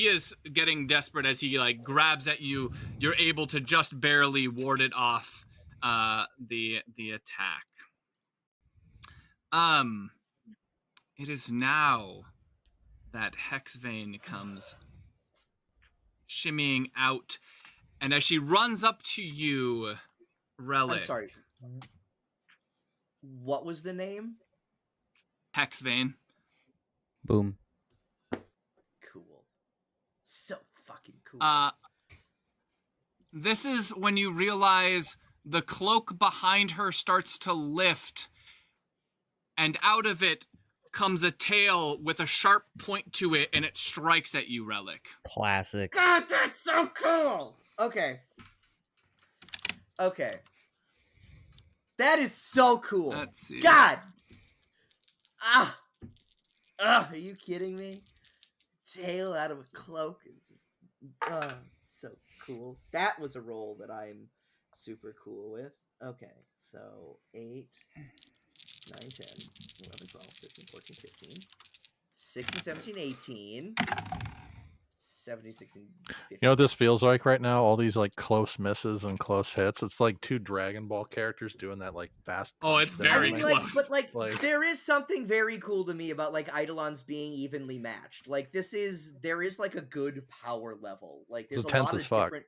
is getting desperate as he like grabs at you. You're able to just barely ward it off the attack. It is now that Hexvane comes shimmying out, and as she runs up to you, Relic. I'm sorry. What was the name? Hexvane. Boom. Cool. So fucking cool. This is when you realize the cloak behind her starts to lift, and out of it comes a tail with a sharp point to it, and it strikes at you, Relic. Classic. God, that's so cool! Okay. That is so cool. Let's see. God! Are you kidding me? Tail out of a cloak is just, so cool. That was a roll that I'm super cool with. Okay, so 8, 9, 10, 11, 12, 13, 14, 15, 16, 17, 18, 17, 16, 15. You know what this feels like right now? All these like close misses and close hits. It's like 2 Dragon Ball characters doing that like fast. Oh, it's very close. But there is something very cool to me about like Eidolons being evenly matched. Like there is like a good power level. Like there's a lot of different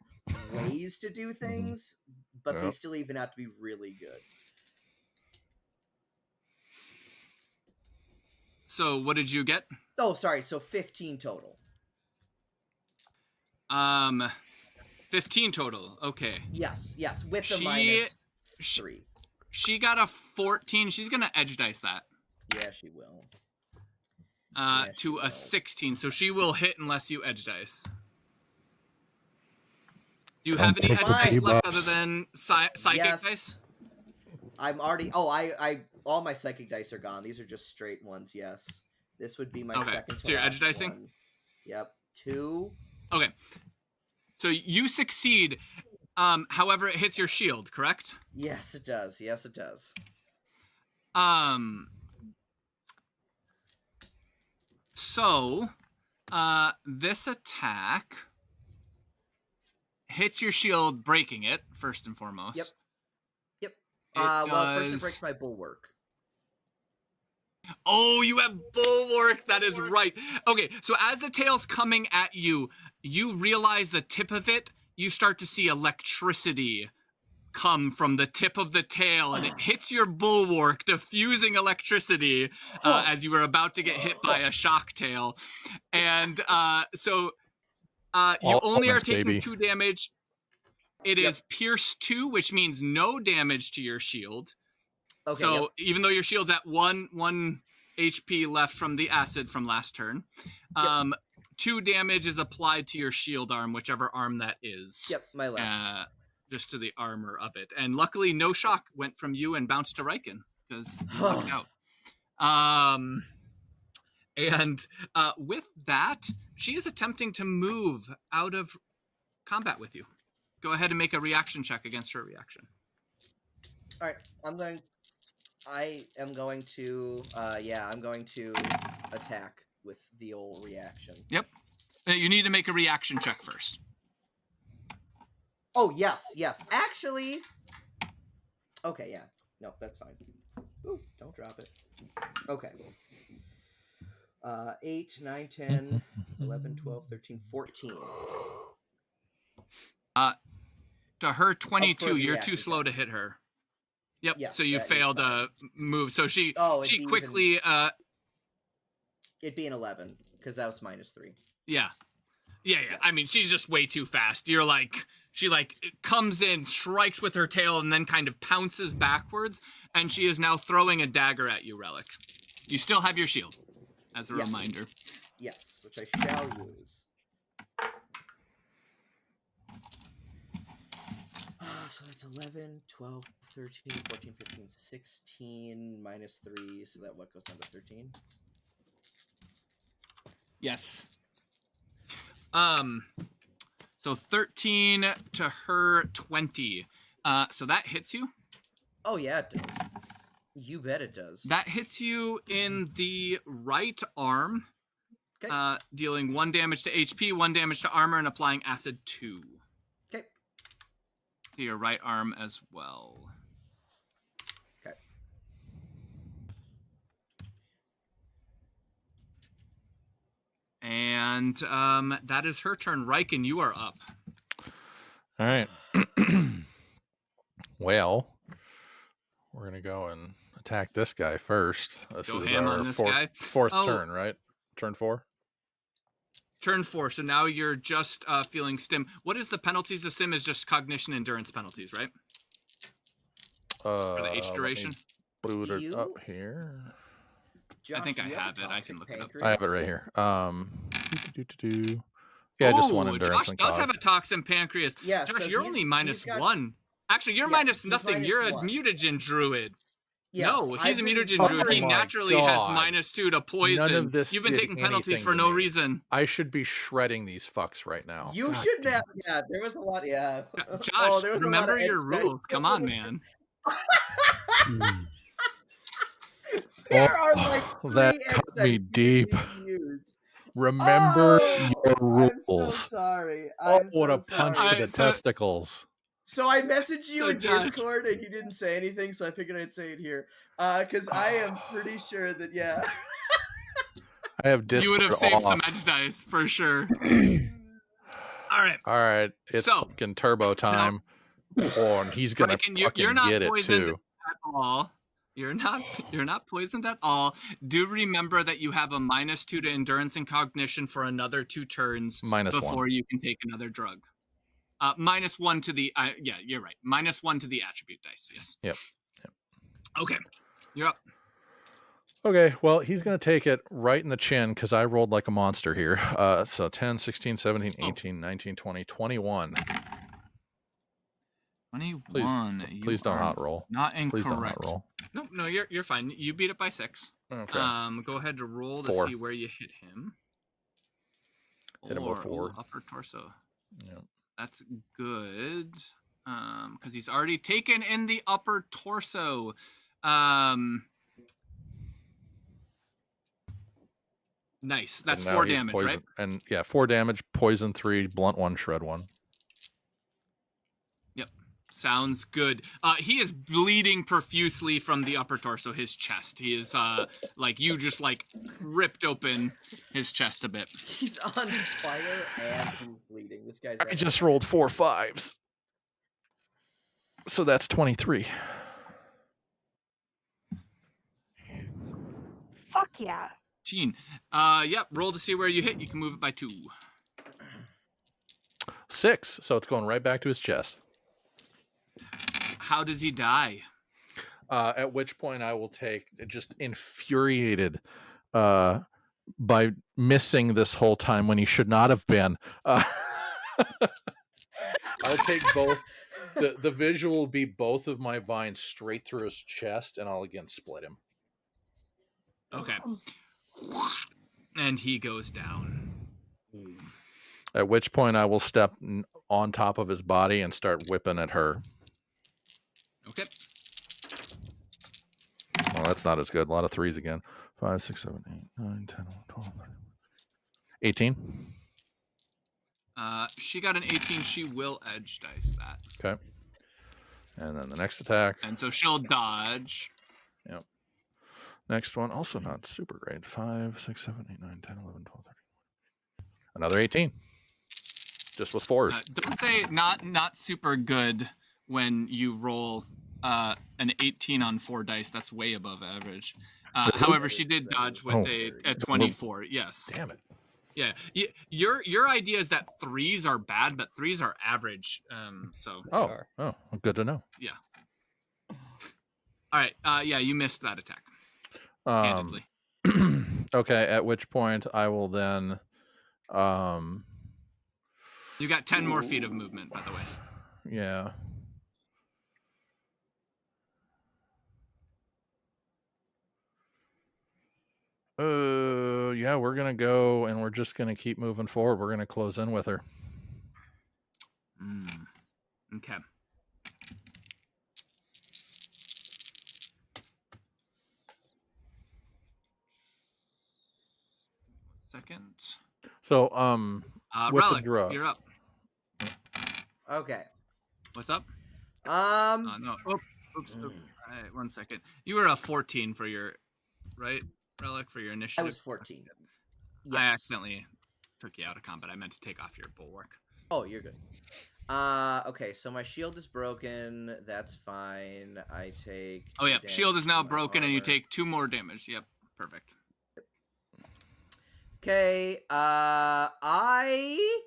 ways to do things, but they Yep. still even have to be really good. So what did you get? Oh, sorry. So 15 total. 15 total. Okay. Yes, with the She- minus she- 3. She got a 14. She's gonna edge dice that. Yeah, she will. Yeah, she To a will. 16. So she will hit unless you edge dice. Do you Don't have any take edge the dice left debuffs. other than psychic Yes. dice? I'm already. Oh, I all my psychic dice are gone. These are just straight ones. Yes, this would be my Okay, second to so you're edge last dicing? one. Yep, 2. Okay. So you succeed. However, it hits your shield, correct? Yes, it does. Yes, it does. So, this attack hits your shield, breaking it, first and foremost. Yep. It Well, first it does- breaks my bulwark. Oh, you have bulwark. That is right. Okay, so as the tail's coming at you, you realize the tip of it. You start to see electricity come from the tip of the tail, and it hits your bulwark, diffusing electricity as you were about to get hit by a shock tail. And so you All only are bonus, taking baby. 2 damage. It is Pierce 2, which means no damage to your shield. Okay. So even though your shield's at 1 HP left from the acid from last turn, 2 damage is applied to your shield arm, whichever arm that is. Yep, my left. Just to the armor of it. And luckily, no shock went from you and bounced to Riken, because you lucked out. And with that, she is attempting to move out of combat with you. Go ahead and make a reaction check against her reaction. All right, I am going to. I'm going to attack with the old reaction. Yep. You need to make a reaction check first. Oh yes. Actually. Okay. Yeah. No, that's fine. Ooh, don't drop it. Okay. 8, 9, 10, 11, 12, 13, 14. To her 22, you're reaction too slow check. to hit her. Yep. Yes, So you that is failed fine. to move. So she Oh, it'd she be quickly It'd be an 11 because that was -3. Yeah. I mean, she's just way too fast. You're like, she like comes in, strikes with her tail, and then kind of pounces backwards, and she is now throwing a dagger at you, Relic. You still have your shield, as a reminder. Yes, which I shall use. So that's 11, 12, 13, 14, 15, 16, -3, so that what goes down to 13? Yes. So 13 to her 20. So that hits you. Oh yeah, it does. You bet it does. That hits you in the right arm. Okay. Dealing 1 damage to HP, 1 damage to armor, and applying acid 2. Okay. To your right arm as well. Okay. And that is her turn. Riken, you are up. All right. Well, we're gonna go and attack this guy first. This Go is ham our on this guy. fourth Oh. turn, right? Turn 4. Turn 4. So now you're just feeling stim. What is the penalties? The stim is just cognition endurance penalties, right? For the H Let me duration. boot Do it you- up here. Josh, think do I you have a it. I toxic can look it up. pancreas? I have it right here. Yeah, just 1 Oh, endurance Josh and does cog. have a toxin pancreas. Yeah, Josh, so you're he's- only he's minus got- 1. Actually, you're Yes, minus he's nothing. minus You're a 1. mutagen druid. Yes, No, he's I've a been mutagen druid. He Oh my naturally has God. -2 to poison. None of this You've been did taking penalties anything for to no me. reason. I should be shredding these fucks right now. You God should damn. have. Yeah, there was a lot. Yeah. Josh, there was a lot remember of your edge dice. rules. Come on, man. There are like That 3 cut edge me dice you deep. didn't use. Remember your I'm so rules. sorry. Oh, I'm what so a punch sorry. to the So- testicles. So I messaged you So, in Josh- Discord and you didn't say anything, so I figured I'd say it here. Because I am pretty sure that I have Discord You would have saved off. some edge dice for sure. All right. All right, it's So, fucking turbo time. Oh, and he's gonna Lycan, you're fucking not get it poisoned too. at all. You're not poisoned at all. Do remember that you have a -2 to endurance and cognition for another 2 turns -1. before you can take another drug. -1 to the yeah, you're right. -1 to the attribute dice. Yes. Yep. Okay, you're up. Okay, well, he's going to take it right in the chin because I rolled like a monster here. So 10, 16, 17, 18, 19, 20, 21. 21. Please don't hot roll. Not incorrect. Please don't hot roll. No, you're fine. You beat it by 6. Okay. Go ahead to roll to 4. see where you hit him. Hit him with 4. Ooh, upper torso. Yep. That's good. Because he's already taken in the upper torso. Nice. That's 4 damage, poison, right? And yeah, 4 damage, poison 3, blunt 1, shred 1. Yep. Sounds good. He is bleeding profusely from the upper torso, his chest. He is like you just like ripped open his chest a bit. He's on fire and he's bleeding. This guy's. I just rolled 4 5s. So that's 23. Fuck yeah. 18. Yep. Roll to see where you hit. You can move it by 2. 6. So it's going right back to his chest. How does he die? At which point I will take, just infuriated by missing this whole time when he should not have been. I'll take both. The visual will be both of my vines straight through his chest, and I'll again split him. Okay. And he goes down. At which point I will step on top of his body and start whipping at her. Okay. Oh, that's not as good. A lot of 3s again. 5, 6, 7, 8, 9, 10, 11, 12, 13, 18. She got an 18. She will edge dice that. Okay. And then the next attack. And so she'll dodge. Yep. Next one, also not super great. 5, 6, 7, 8, 9, 10, 11, 12, 13. Another 18. Just with 4s. Don't say not super good when you roll an 18 on 4 dice. That's way above average. However, she did dodge with a 24. Yes. Damn it. Yeah. Your idea is that 3s are bad, but 3s are average. So. Oh, good to know. Yeah. All right. Yeah, you missed that attack. Handedly. Okay. At which point I will then. You got 10 more feet of movement, by the way. Yeah. Yeah, we're gonna go and we're just gonna keep moving forward. We're gonna close in with her. Okay. Second. So, with Relic, the draw. you're up. Okay. What's up? No. Oops. All right, 1 second. You were a 14 for your, right, Relic, for your initiative? I was 14. Yes. I accidentally took you out of combat. I meant to take off your bulwark. Oh, you're good. Okay, so my shield is broken. That's fine. I take. Oh yeah, shield is now broken, and you take 2 more damage. Yep, perfect. Okay, I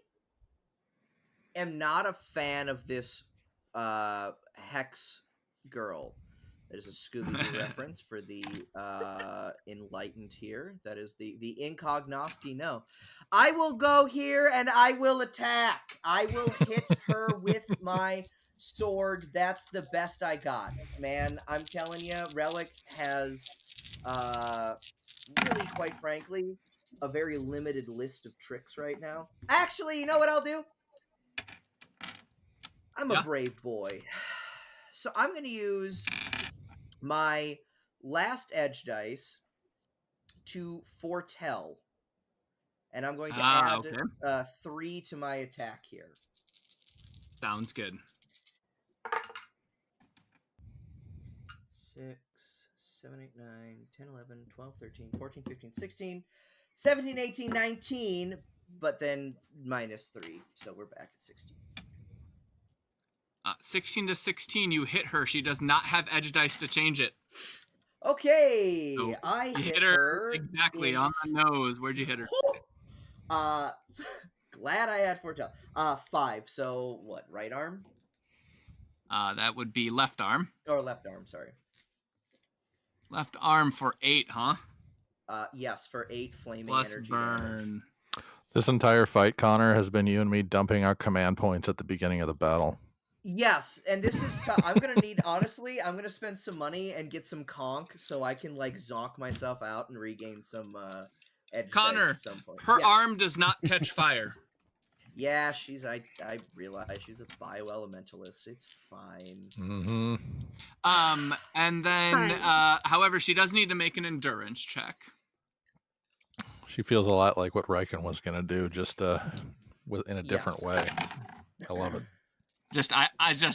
am not a fan of this hex girl. There's a Scooby-Doo reference for the enlightened here. That is the incognosci. No, I will go here and I will attack. I will hit her with my sword. That's the best I got, man. I'm telling you, Relic has really, quite frankly, a very limited list of tricks right now. Actually, you know what I'll do? I'm a brave boy. So I'm going to use my last edge dice to foretell. And I'm going to add 3 to my attack here. Sounds good. 6, 7, 8, 9, 10, 11, 12, 13, 14, 15, 16, 17, 18, 19, but then -3. So we're back at 16. 16 to 16, you hit her. She does not have edge dice to change it. Okay, So I you hit her exactly in on the nose. Where'd you hit her? Glad I had foretell. 5. So what? Right arm That would be left arm. or left arm? Sorry. Left arm for 8, huh? Yes, for 8 flaming Plus energy damage. burn. This entire fight, Connor, has been you and me dumping our command points at the beginning of the battle. Yes, and this is tough. I'm gonna need, honestly, I'm gonna spend some money and get some conch so I can like zonk myself out and regain some edge Connor, dice at some point. her Yes. arm does not catch fire. Yeah, I realize she's a bioelementalist. It's fine. Mm-hmm. And then, Fine. however, she does need to make an endurance check. She feels a lot like what Riken was going to do, just in a different Yes. way. I love it.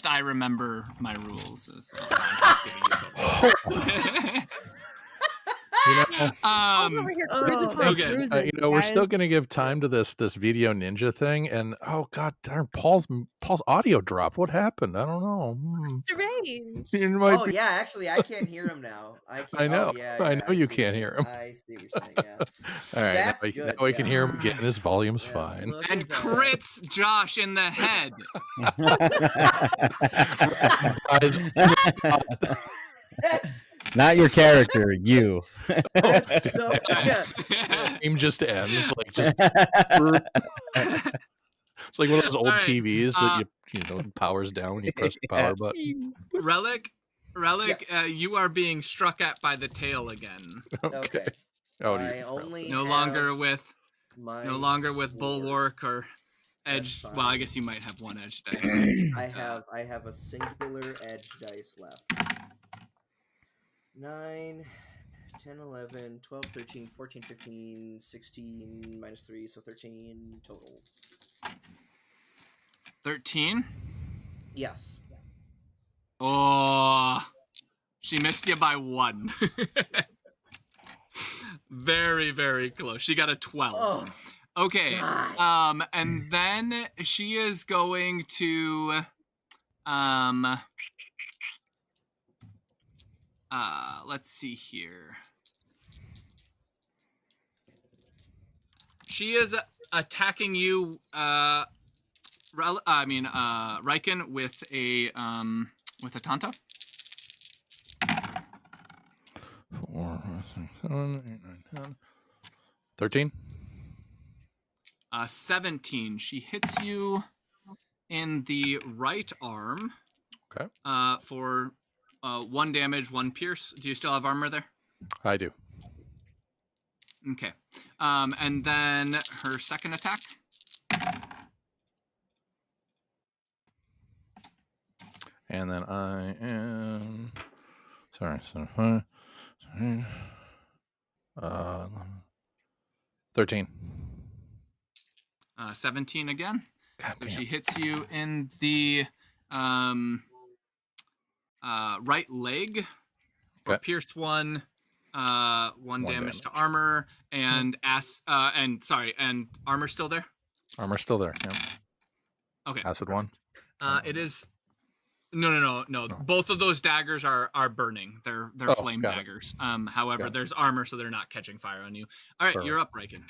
I remember my rules. So I'm just giving you You know, I'm over here cruising for a okay. cruising, you know, we're still guys. going to give time to this video ninja thing, and oh god darn, Paul's audio dropped. What happened? I don't know. Strange. It might Oh be. yeah, actually, I can't hear him now. I can't. I know. Oh yeah, I yeah, know you see what can't you're hear saying. him. I see what you're saying. Yeah. All right, That's now good. we can hear him yeah. again. His volume's Yeah, fine. look And at that. crits Josh in the head. Not your character, you. That's so yeah. Stream just ends like just. It's like one of those old All right, TVs that you know powers down when you press the power button. Relic, Yes. you are being struck at by the tail again. Okay. Oh, I only No have longer with my with sword. bulwark or edge. That's Well, I fine. guess you might have one edge dice. I have a singular edge dice left. 9, 10, 11, 12, 13, 14, 15, 16, minus 3, so 13 total. 13. Yes. Oh, she missed you by 1. Very, very close. She got a 12. Oh, Okay. God. And then she is going to let's see here. She is attacking you Riken with a Tanto. 4, 5, 6, 7, 8, 9, 10. 13. 17. She hits you in the right arm. Okay. For 1 damage, 1 pierce. Do you still have armor there? I do. Okay. And then her second attack. And then I am. Sorry. 13. 17 again. God So damn. she hits you in the right leg for Okay. pierced 1, 1 damage to armor, and and armor's still there. Armor's still there. Yep. Okay. Acid 1. It is. No. Both of those daggers are burning. They're flame got it. daggers. However, Got it. there's armor, so they're not catching fire on you. All right, Perfect. you're up, Riken.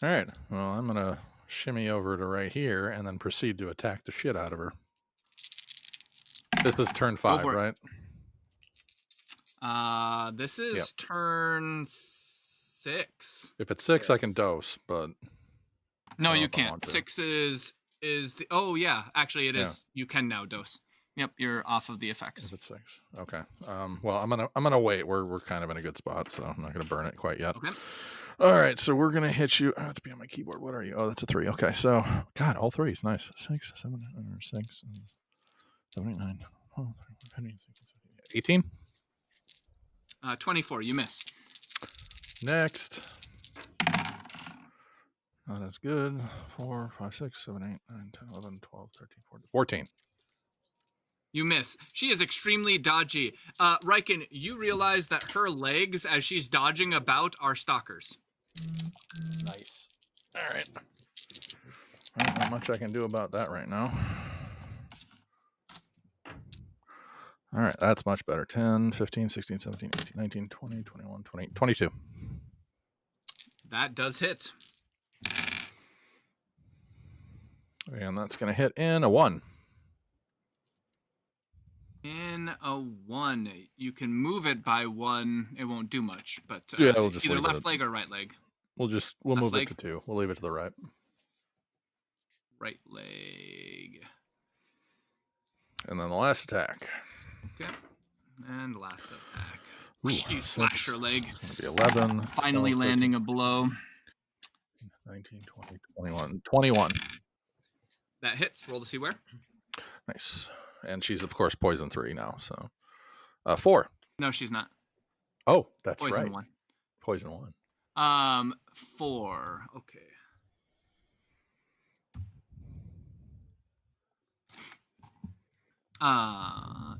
All right. Well, I'm gonna shimmy over to right here and then proceed to attack the shit out of her. This is turn 5, for it. right? This is turn 6. If it's 6, I can dose, but No, I don't know you if I can't. want to. 6 is the. Oh yeah, actually it is. You can now dose. Yep, you're off of the effects. if it's 6, okay. Well, I'm gonna wait. We're kind of in a good spot, so I'm not gonna burn it quite yet. Okay. All right, so we're gonna hit you. I have to be on my keyboard. What are you? Oh, that's a 3. Okay, so God, all 3s, nice. 6, 7, 6, 7, 8, 9, 12, 13, 18. 24. You miss. Next. Not as good. 4, 5, 6, 7, 8, 9, 10, 11, 12, 13, 14. 14. You miss. She is extremely dodgy. Riken, you realize that her legs, as she's dodging about, are stalkers. Nice. All right. Not much I can do about that right now. All right, that's much better. 10, 15, 16, 17, 18, 19, 20, 21, 20, 22. That does hit. And that's going to hit in a 1. In a 1, you can move it by 1. It won't do much, but Yeah, we'll just either leave it left at- leg or right leg. We'll Left move leg? it to 2. We'll leave it to the right. Right leg. And then the last attack. Okay. And the last attack. Ooh, You slash her leg. It's going to be 11. Finally 12, 13, landing a blow. 19, 20, 21. 21. That hits. Roll to see where. Nice. And she's, of course, poison 3 now. So 4. No, she's not. Oh, that's Poison right. 1. Poison 1. 4. Okay.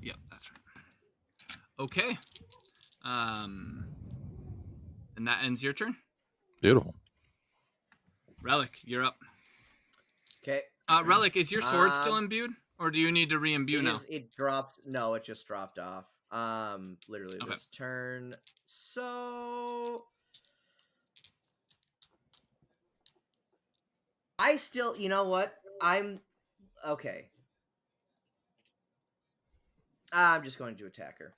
Yep, that's right. Okay. And that ends your turn. Beautiful. Relic, you're up. Okay. Relic, is your sword still imbued, or do you need to re-imbue now? It dropped. No, it just dropped off. Literally Okay. this turn. So I still, you know what? I'm okay. I'm just going to attack her.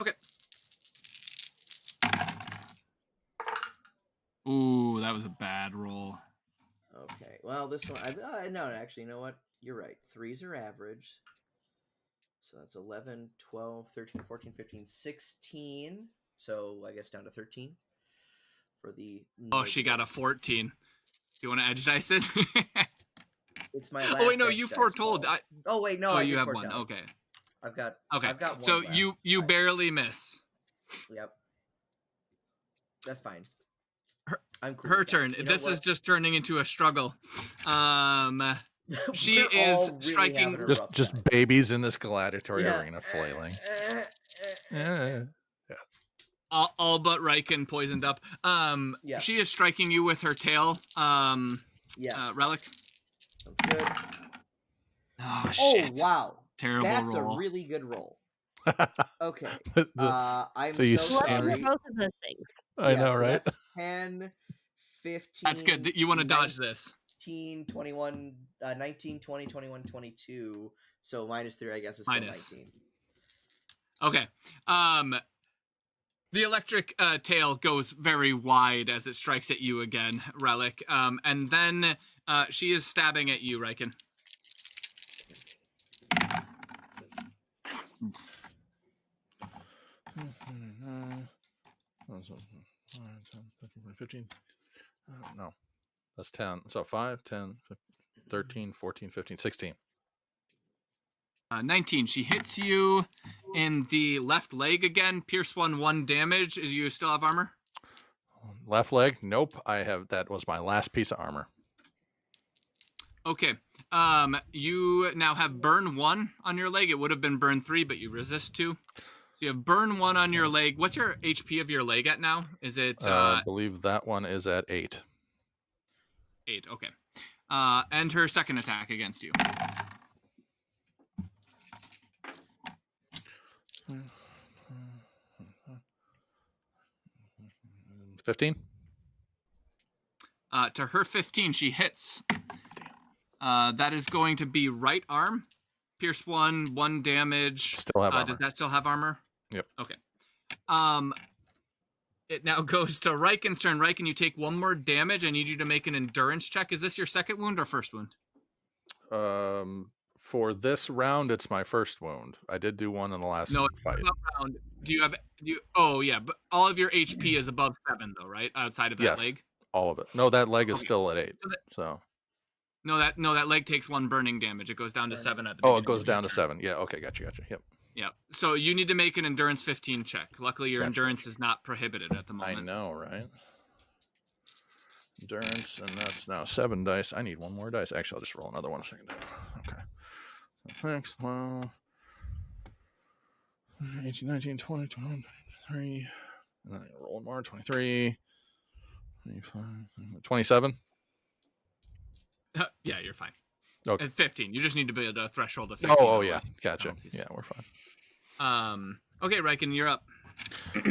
Okay. Ooh, that was a bad roll. Okay. Well, this one, no, actually, you know what? You're right. 3s are average. So that's 11, 12, 13, 14, 15, 16. So I guess down to 13 for the. Oh, she got a 14. Do you want to edge dice it? It's my last. Oh wait, no, edge you dice foretold. roll. Oh wait, no, Oh, I you did have foretell. one. Okay. I've got one. So left. you barely miss. Yep. That's fine. I'm cool Her with that. turn. You know This is what? just turning into a struggle. She We're is all really striking- having a rough Just time. babies in this gladiatory Yeah. arena flailing. Eh. Yeah. all but Riken poisoned up. Yeah. She is striking you with her tail. Yes. Relic. Sounds good. Oh Oh shit! wow, Terrible that's roll. a really good roll. Okay. The- I'm so you so Let's stand- hear sorry. both of those things. I Yeah, know, so right? That's 10, 15. That's good. You want to dodge this. 19, 21, 19, 20, 21, 22. So minus 3, I guess, is still Minus. 19. Okay. The electric tail goes very wide as it strikes at you again, Relic. And then she is stabbing at you, Riken. No, that's 10. So 5, 10, 13, 14, 15, 16. 19. She hits you in the left leg again. Pierce 1 damage. Do you still have armor? Left leg? Nope. That was my last piece of armor. Okay. You now have burn 1 on your leg. It would have been burn 3, but you resist 2. So you have burn 1 on your leg. What's your HP of your leg at now? Is it I believe that one is at 8. 8? Okay. And her second attack against you. 15. To her 15, she hits. That is going to be right arm. Pierce 1 damage. Still have armor. Does that still have armor? Yep. Okay. It now goes to Riken's turn. Riken, you take 1 more damage. I need you to make an endurance check. Is this your second wound or first wound? For this round, it's my first wound. I did do one in the last fight. Round. Oh yeah, but all of your HP is above 7 though, right? Outside of that Yes. leg. All of it. No, that leg is Okay. still at 8. So So. No, that leg takes 1 burning damage. It goes down to 7 at the Oh, beginning it goes of your down to turn. 7. Yeah. Okay. Gotcha. Yep. Yeah. So you need to make an endurance 15 check. Luckily, your Gotcha. endurance is not prohibited at the moment. I know, right? Endurance, and that's now 7 dice. I need 1 more dice. Actually, I'll just roll another one a second. Okay. So next, well, 18, 19, 20, 21, 23. And then I roll 1 more. 23, 25, 27. Yeah, you're fine. Okay. At 15. You just need to be at a threshold of 15. Oh, yeah. otherwise Gotcha. penalties. Yeah, we're fine. Okay, Riken, you're up.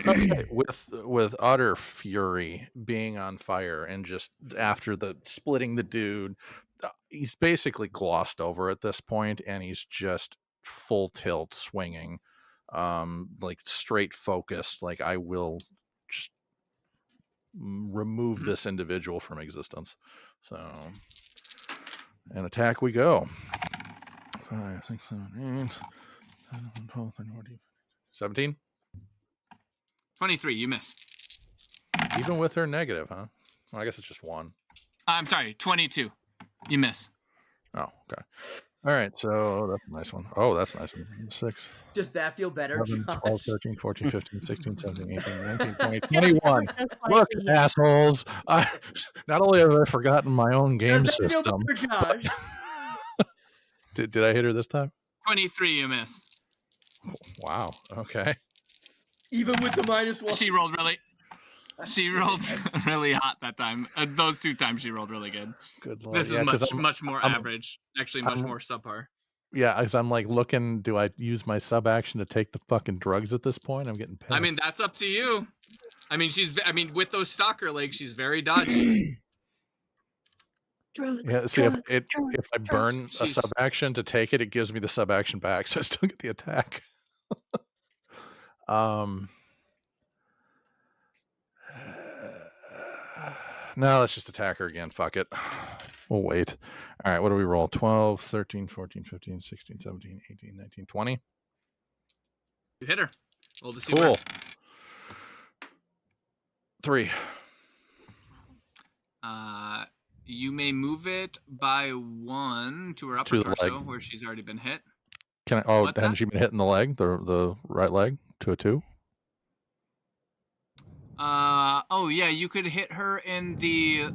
Okay, with utter fury, being on fire, and just after the splitting the dude, he's basically glossed over at this point, and he's just full tilt swinging, like straight focused. Like, I will just remove this individual from existence. So, and attack we go. 5, 6, 7, 8, 11, 12, 13, 14, 17. 23, you miss. Even with her negative, huh? Well, I guess it's just 1. I'm sorry, 22. You miss. Oh, okay. All right, so that's a nice one. Oh, that's a nice one. 6, Does that feel better, 11, Josh? 12, 13, 14, 15, 16, 17, 18, 19, 20, 21. Ever so Look, slightly, yeah. assholes. Not only have I forgotten my own game Does that feel system. better, Josh? Did I hit her this time? 23, you miss. Wow. Okay. Even with the -1. She rolled really hot that time. Those 2 times she rolled really good. Good lord. This is much more average. Actually, much more subpar. Yeah, because I'm like looking, do I use my sub action to take the fucking drugs at this point? I'm getting pissed. I mean, that's up to you. I mean, with those stalker legs, she's very dodgy. Drugs, Yeah, see, drugs, if I drugs. burn a She's- sub action to take it, it gives me the sub action back, so I still get the attack. No, let's just attack her again. Fuck it. We'll wait. All right, what do we roll? 12, 13, 14, 15, 16, 17, 18, 19, 20. You hit her. Roll to see Cool. where. 3. You may move it by 1 to her upper To the torso, leg. where she's already been hit. Can I? Oh, What's hadn't that? she been hitting the leg, the right leg, to a 2? Oh yeah, you could hit her in the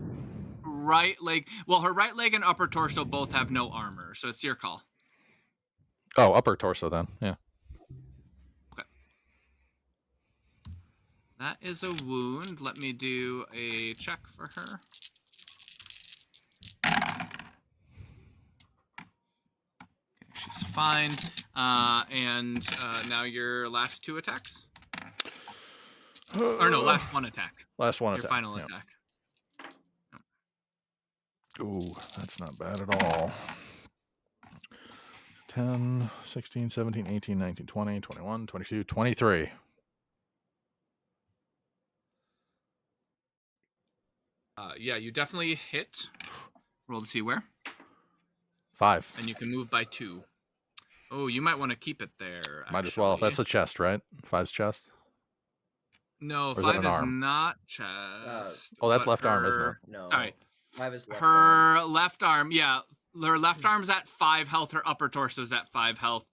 right leg. Well, her right leg and upper torso both have no armor, so it's your call. Oh, upper torso then. Yeah. That is a wound. Let me do a check for her. Okay, she's fine. And now your last 2 attacks. Or no, last 1 attack. Last one Your attack. final yeah. attack. Ooh, that's not bad at all. 10, 16, 17, 18, 19, 20, 21, 22, 23. Yeah, you definitely hit. Roll to see where. 5. And you can move by 2. Oh, you might want to keep it there. Might as well. actually. That's the chest, right? 5's chest. No, Or is that 5 an is arm? not chest. Oh, that's but left arm, isn't it? No. Sorry. 5 is left arm. Her left arm, yeah. Her left arm's at 5 health. Her upper torso's at 5 health.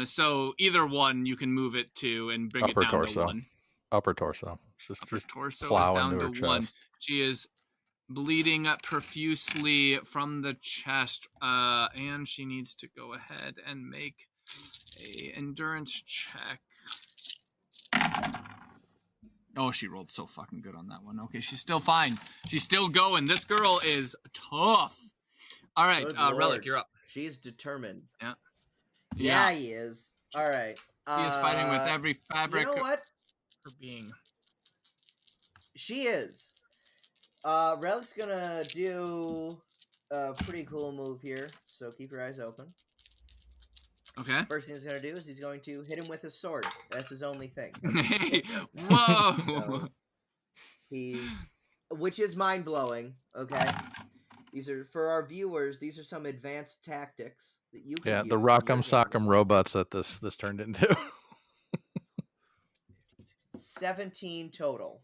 So either one you can move it to and bring Upper it down torso. to 1. Upper torso. Upper torso plow is down into to her 1. chest. She is bleeding profusely from the chest, and she needs to go ahead and make a endurance check. Oh, she rolled so fucking good on that one. Okay, she's still fine. She's still going. This girl is tough. All right, Good Relic, lord. you're up. She's determined. Yeah. Yeah, he is. All right. She is fighting with every You fabric know what? for being. She is. Relic's gonna do a pretty cool move here, so keep your eyes open. Okay. First thing he's gonna do is he's going to hit him with his sword. That's his only thing. Whoa. So, which is mind blowing. Okay, these are for our viewers. These are some advanced tactics that you can Yeah, use the in your Rock'em games. Sock'em robots that this turned into. 17 total.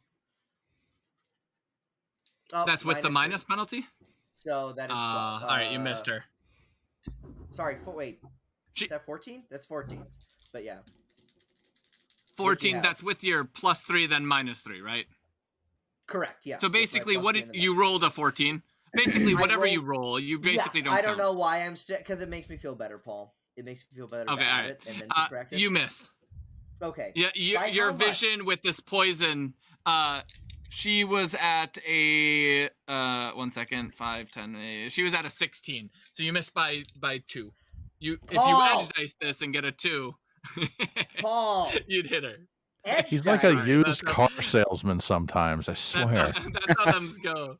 Oh, That's with the -3. minus penalty? So that is 12. All right, you missed her. Sorry, wait. She- Is that 14? That's 14. But yeah. 14, have. that's with your +3, then -3, right? Correct, yeah. So basically, what did you rolled a 14? Basically, I whatever you rolled- roll, you basically yes, don't I don't count. know why I'm because it makes me feel better, Paul. It makes me feel better Okay, to all add right. it and then to correct it. You miss. Okay. Yeah, By your how much? vision with this poison She was at a 1 second, 5, 10. She was at a 16. So you missed by 2. If you edge dice this and get a 2, Paul, you'd hit her. edge He's like a dice. used car salesman sometimes, I swear. That's how them go.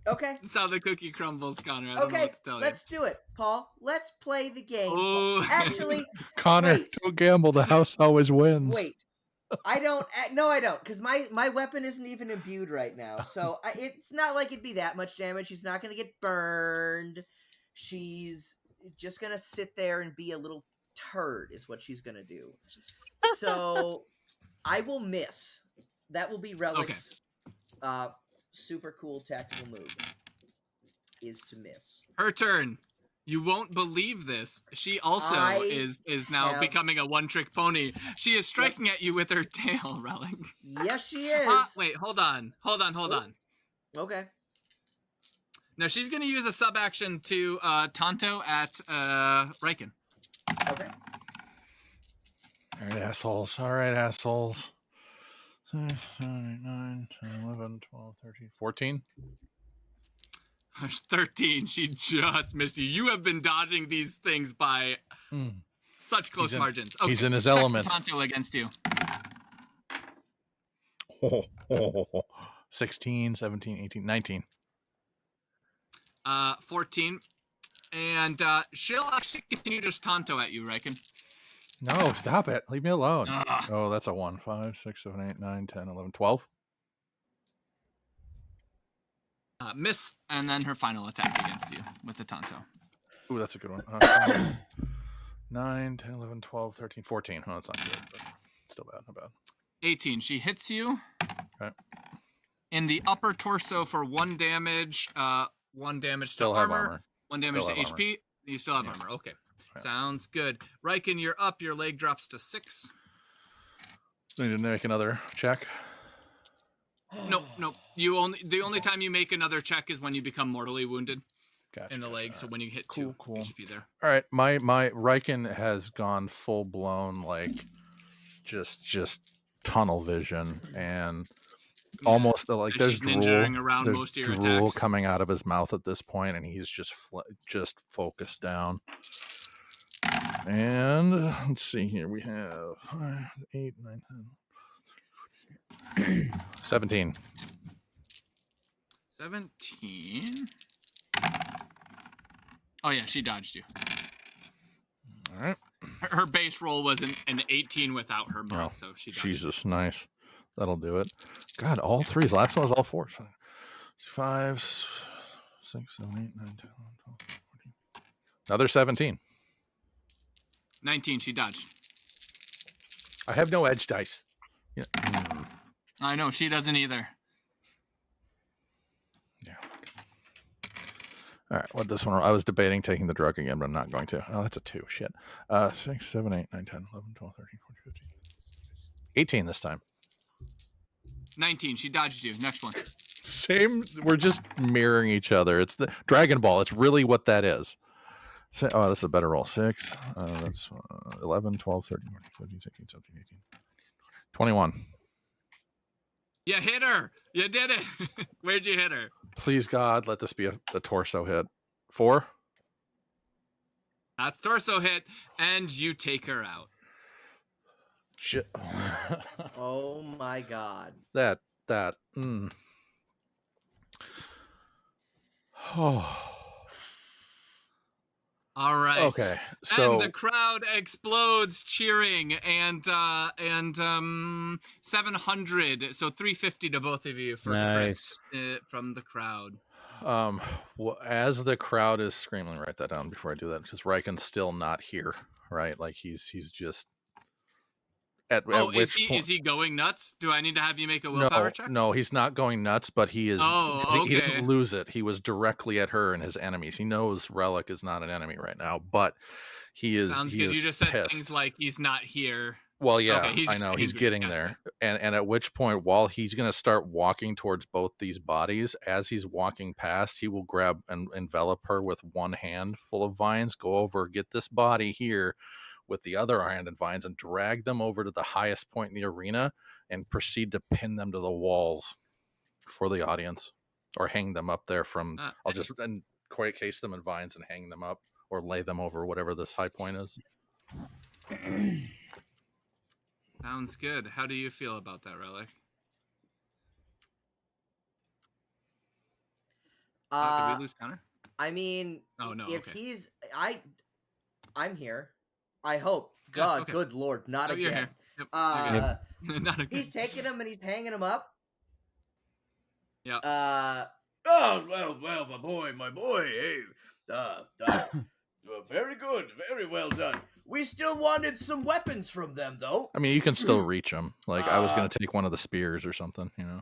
Okay. That's how the cookie crumbles, Connor. I don't know Okay, what to tell let's do it, Paul. Let's play the game. Oh. Actually, Connor, wait. don't gamble. The house always wins. Wait. I don't. No, I don't, because my weapon isn't even imbued right now. So it's not like it'd be that much damage. She's not going to get burned. She's just going to sit there and be a little turd is what she's going to do. So I will miss. That will be Relic's super cool tactical move, is to miss. Her turn. You won't believe this. She also is now becoming a one-trick pony. She is striking at you with her tail, Relic. Yes, she is. Wait, hold on. Okay. Now she's going to use a sub-action to Tonto at Riken. Okay. All right, assholes. 6, 7, 8, 9, 10, 11, 12, 13, 14. 13. She just missed you. You have been dodging these things by such close margins. Okay, he's in his element. Tonto against you. 16, 17, 18, 19. 14. And she'll actually continue to Tonto at you, Riken. No, stop it. Leave me alone. Oh, that's a 1. 5, 6, 7, 8, 9, 10, 11, 12. Miss, and then her final attack against you with the Tonto. Ooh, that's a good one. 9, 10, 11, 12, 13, 14. Oh, that's not good, but still bad. Not bad. 18. She hits you. Okay. In the upper torso for 1 damage. 1 damage Still to have armor. 1 damage Still to have HP. armor. You still have armor. Okay. Yeah. Sounds good. Riken, you're up. Your leg drops to 6. Need to make another check. Nope. The only time you make another check is when you become mortally wounded in the leg. So when you hit 2 HP there. All right, my Riken has gone full blown like just tunnel vision and almost like there's ninjaing around there's most of your drool attacks. coming out of his mouth at this point, and he's just focused down. And let's see here, we have 8, 9, 10, 17. 17. Oh yeah, she dodged you. All right. Her base roll was an 18 without her mod, so she dodged. Jesus, nice. That'll do it. God, all threes. Last one was all fours. 5, 6, 7, 8, 9, 10, 11, 12, 14. Another 17. 19, she dodged. I have no edge dice. Yeah. I know, she doesn't either. Yeah. All right, what this one? I was debating taking the drug again, but I'm not going to. Oh, that's a 2. Shit. 6, 7, 8, 9, 10, 11, 12, 13, 14, 15. 18 this time. 19, she dodged you. Next one. Same. We're just mirroring each other. It's the Dragon Ball. It's really what that is. So, oh, this is a better roll. 6. That's 11, 12, 13, 14, 15, 16, 17, 18, 21. You hit her. You did it. Where'd you hit her? Please, God, let this be the torso hit. 4. That's torso hit, and you take her out. Shit. Oh my God. That. Oh. All right. Okay. So and the crowd explodes cheering, and 700, so 350 to both of you for Nice. from the crowd. as the crowd is screaming, write that down before I do that, because Riken's still not here, right? Like he's just at which point, is he going nuts? Do I need to have you make a willpower check? No, he's not going nuts, but he is. Oh, okay. He didn't lose it. He was directly at her and his enemies. He knows Relic is not an enemy right now, but he is. Sounds he good. is You just said pissed. things like he's not here. Well, yeah, Okay, I know. He's angry. getting Gotcha. there. And at which point, while he's going to start walking towards both these bodies, as he's walking past, he will grab and envelop her with one hand full of vines, go over, get this body here with the other hand and vines, and drag them over to the highest point in the arena and proceed to pin them to the walls for the audience, or hang them up there from. I'll just case them in vines and hang them up, or lay them over whatever this high point is. Sounds good. How do you feel about that, Relic? Did we lose Connor? I mean, oh no, if okay. he's, I'm here. I hope. God, okay. good Lord, not again. You're here. Yep. Not again. He's taking him and he's hanging him up. Yeah. Oh well, my boy. Hey, very good, very well done. We still wanted some weapons from them, though. I mean, you can still reach them. Like I was going to take one of the spears or something, you know.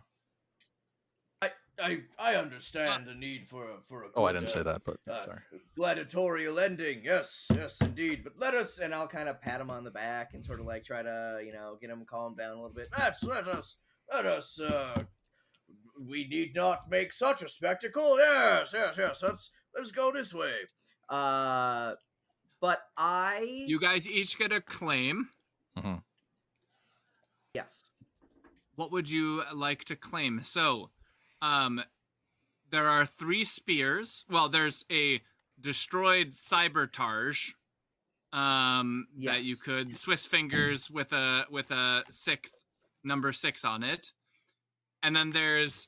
I understand the need for a good, I didn't say that, but sorry. Gladiatorial ending. Yes, indeed. But let us, and I'll kind of pat him on the back and sort of like try to, get him calm down a little bit. Let us. We need not make such a spectacle. Yes. Let's go this way. But you guys each get a claim. Mm-hmm. Yes. What would you like to claim? So, there are 3 spears. Well, there's a destroyed cybertarge that you could Swiss fingers with a number 6 on it. And then there's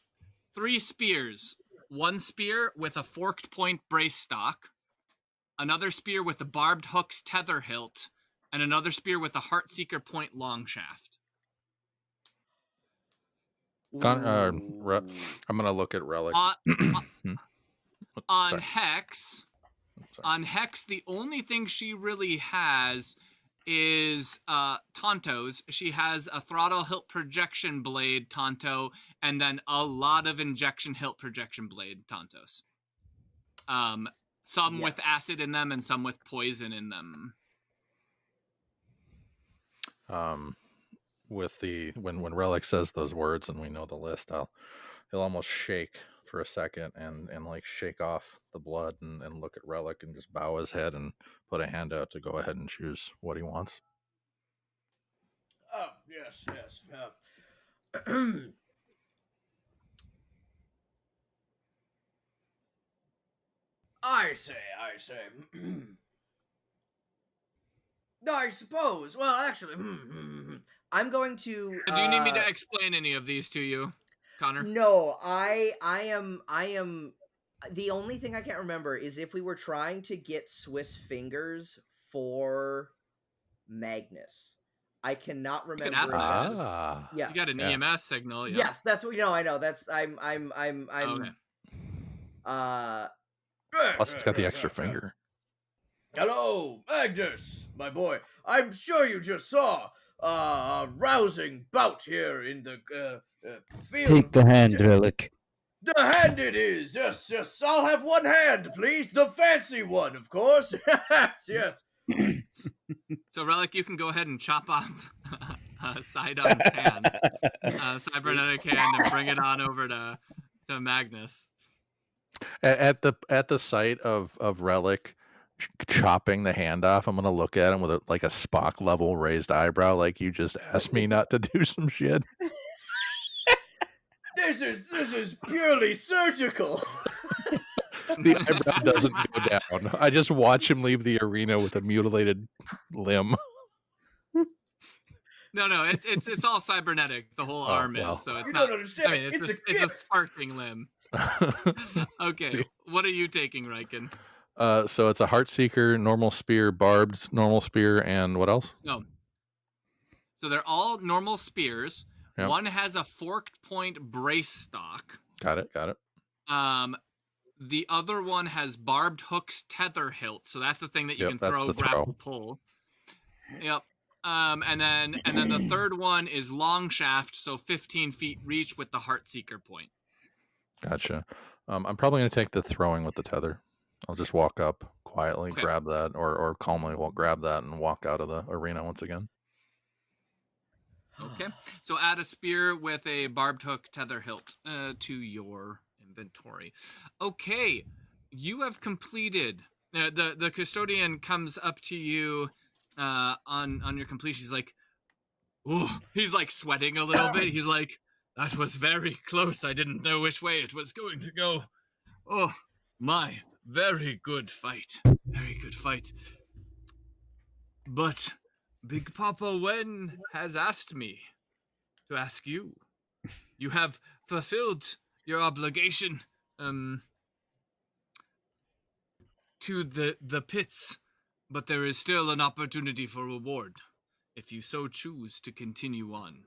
3 spears. 1 spear with a forked point brace stock, another spear with a barbed hook's tether hilt, and another spear with a Heartseeker point long shaft. I'm gonna look at Relic. On Hex, the only thing she really has is Tonto's. She has a throttle hilt projection blade Tonto, and then a lot of injection hilt projection blade Tontos. Some with acid in them and some with poison in them. With the when Relic says those words and we know the list, he'll almost shake for a second and like shake off the blood and look at Relic and just bow his head and put a hand out to go ahead and choose what he wants. Oh, yes. I say. I suppose. Well, actually, I'm going to. Do you need me to explain any of these to you, Connor? No, I am. The only thing I can't remember is if we were trying to get Swiss fingers for Magnus. I cannot remember. Yes. You got an EMS signal. Yeah. Yes, that's what I know. That's I'm. Okay. Plus, it's got the extra finger. Hello, Magnus, my boy. I'm sure you just saw a rousing bout here in the field. Take the hand, Relic. The hand it is. Yes. I'll have one hand, please. The fancy one, of course. Yes. So, Relic, you can go ahead and chop off Sidon's hand, cybernetic hand, and bring it on over to Magnus. At the sight of Relic chopping the hand off, I'm gonna look at him with a Spock level raised eyebrow, like you just asked me not to do some shit. This is purely surgical. The eyebrow doesn't go down. I just watch him leave the arena with a mutilated limb. No, it's all cybernetic. The whole arm is, so it's not. Don't understand. I mean, it's a sparking limb. Okay, what are you taking, Riken? So it's a Heartseeker, normal spear, barbed, normal spear, and what else? No. So they're all normal spears. Yep. One has a forked point brace stock. Got it. The other one has barbed hook's tether hilt. So that's the thing that you can throw, grapple, pull. Yep. And then the third one is long shaft, so 15 feet reach with the Heartseeker point. Gotcha. I'm probably going to take the throwing with the tether. I'll just walk up quietly, grab that, or calmly grab that and walk out of the arena once again. Okay. So add a spear with a barbed hook tether hilt to your inventory. Okay. You have completed. The custodian comes up to you on your completion. She's like, Oh, he's like sweating a little bit. He's like, that was very close. I didn't know which way it was going to go. Oh, my, very good fight. Very good fight. But Big Papa Wen has asked me to ask you. You have fulfilled your obligation to the pits, but there is still an opportunity for reward if you so choose to continue on.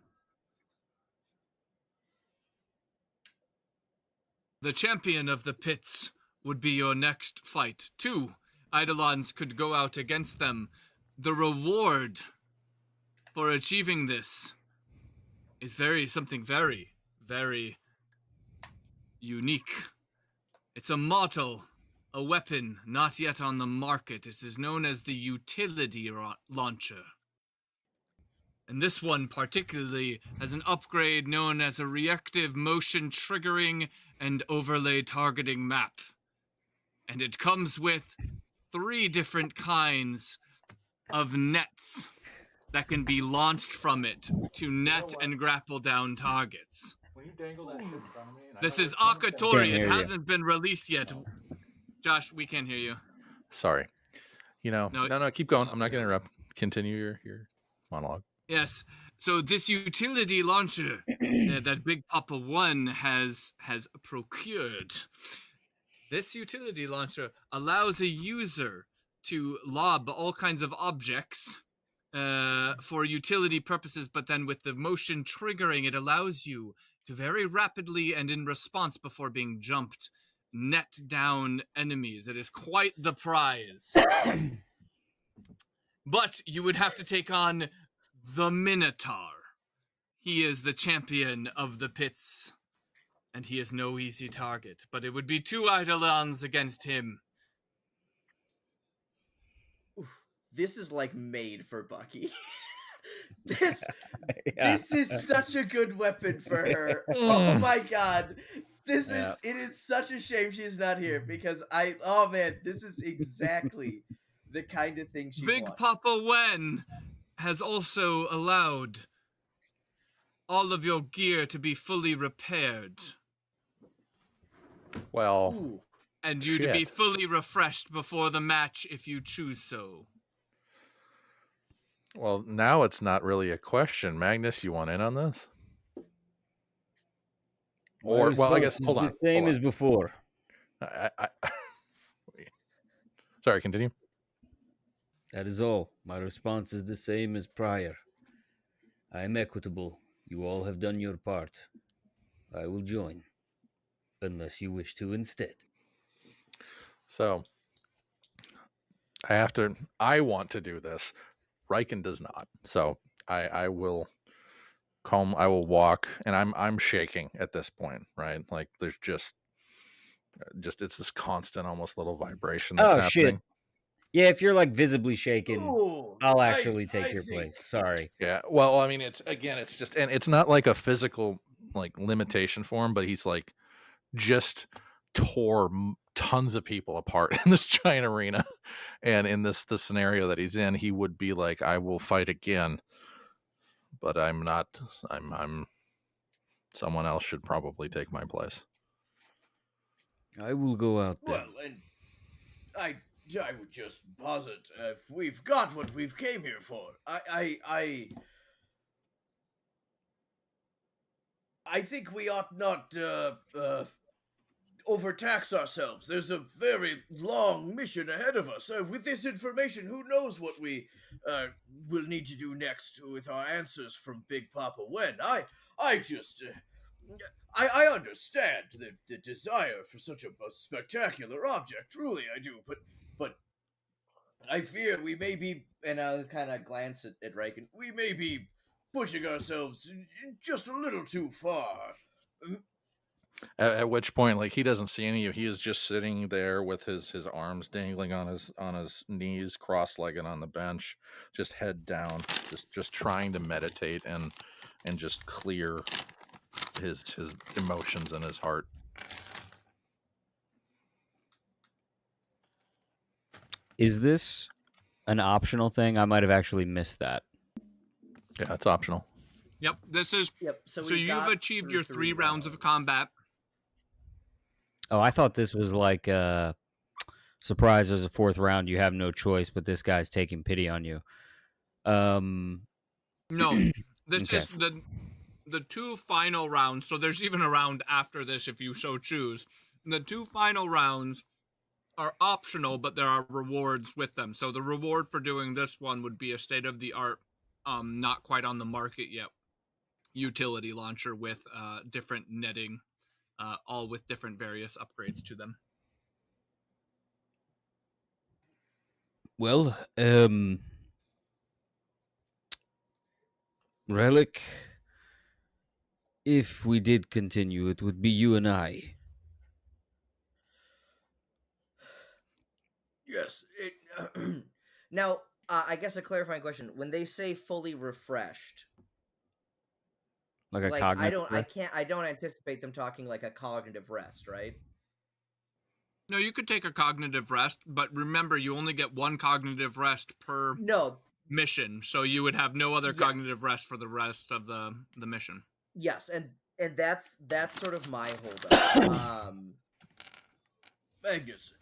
The champion of the pits would be your next fight. 2 Eidolons could go out against them. The reward for achieving this is something very, very unique. It's a model, a weapon not yet on the market. It is known as the utility launcher. And this one particularly has an upgrade known as a reactive motion triggering and overlay targeting map. And it comes with 3 different kinds of nets that can be launched from it to net and grapple down targets. When you dangle that shit in front of me, This is Akatori. Can't It hear you. hasn't been released yet. Josh, we can't hear you. Sorry. No, keep going. I'm not going to interrupt. Continue your monologue. Yes. So this utility launcher that Big Papa 1 has procured, this utility launcher allows a user to lob all kinds of objects for utility purposes, but then with the motion triggering, it allows you to very rapidly and in response before being jumped, net down enemies. It is quite the prize. But you would have to take on the Minotaur. He is the champion of the pits, and he is no easy target. But it would be 2 Eidolons against him. This is like made for Bucky. This is such a good weapon for her. Oh my god. It is such a shame she's not here because this is exactly the kind of thing she Big wants. Papa Wen has also allowed all of your gear to be fully repaired. Well, Ooh. And you to be fully refreshed before the match if you choose so. Well, now it's not really a question. Magnus, you want in on this? Or, I guess, hold on. The same as before. Sorry, continue. That is all. My response is the same as prior. I am equitable. You all have done your part. I will join. Unless you wish to instead. So, I want to do this. Riken does not. So, I will walk, and I'm shaking at this point, right? Like there's just it's this constant, almost little vibration that's happening. Shit. Yeah, if you're like visibly shaken, Ooh, I'll actually take I your think- place. Sorry. Yeah. Well, I mean, it's just, and it's not like a physical like limitation for him, but he's like just tore tons of people apart in this giant arena, and in the scenario that he's in, he would be like, I will fight again, but I'm not. I'm someone else should probably take my place. I will go out then. Well, and I would just posit if we've got what we've came here for. I think we ought not overtax ourselves. There's a very long mission ahead of us. With this information, who knows what we will need to do next with our answers from Big Papa Wen. I just... I understand the desire for such a spectacular object. Truly, I do. But I fear we may be, and I'll kind of glance at Riken, we may be pushing ourselves just a little too far. At which point, like, he doesn't see any of. He is just sitting there with his arms dangling on his knees, cross-legged on the bench, just head down, just trying to meditate and just clear his emotions in his heart. Is this an optional thing? I might have actually missed that. Yeah, it's optional. Yep, this is Yep. So so we you've got achieved through your 3 rounds of combat. Oh, I thought this was like surprise. There's a 4th round. You have no choice, but this guy's taking pity on you. No, this Okay. is the 2 final rounds. So there's even a round after this if you so choose. The 2 final rounds are optional, but there are rewards with them. So the reward for doing this one would be a state-of-the-art, not quite on the market yet, utility launcher with different netting, all with different various upgrades to them. Well, Relic, if we did continue, it would be you and I. Yes. Now, I guess a clarifying question: when they say fully refreshed, Like a like cognitive. I don't anticipate them talking like a cognitive rest, right? No, you could take a cognitive rest, but remember, you only get 1 cognitive rest per No. mission, so you would have no other Yes. cognitive rest for the rest of the mission. Yes, and that's sort of my holdup. Magnus,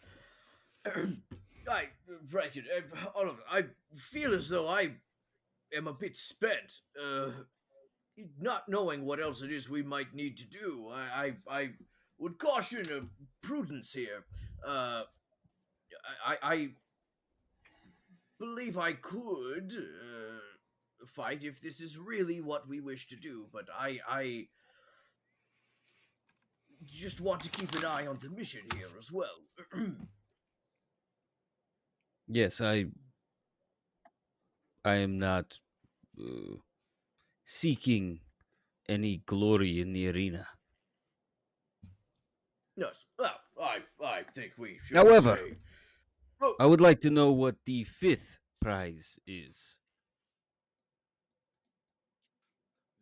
Oliver, I feel as though I am a bit spent. Not knowing what else it is we might need to do, I would caution prudence here. I believe I could fight if this is really what we wish to do, but I just want to keep an eye on the mission here as well. Yes, I am not seeking any glory in the arena. Yes, well, I think we should. However, say... I would like to know what the 5th prize is.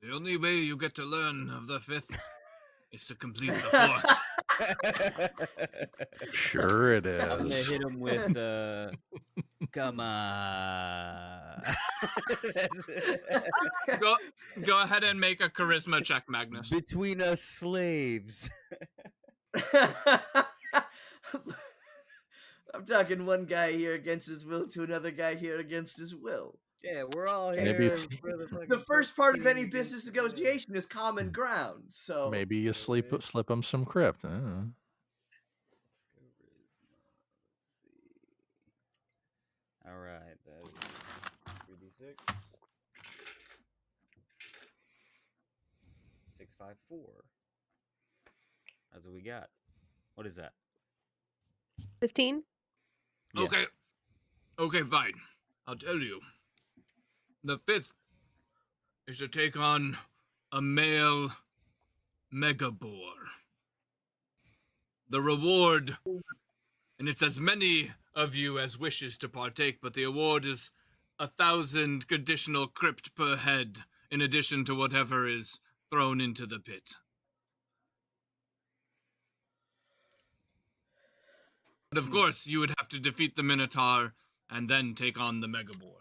The only way you get to learn of the 5th is to complete the 4th. Sure it I'm gonna is. hit him with come on. Go ahead and make a charisma check, Magnus. Between us slaves. I'm talking one guy here against his will to another guy here against his will. Yeah, we're all here. Maybe for the fucking The first part of any against business the- negotiation is common ground. So Maybe you slip them some crypt. I don't know. All right, that is 3d6. 654. That's what we got. What is that? 15. Yes. Okay, fine. I'll tell you. The 5th is to take on a male megaboar. The reward, and it's as many of you as wishes to partake, but the award is 1,000 additional crypt per head, in addition to whatever is thrown into the pit. But of course, you would have to defeat the Minotaur and then take on the megaboar.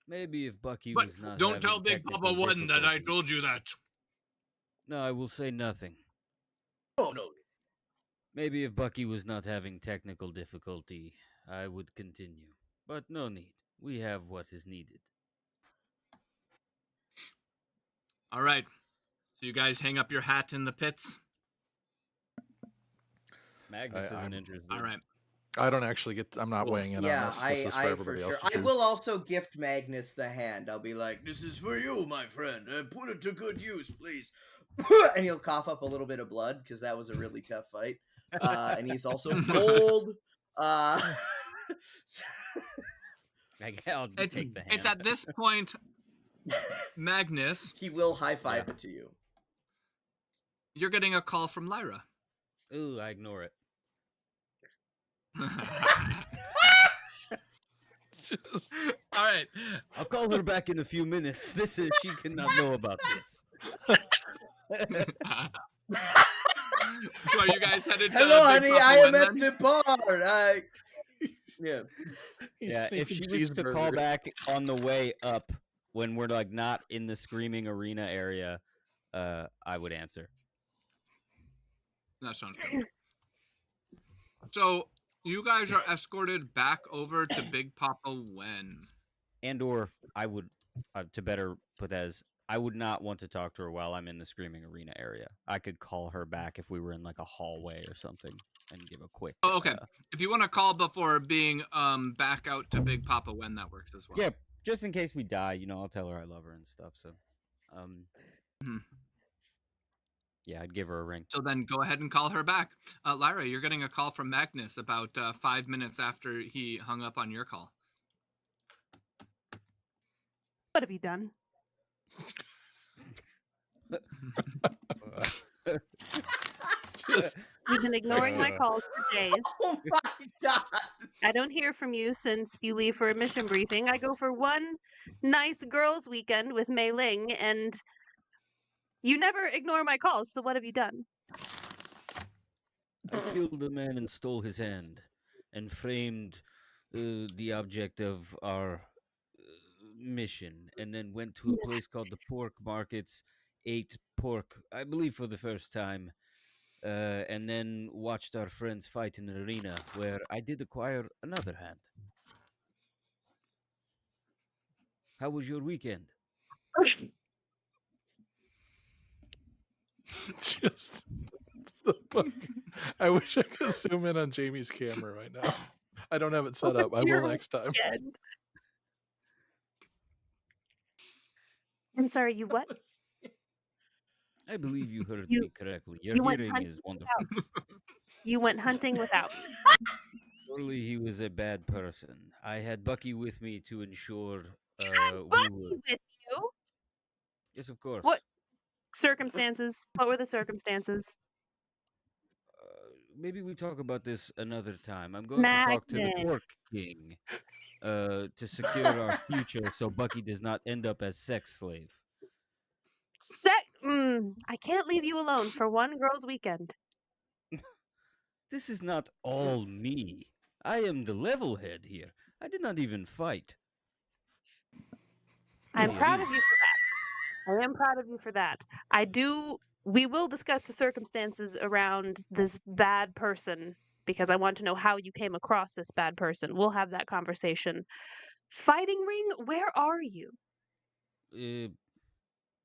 Maybe if Bucky But was not don't having tell Big Papa technical 1 that I difficulty- told you that. No, I will say nothing. Oh no. Maybe if Bucky was not having technical difficulty, I would continue. But no need. We have what is needed. All right. So you guys hang up your hat in the pits? Magnus isn't interested. All right. I don't actually get. I'm not Cool. weighing in yeah, on this. This I is for for everybody else sure. to I choose. will also gift Magnus the hand. I'll be like, This is for you, my friend. Put it to good use, please. and he'll cough up a little bit of blood because that was a really tough fight. And he's also cold. I'll It's take the hand. at this point, Magnus, he will high five it to you. you're getting a call from Lyra. Ooh, I ignore it. All right. I'll call her back in a few minutes. She cannot know about this. So are you guys headed to Hello, Big honey. Papa I am Wen at then? the bar. Yeah. He's Yeah, if sneaking she was to call cheeseburgers. back on the way up when we're like not in the screaming arena area, I would answer. That sounds good. So you guys are escorted back over to Big Papa Wen. And or I would, to better put that as, I would not want to talk to her while I'm in the screaming arena area. I could call her back if we were in like a hallway or something and give a quick. Oh, okay. If you want to call before being back out to Big Papa Wen, that works as well. Yeah, just in case we die, I'll tell her I love her and stuff. So, yeah, I'd give her a ring. So then go ahead and call her back. Lyra, you're getting a call from Magnus about 5 minutes after he hung up on your call. What have you done? You've been ignoring my calls for days. Oh my god. I don't hear from you since you leave for a mission briefing. I go for one nice girls' weekend with Mei Ling, and you never ignore my calls. So what have you done? I killed a man and stole his hand, and framed the object of our mission, and then went to a place called the Pork Markets, ate pork, I believe for the first time, and then watched our friends fight in an arena where I did acquire another hand. How was your weekend? Just the I wish I could zoom in on Jamie's camera right now. I don't have it set up. I will next time. Weekend. I'm sorry, you what? I believe you heard You- me correctly. Your you went hearing hunting is wonderful. You went hunting without me. Surely he was a bad person. I had Bucky with me to ensure Bucky with you? Yes, of course. What circumstances? What were the circumstances? Maybe we talk about this another time. I'm going to talk to the Magnus. Pork King to secure our future so Bucky does not end up as sex slave. I can't leave you alone for one girls' weekend. This is not all me. I am the level head here. I did not even fight. I'm Yeah, proud yeah. of you for that. I am proud of you for that. We will discuss the circumstances around this bad person because I want to know how you came across this bad person. We'll have that conversation. Fighting ring, where are you?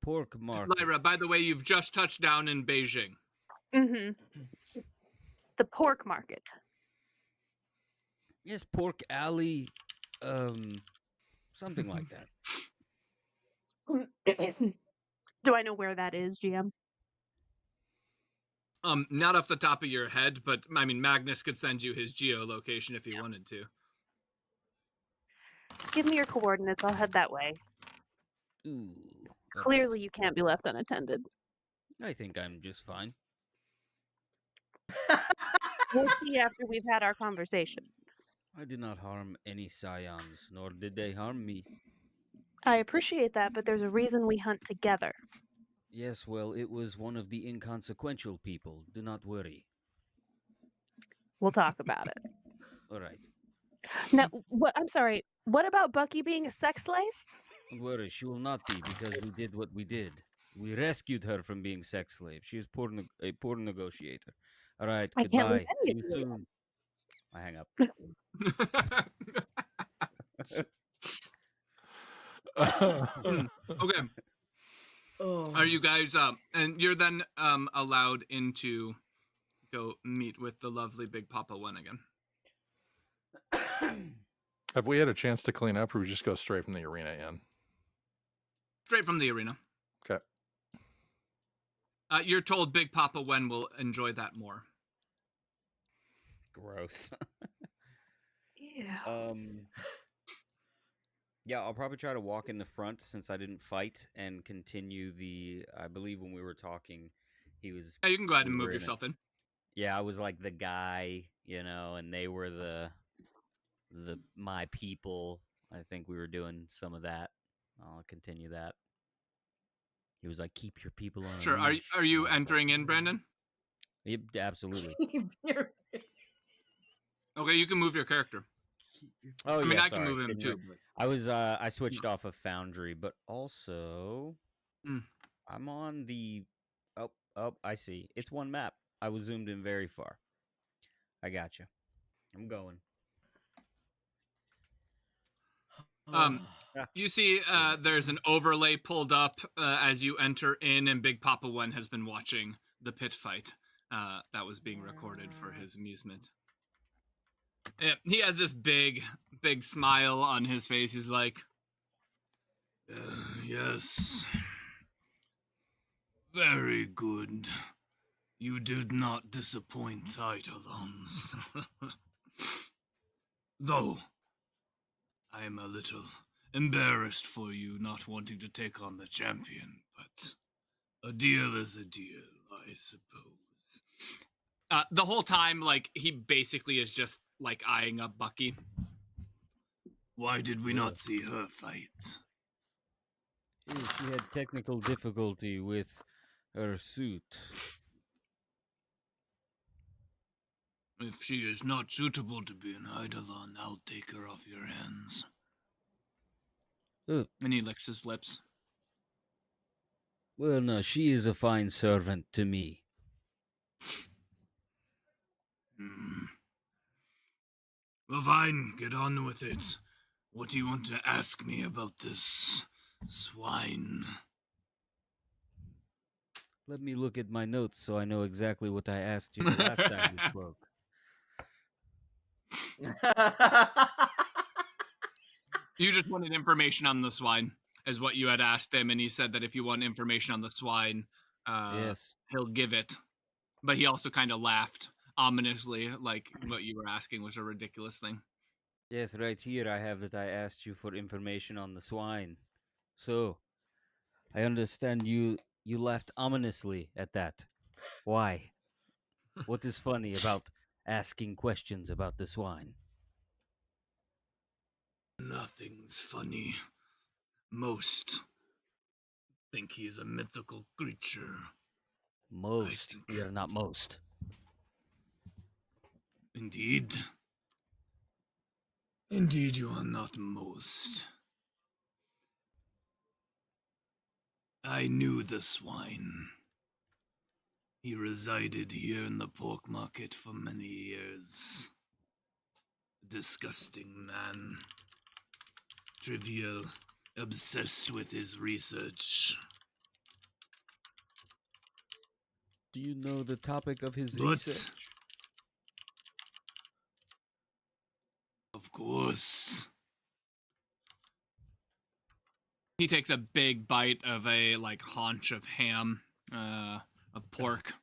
Pork Market. Lyra, by the way, you've just touched down in Beijing. Mm-hmm. The pork market. Yes, Pork Alley. Something like that. Do I know where that is, GM? Not off the top of your head, but I mean, Magnus could send you his geolocation if he wanted to. Give me your coordinates. I'll head that way. Ooh. Clearly, you can't be left unattended. I think I'm just fine. We'll see after we've had our conversation. I did not harm any scions, nor did they harm me. I appreciate that, but there's a reason we hunt together. Yes, well, it was one of the inconsequential people. Do not worry. We'll talk about it. All right. Now, I'm sorry. What about Bucky being a sex slave? Don't worry, she will not be, because we did what we did. We rescued her from being sex slave. She is a poor negotiator. All right, I can't goodbye. believe See any you of you. soon. I hang up. Okay. Oh. Are you guys and you're then allowed in to go meet with the lovely Big Papa Wen again? Have we had a chance to clean up, or we just go straight from the arena in? Straight from the arena. Okay. You're told Big Papa Wen will enjoy that more. Gross. Yeah. Yeah, I'll probably try to walk in the front since I didn't fight and continue I believe when we were talking, he was... Yeah, you can go ahead and we move were in yourself in. Yeah, I was like the guy, and they were my people. I think we were doing some of that. I'll continue that. He was like, keep your people on a Sure. leash, Are you and I was like, entering in, Brandon? Yep, absolutely. Okay, you can move your character. Oh, I mean, yeah, I can sorry. move him Didn't too. re- I switched off of Foundry, but also Mm. I'm on the. Oh, I see. It's one map. I was zoomed in very far. I gotcha. I'm going. You see, there's an overlay pulled up as you enter in, and Big Papa Wen has been watching the pit fight that was being recorded for his amusement. Yeah, he has this big smile on his face. He's like, yes, very good. You did not disappoint, Eidolons. Though, I am a little embarrassed for you not wanting to take on the champion, but a deal is a deal, I suppose. The whole time, like, he basically is just, like, eyeing up Bucky. Why did we not see her fight? She had technical difficulty with her suit. If she is not suitable to be an Eidolon, I'll take her off your hands. And he licks his lips. Well, no, she is a fine servant to me. Well, fine, get on with it. What do you want to ask me about this swine? Let me look at my notes so I know exactly what I asked you the last time we spoke. You just wanted information on the swine, is what you had asked him, and he said that if you want information on the swine, Yes. he'll give it. But he also kind of laughed ominously, like what you were asking was a ridiculous thing. Yes, right here I have that I asked you for information on the swine. So, I understand you laughed ominously at that. Why? What is funny about asking questions about the swine? Nothing's funny. Most think he's a mythical creature. Most. We are not most. Indeed. Indeed, you are not most. I knew the swine. He resided here in the pork market for many years. Disgusting man. Trivial, obsessed with his research. Do you know the topic of his research? Of course. He takes a big bite of a, like, haunch of ham, of pork.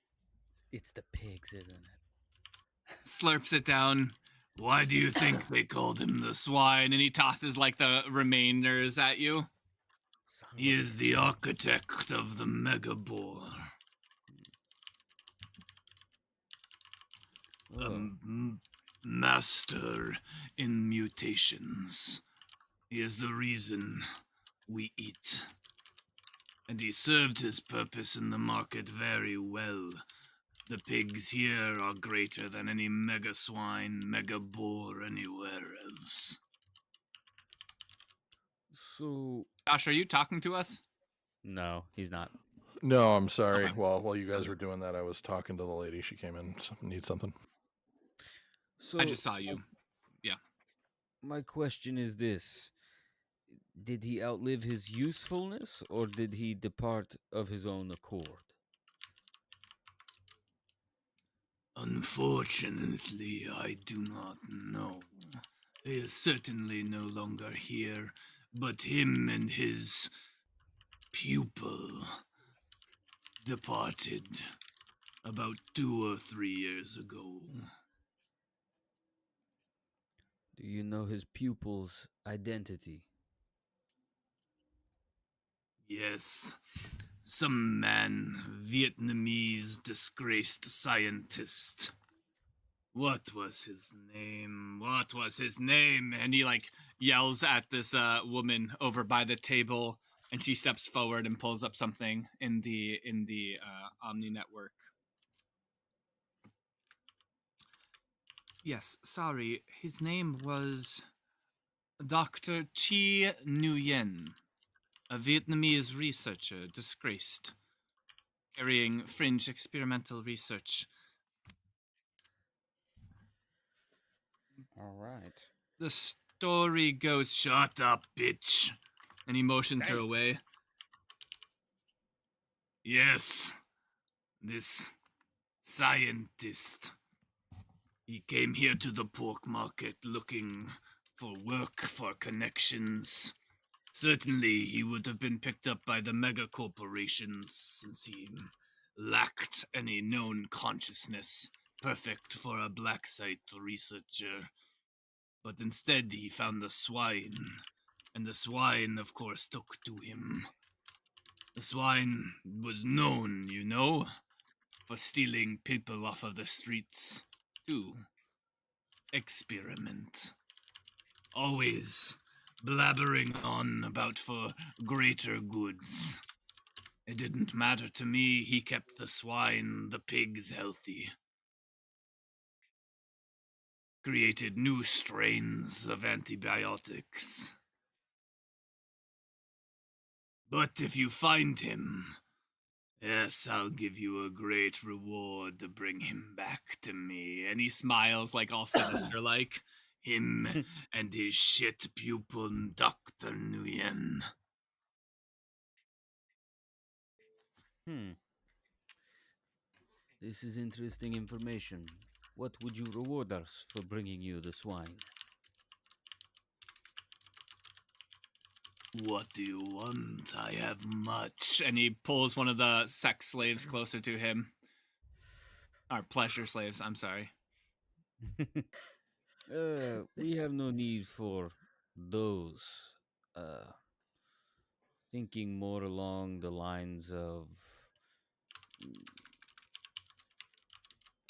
It's the pigs, isn't it? Slurps it down. Why do you think they called him the swine? And he tosses, like, the remainders at you. He is the architect of the mega boar. Master in mutations. He is the reason we eat. And he served his purpose in the market very well. The pigs here are greater than any mega swine, mega boar anywhere else. So... Josh, are you talking to us? No, he's not. No, I'm sorry. Okay. Well, while you guys were doing that, I was talking to the lady. She came in. Need something. So I just saw you. Yeah. My question is this. Did he outlive his usefulness, or did he depart of his own accord? Unfortunately, I do not know. He is certainly no longer here, but him and his pupil departed about 2 or 3 years ago. Do you know his pupil's identity? Yes, some man, Vietnamese disgraced scientist. What was his name? What was his name? And he, like, yells at this woman over by the table, and she steps forward and pulls up something in the Omni network. Yes, sorry. His name was Dr. Chi Nguyen, a Vietnamese researcher disgraced, carrying fringe experimental research. All right. The story goes, shut up, bitch. And he motions her away. Yes, this scientist. He came here to the pork market looking for work, for connections. Certainly, he would have been picked up by the mega corporations since he lacked any known consciousness, perfect for a black site researcher. But instead, he found the swine, and the swine, of course, took to him. The swine was known, you know, for stealing people off of the streets to experiment. Always blabbering on about for greater goods. It didn't matter to me, he kept the swine, the pigs healthy. Created new strains of antibiotics. But if you find him, yes, I'll give you a great reward to bring him back to me. And he smiles like all sinister like. Him and his shit pupil, Dr. Nguyen. This is interesting information. What would you reward us for bringing you the swine? What do you want? I have much. And he pulls one of the sex slaves closer to him. Or pleasure slaves, I'm sorry. We have no need for those. Thinking more along the lines of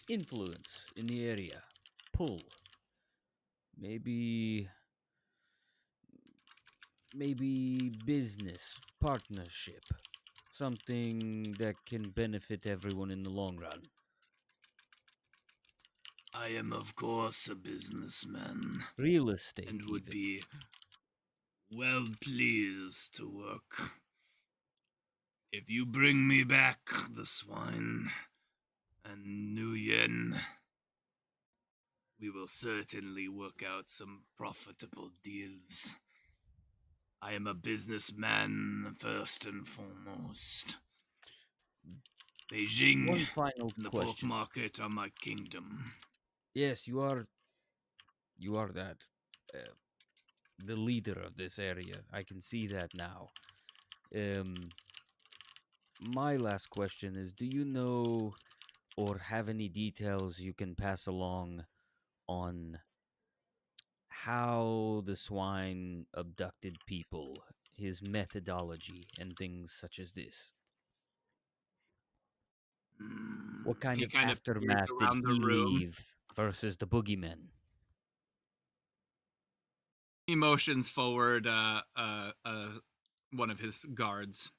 influence in the area, pull. Maybe business partnership, something that can benefit everyone in the long run. I am, of course, a businessman. Real estate, and would even. be well pleased to work. If you bring me back the swine and Nguyen, we will certainly work out some profitable deals. I am a businessman first and foremost. Beijing One final and the pork question. market are my kingdom. Yes, you are that. The leader of this area. I can see that now. My last question is, do you know or have any details you can pass along on how the swine abducted people, his methodology, and things such as this? What kind He of kind of peers aftermath did around the he room. leave versus the boogeymen? He motions forward one of his guards.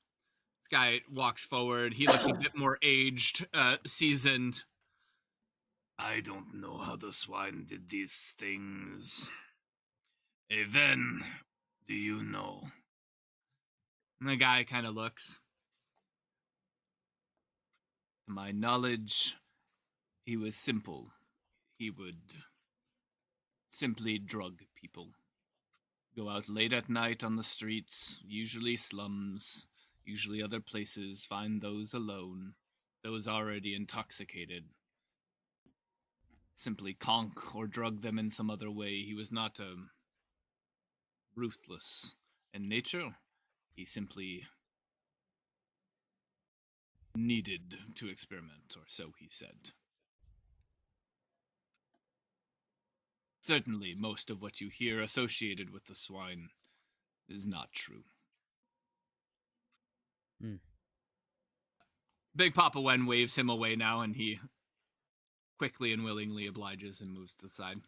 This guy walks forward. He looks a bit more aged, seasoned. I don't know how the swine did these things. Even, do you know? And the guy kind of looks. To my knowledge, he was simple. He would simply drug people. Go out late at night on the streets, usually slums, usually other places, find those alone, those already intoxicated. Simply conk or drug them in some other way. He was not ruthless in nature. He simply needed to experiment, or so he said. Certainly, most of what you hear associated with the swine is not true. Big Papa Wen waves him away now, and he quickly and willingly obliges and moves to the side.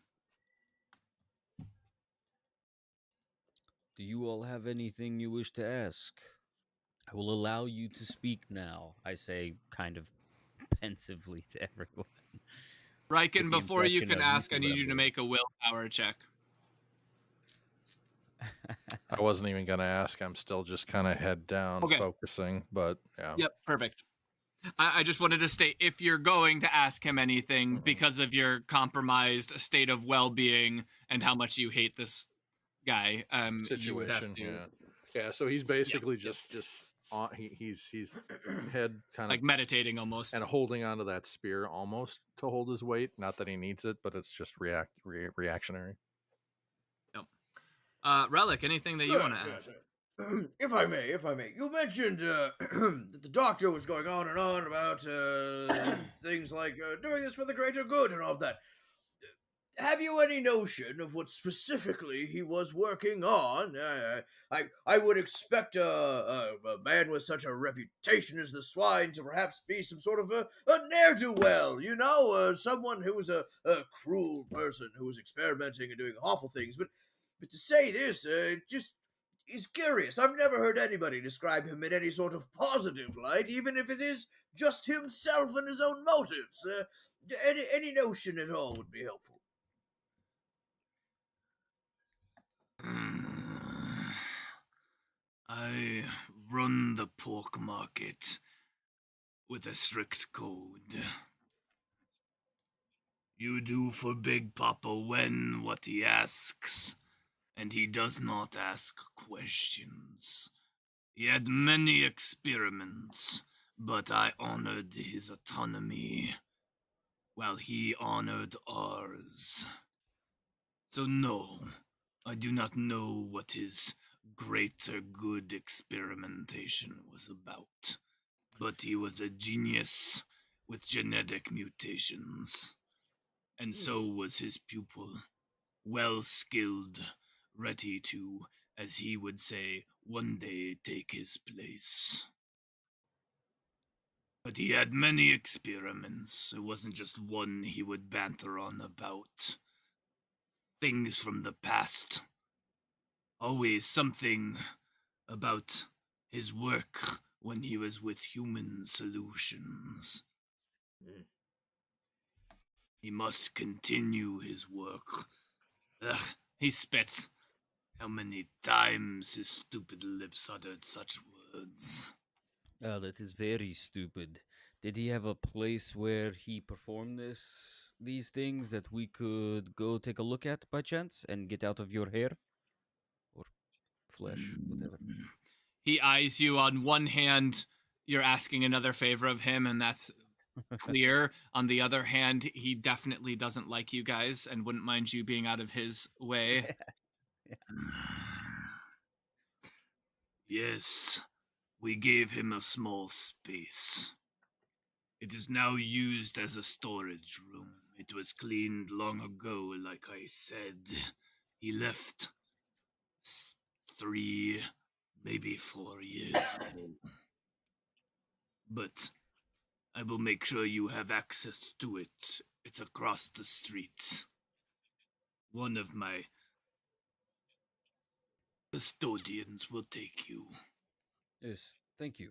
Do you all have anything you wish to ask? I will allow you to speak now, I say kind of pensively to everyone. Riken, the before you impression can of you ask, see I what need I'm you to doing. make a willpower check. I wasn't even going to ask. I'm still just kind of head down Okay. focusing, but yeah. Yep, perfect. I just wanted to state, if you're going to ask him anything Mhm. because of your compromised state of well-being and how much you hate this guy, you would have Situation, to yeah. Yeah, so he's basically just on he's head kind of like meditating almost. and holding onto that spear almost to hold his weight. Not that he needs it, but it's just reactionary. Relic, anything that you want to ask? Yes. If I may, you mentioned that the doctor was going on and on about things like doing this for the greater good and all of that. Have you any notion of what specifically he was working on? I would expect a man with such a reputation as the swine to perhaps be some sort of a ne'er-do-well, someone who was a cruel person who was experimenting and doing awful things. But to say this, just is curious. I've never heard anybody describe him in any sort of positive light, even if it is just himself and his own motives. Any notion at all would be helpful. I run the pork market with a strict code. You do for Big Papa Wen what he asks, and he does not ask questions. He had many experiments, but I honored his autonomy, while he honored ours. So no, I do not know what his greater good experimentation was about, but he was a genius with genetic mutations, and so was his pupil, well skilled, ready to, as he would say, one day take his place. But he had many experiments. It wasn't just one he would banter on about. Things from the past. Always something about his work when he was with Human Solutions. He must continue his work. Ugh, he spits. How many times his stupid lips uttered such words. That is very stupid. Did he have a place where he performed these things that we could go take a look at by chance and get out of your hair? Or flesh, whatever. He eyes you. On one hand, you're asking another favor of him, and that's clear. On the other hand, he definitely doesn't like you guys and wouldn't mind you being out of his way. Yes, we gave him a small space. It is now used as a storage room. It was cleaned long ago, like I said. He left 3, maybe 4 years ago. But I will make sure you have access to it. It's across the street. One of my custodians will take you. Yes, thank you.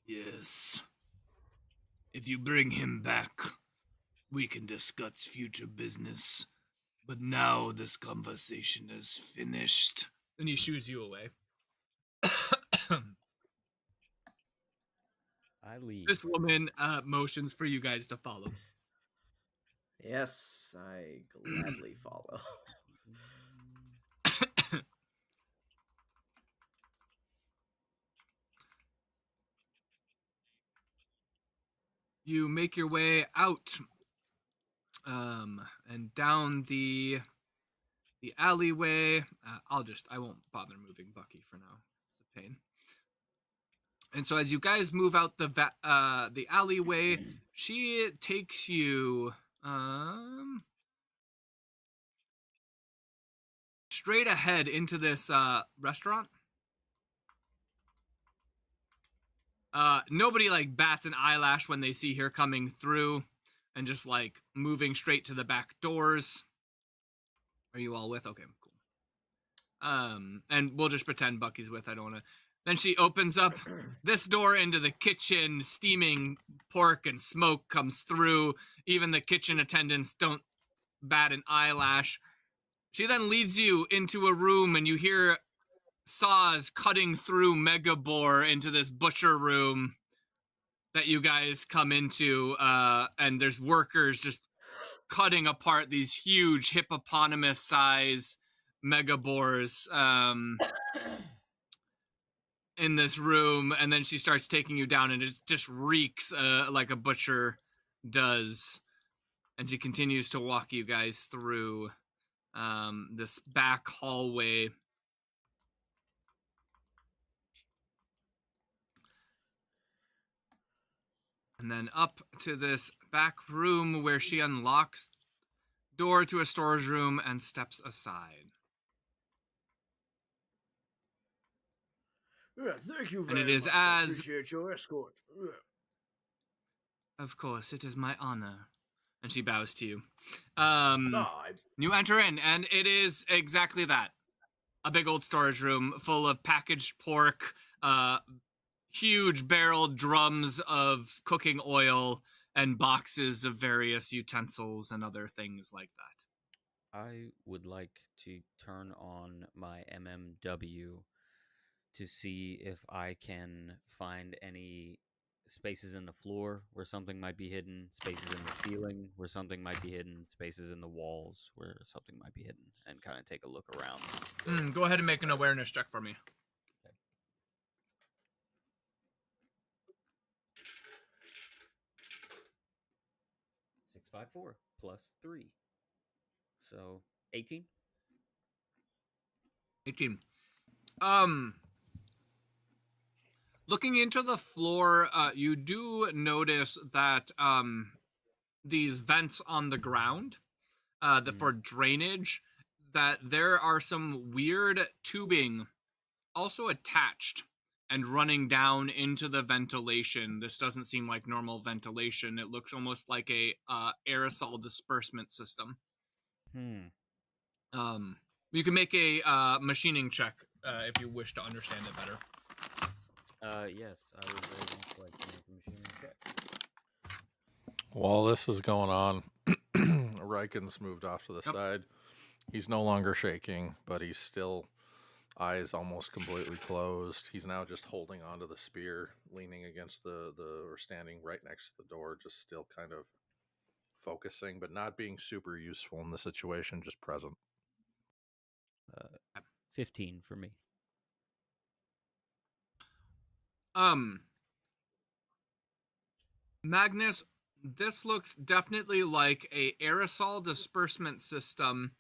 Yes. If you bring him back, we can discuss future business. But now this conversation is finished. And he shoos you away. I leave. This woman motions for you guys to follow. Yes, I gladly follow. You make your way out and down the alleyway. I won't bother moving Bucky for now. It's a pain. And so as you guys move out the alleyway, she takes you straight ahead into this restaurant. Nobody like bats an eyelash when they see her coming through, and just like moving straight to the back doors. Are you all with? Okay, cool. And we'll just pretend Bucky's with. I don't want to Then she opens up this door into the kitchen. Steaming pork and smoke comes through. Even the kitchen attendants don't bat an eyelash. She then leads you into a room, and you hear saws cutting through Megabore into this butcher room that you guys come into, and there's workers just cutting apart these huge hippopotamus-size Megabores in this room, and then she starts taking you down, and it just reeks like a butcher does. And she continues to walk you guys through this back hallway. And then up to this back room where she unlocks door to a storage room and steps aside. Yeah, thank you very And it is much. I as... appreciate your escort. Yeah. Of course, it is my honor. And she bows to you. I You enter in, and it is exactly that. A big old storage room full of packaged pork, huge barrel drums of cooking oil, and boxes of various utensils and other things like that. I would like to turn on my MMW to see if I can find any spaces in the floor where something might be hidden, spaces in the ceiling where something might be hidden, spaces in the walls where something might be hidden, and kind of take a look around. Go ahead and make an awareness check for me. Okay. 654 plus 3. So 18. 18. Looking into the floor, you do notice that these vents on the ground, for drainage, that there are some weird tubing also attached and running down into the ventilation. This doesn't seem like normal ventilation. It looks almost like a aerosol disbursement system. You can make a machining check if you wish to understand it better. Yes, I was able to like make a machining check. While this is going on, Riken's moved off to the side. He's no longer shaking, but he's still eyes almost completely closed. He's now just holding onto the spear, leaning against or standing right next to the door, just still kind of focusing, but not being super useful in the situation, just present. 15 for me. Magnus, this looks definitely like a aerosol disbursement system.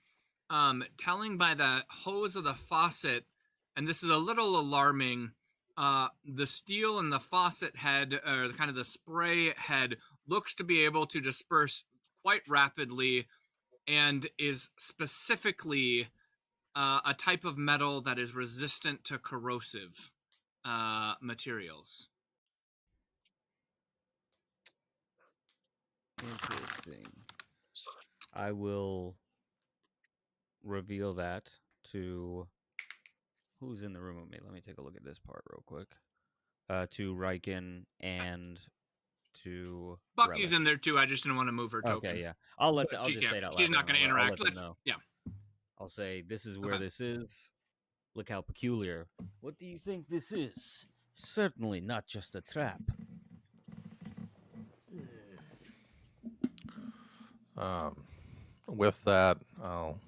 Telling by the hose of the faucet, and this is a little alarming, the steel in the faucet head, or kind of the spray head, looks to be able to disperse quite rapidly, and is specifically a type of metal that is resistant to corrosive materials. Interesting. I will reveal that to who's in the room with me. Let me take a look at this part real quick. To Riken and to Bucky's Relic. in there too. I just didn't want to move her token. Okay, yeah. I'll let. I'll She just can't. say it out loud. She's not going to interact. I'll let them know. Yeah. I'll say this is where Okay. this is. Look how peculiar. What do you think this is? Certainly not just a trap. With that, I'll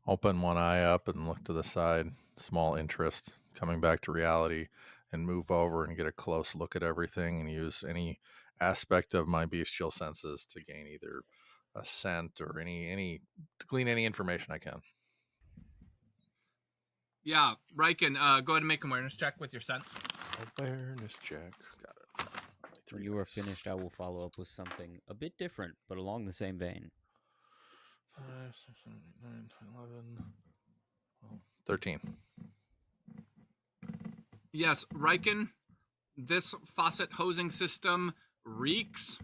open one eye up and look to the side, small interest, coming back to reality, and move over and get a close look at everything and use any aspect of my bestial senses to gain either a scent or any to glean any information I can. Yeah, Riken, go ahead and make an awareness check with your scent. Awareness check. Got it. When you are finished, I will follow up with something a bit different, but along the same vein. 5, 6, 7, 8, 9, 10, 11, 12, 13. Yes, Riken, this faucet hosing system reeks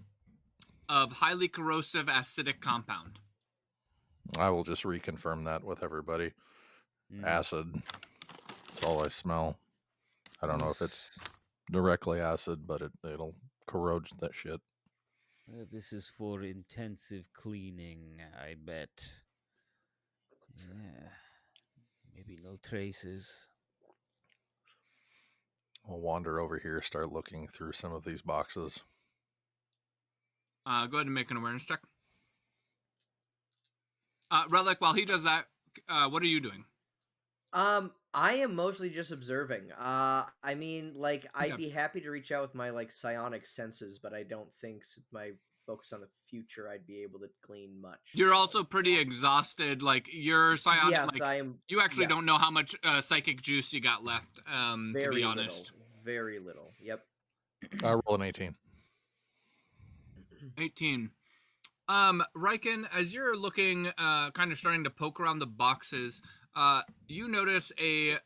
of highly corrosive acidic compound. I will just reconfirm that with everybody. Acid. That's all I smell. I don't know if it's directly acid, but it'll corrode that shit. This is for intensive cleaning, I bet. Yeah. Maybe no traces. We'll wander over here, start looking through some of these boxes. Go ahead and make an awareness check. Relic, while he does that, what are you doing? I am mostly just observing. I mean, like, I'd Okay. be happy to reach out with my, like, psionic senses, but I don't think my focus on the future, I'd be able to glean much. You're so. also pretty exhausted. Like, your psionic, Yes, like, I am. you actually Yes. don't know how much psychic juice you got left, to Very be honest. little. Very little. Yep. I roll an 18. 18. Riken, as you're looking, kind of starting to poke around the boxes, you notice a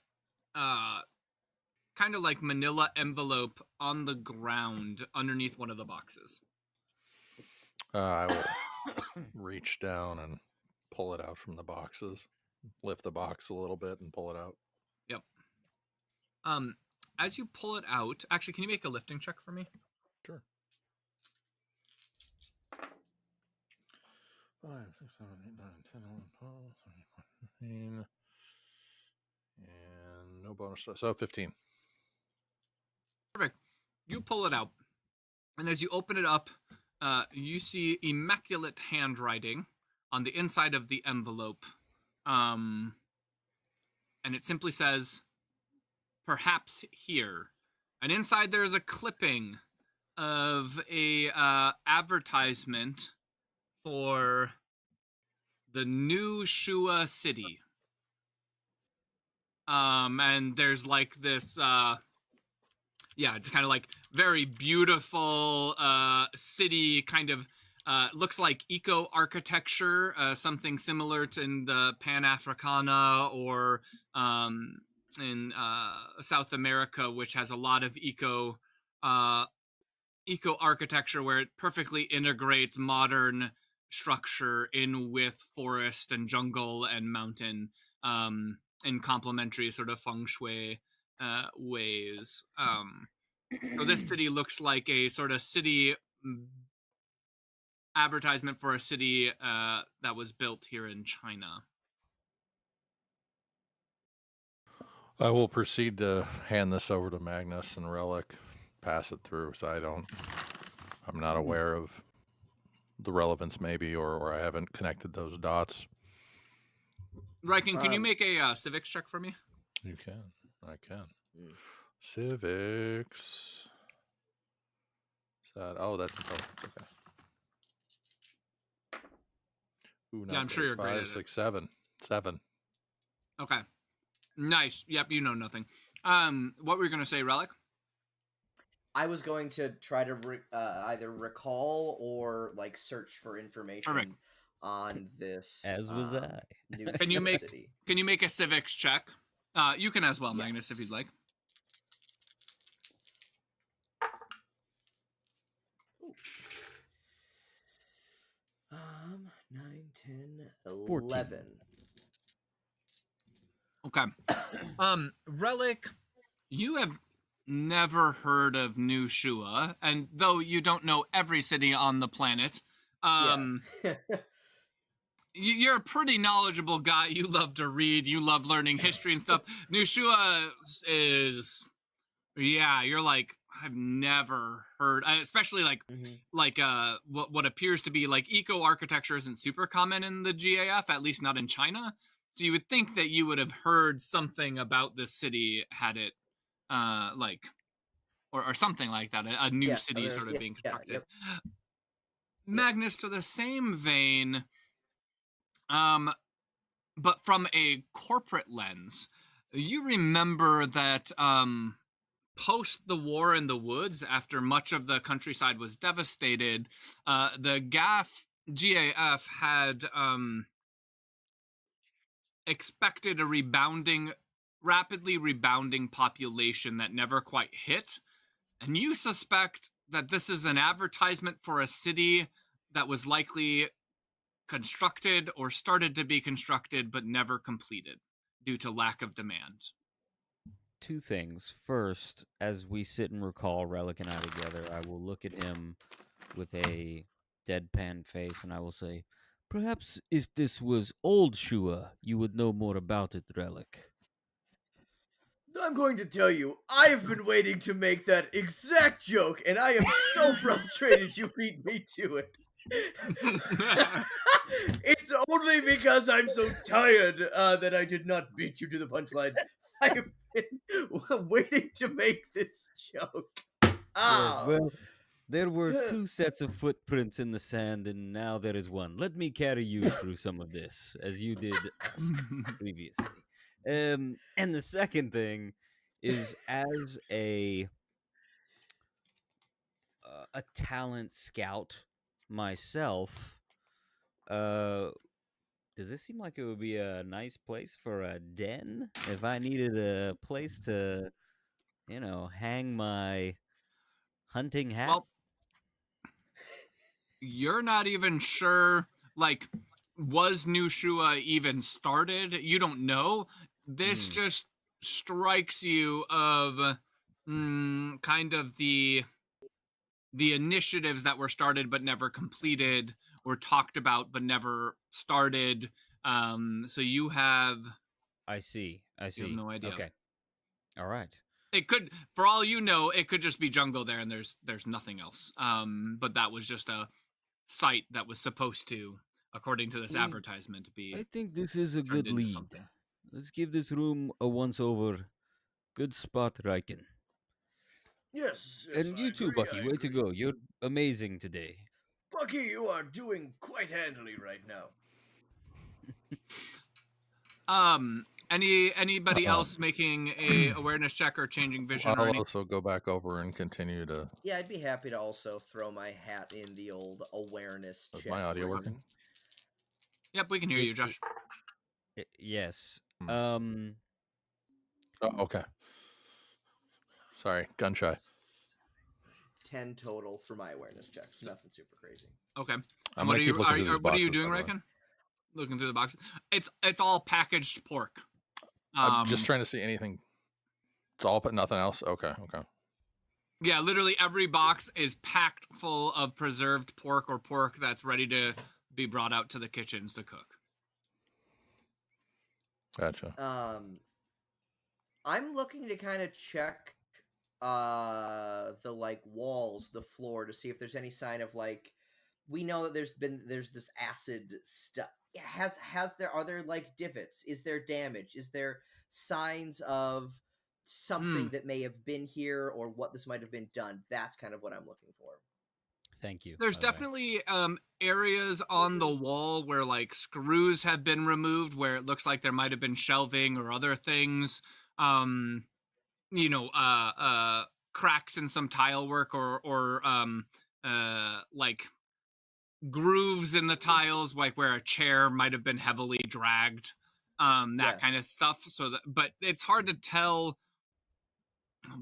kind of like manila envelope on the ground underneath one of the boxes. I will reach down and pull it out from the boxes. Lift the box a little bit and pull it out. Yep. As you pull it out, actually, can you make a lifting check for me? Sure. 5, 6, 7, 8, 9, 10, 11, 12, 13, 14, 15. And no bonus. So 15. Perfect. You pull it out, and as you open it up, you see immaculate handwriting on the inside of the envelope. And it simply says, "Perhaps here." And inside there is a clipping of a advertisement for the new Shua city. And there's like this, it's kind of like very beautiful city, kind of looks like eco-architecture, something similar to in the Pan-Africana or in South America, which has a lot of eco-architecture where it perfectly integrates modern structure in with forest and jungle and mountain in complementary sort of feng shui ways. So this city looks like a sort of city advertisement for a city that was built here in China. I will proceed to hand this over to Magnus and Relic, pass it through, so I'm not aware of the relevance maybe, or I haven't connected those dots. Riken, can you make a civics check for me? You can. I can. Civics. Is that? Oh, that's okay. Ooh, Yeah, I'm sure you're great at 5, 6, 7. 7. Okay. Nice. Yep, you know nothing. What were you going to say, Relic? I was going to try to either recall or like search for information on this. As was I. New Can you make city. Can you make a civics check? You can as well, Magnus, if you'd like. Ooh. 9, 10, 11. 14. Okay. Relic, you have never heard of New Shua, and though you don't know every city on the planet, you're a pretty knowledgeable guy. You love to read. You love learning history and stuff. New Shua is, you're like, I've never heard, especially like, what appears to be like eco-architecture isn't super common in the GAF, at least not in China. So you would think that you would have heard something about this city had it, or something like that, a new city sort of being constructed. Magnus, to the same vein, but from a corporate lens, you remember that post the war in the woods, after much of the countryside was devastated, the GAF had expected a rapidly rebounding population that never quite hit. And you suspect that this is an advertisement for a city that was likely constructed or started to be constructed but never completed due to lack of demand. two things. First, as we sit and recall Relic and I together, I will look at him with a deadpan face and I will say, "Perhaps if this was old Shua, you would know more about it, Relic." I'm going to tell you, I have been waiting to make that exact joke, and I am so frustrated you beat me to it. It's only because I'm so tired that I did not beat you to the punchline. I have been waiting to make this joke. Yes, Ah, well, there were two sets of footprints in the sand, and now there is one. Let me carry you through some of this, as you did us previously. And the second thing is, as a talent scout myself, does this seem like it would be a nice place for a den? If I needed a place to, hang my hunting hat? Well, you're not even sure, like, was New Shua even started? You don't know. This just strikes you of kind of the initiatives that were started but never completed, or talked about but never started. So you have I see. you have no idea. Okay. All right. It could, for all you know, it could just be jungle there, and there's nothing else. But that was just a site that was supposed to, according to this advertisement, be I think this is a turned good into lead. something. Let's give this room a once over. Good spot, Riken. yes, And you too, Bucky. Way to go. You're amazing today. Bucky, you are doing quite handily right now. Anybody else making a awareness check or changing vision or I'll anything? also go back over and continue to. Yeah, I'd be happy to also throw my hat in the old awareness Is check. my audio room. working? Yep, we can hear you, Josh. Yes. Oh, okay. Sorry, gun shy. 10 total for my awareness checks. Nothing super crazy. Okay. I'm gonna keep looking through these What are you boxes, doing, by the way. Riken? Looking through the boxes. It's all packaged pork. I'm just trying to see anything. It's all but nothing else. Okay. Yeah, literally every box is packed full of preserved pork or pork that's ready to be brought out to the kitchens to cook. Gotcha. I'm looking to kind of check the like walls, the floor, to see if there's any sign of like, we know that there's this acid stuff. Are there like divots? Is there damage? Is there signs of something that may have been here, or what this might have been done? That's kind of what I'm looking for. Thank you. There's definitely areas on the wall where like screws have been removed, where it looks like there might have been shelving or other things. Cracks in some tile work, or like grooves in the tiles, like where a chair might have been heavily dragged, that kind of stuff. But it's hard to tell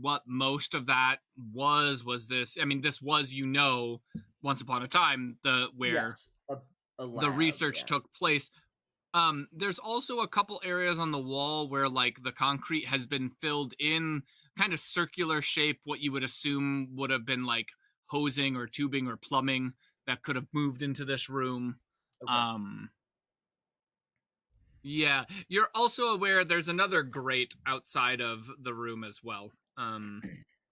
what most of that was. This, I mean, this was, once upon a time, where the research took place. There's also a couple areas on the wall where like the concrete has been filled in kind of circular shape, what you would assume would have been like hosing or tubing or plumbing that could have moved into this room. Okay. Yeah, you're also aware there's another grate outside of the room as well.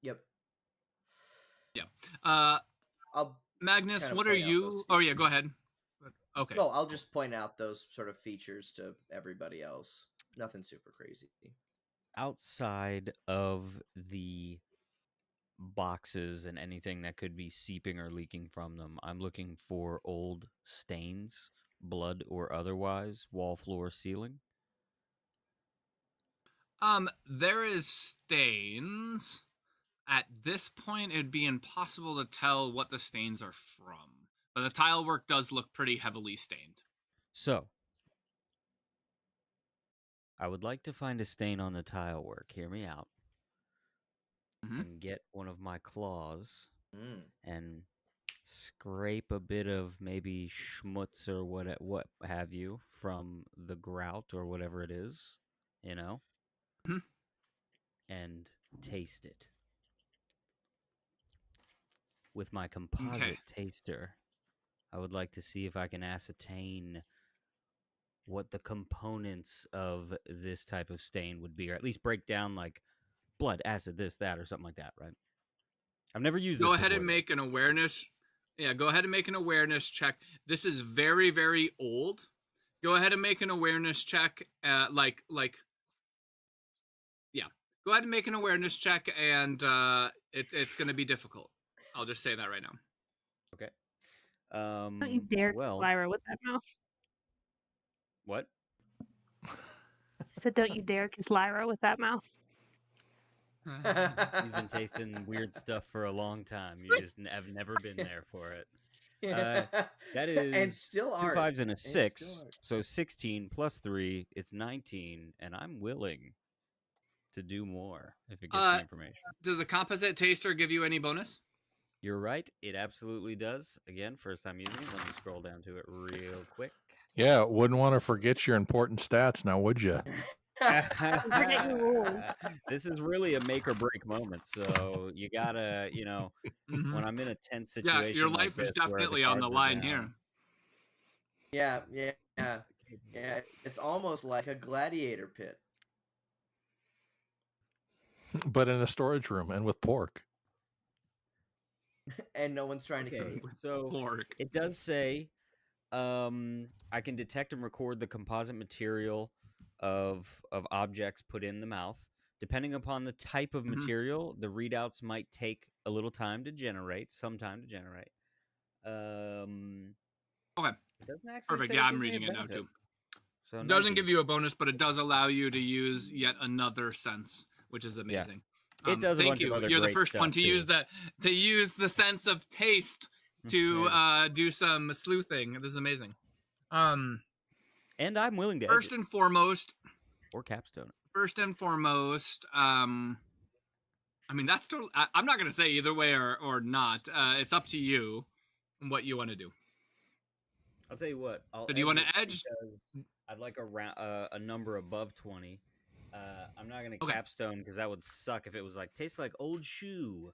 Yep. Yeah. Magnus, what are you? Oh yeah, go ahead. Okay. No, I'll just point out those sort of features to everybody else. Nothing super crazy. Outside of the boxes and anything that could be seeping or leaking from them, I'm looking for old stains, blood or otherwise, wall, floor, ceiling. There is stains. At this point, it'd be impossible to tell what the stains are from, but the tile work does look pretty heavily stained. So, I would like to find a stain on the tile work. Hear me out. And get one of my claws and scrape a bit of maybe schmutz or what have you from the grout or whatever it is, and taste it. With my composite taster, I would like to see if I can ascertain what the components of this type of stain would be, or at least break down like blood, acid, this, that, or something like that, right? I've never used this Go ahead before, and though. make an awareness. Yeah, go ahead and make an awareness check. This is very, very old. Go ahead and make an awareness check. Yeah. Go ahead and make an awareness check, and it's going to be difficult. I'll just say that right now. Okay. Don't you dare kiss Well, Lyra with that mouth. what? I said, don't you dare kiss Lyra with that mouth. He's been tasting weird stuff for a long time. You just have never been there for it. That is and still 2 art. 5s and a And 6, still art. so 16 plus 3, it's 19, and I'm willing to do more if it gets me information. Does the composite taster give you any bonus? You're right, it absolutely does. Again, first time using it. Let me scroll down to it real quick. Yeah, wouldn't want to forget your important stats now, would you? Forget your rules. This is really a make or break moment, so you gotta, when I'm in a tense situation, Yeah, your like life is this, where definitely on the cards are line down. here. Yeah. It's almost like a gladiator pit. But in a storage room and with pork. And no one's trying to kill Okay, you. so Pork. it does say I can detect and record the composite material of objects put in the mouth. Depending upon the type of material, the readouts might take a little time to generate, some time to generate. Okay. It doesn't actually Perfect. say Yeah, it I'm gives me a reading it now benefit. too. So It doesn't 19. give you a bonus, but it does allow you to use yet another sense, which is amazing. It does a thank bunch you. of other You're the great first one stuff, to use the sense of taste to Nice. do some sleuthing. This is amazing. And I'm willing to First and foremost, or capstone. First and foremost, I mean that's totally. I'm not gonna say either way or not. It's up to you what you want to do. I'll tell you what. So do you want to edge? I'd like a number above 20. I'm not gonna capstone because that would suck if it was like tastes like old shoe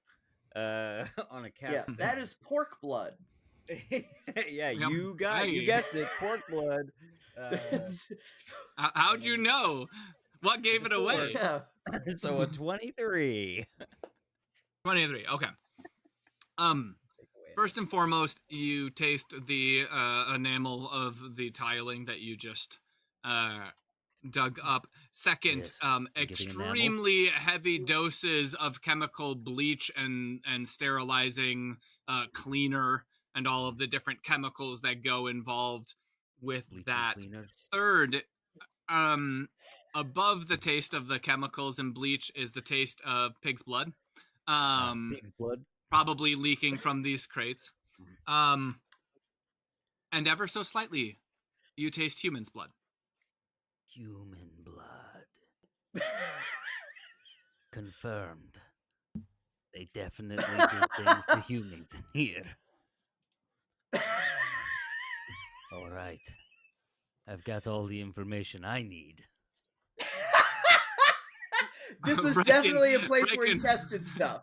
on a capstone. Yeah, that is pork blood. Yeah, you guessed it, pork blood. How'd you know? What gave it away? So a 23. 23. Okay. First and foremost, you taste the enamel of the tiling that you just dug up. Second, extremely heavy doses of chemical bleach and sterilizing cleaner and all of the different chemicals that go involved with that. Third, above the taste of the chemicals and bleach is the taste of pig's blood. Pig's blood? Probably leaking from these crates. And ever so slightly, you taste human's blood. Human blood. Confirmed. They definitely do things to humans here. All right. I've got all the information I need. This was definitely a place where he tested stuff.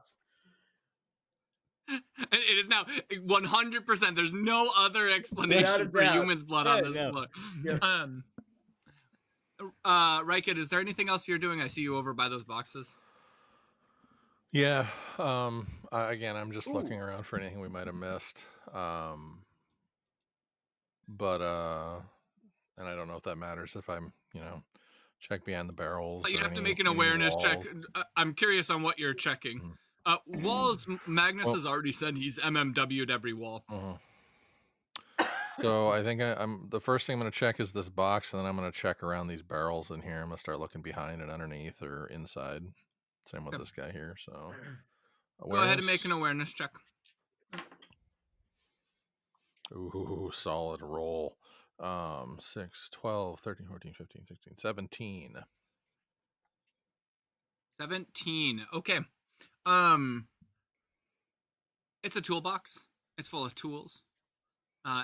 It is now 100%. There's no other explanation for human's blood on this book. Rykid, is there anything else you're doing? I see you over by those boxes. Yeah. Again, I'm just looking around for anything we might have missed. But and I don't know if that matters if I'm, check behind the barrels. You'd have to make an awareness check. I'm curious on what you're checking. Walls, Magnus has already said he's MMW'd every wall. So I think I'm the first thing I'm going to check is this box, and then I'm going to check around these barrels in here. I'm going to start looking behind and underneath or inside. Same with this guy here. So go ahead and make an awareness check. Ooh, solid roll. 6, 12, 13, 14, 15, 16, 17. 17. Okay. It's a toolbox. It's full of tools.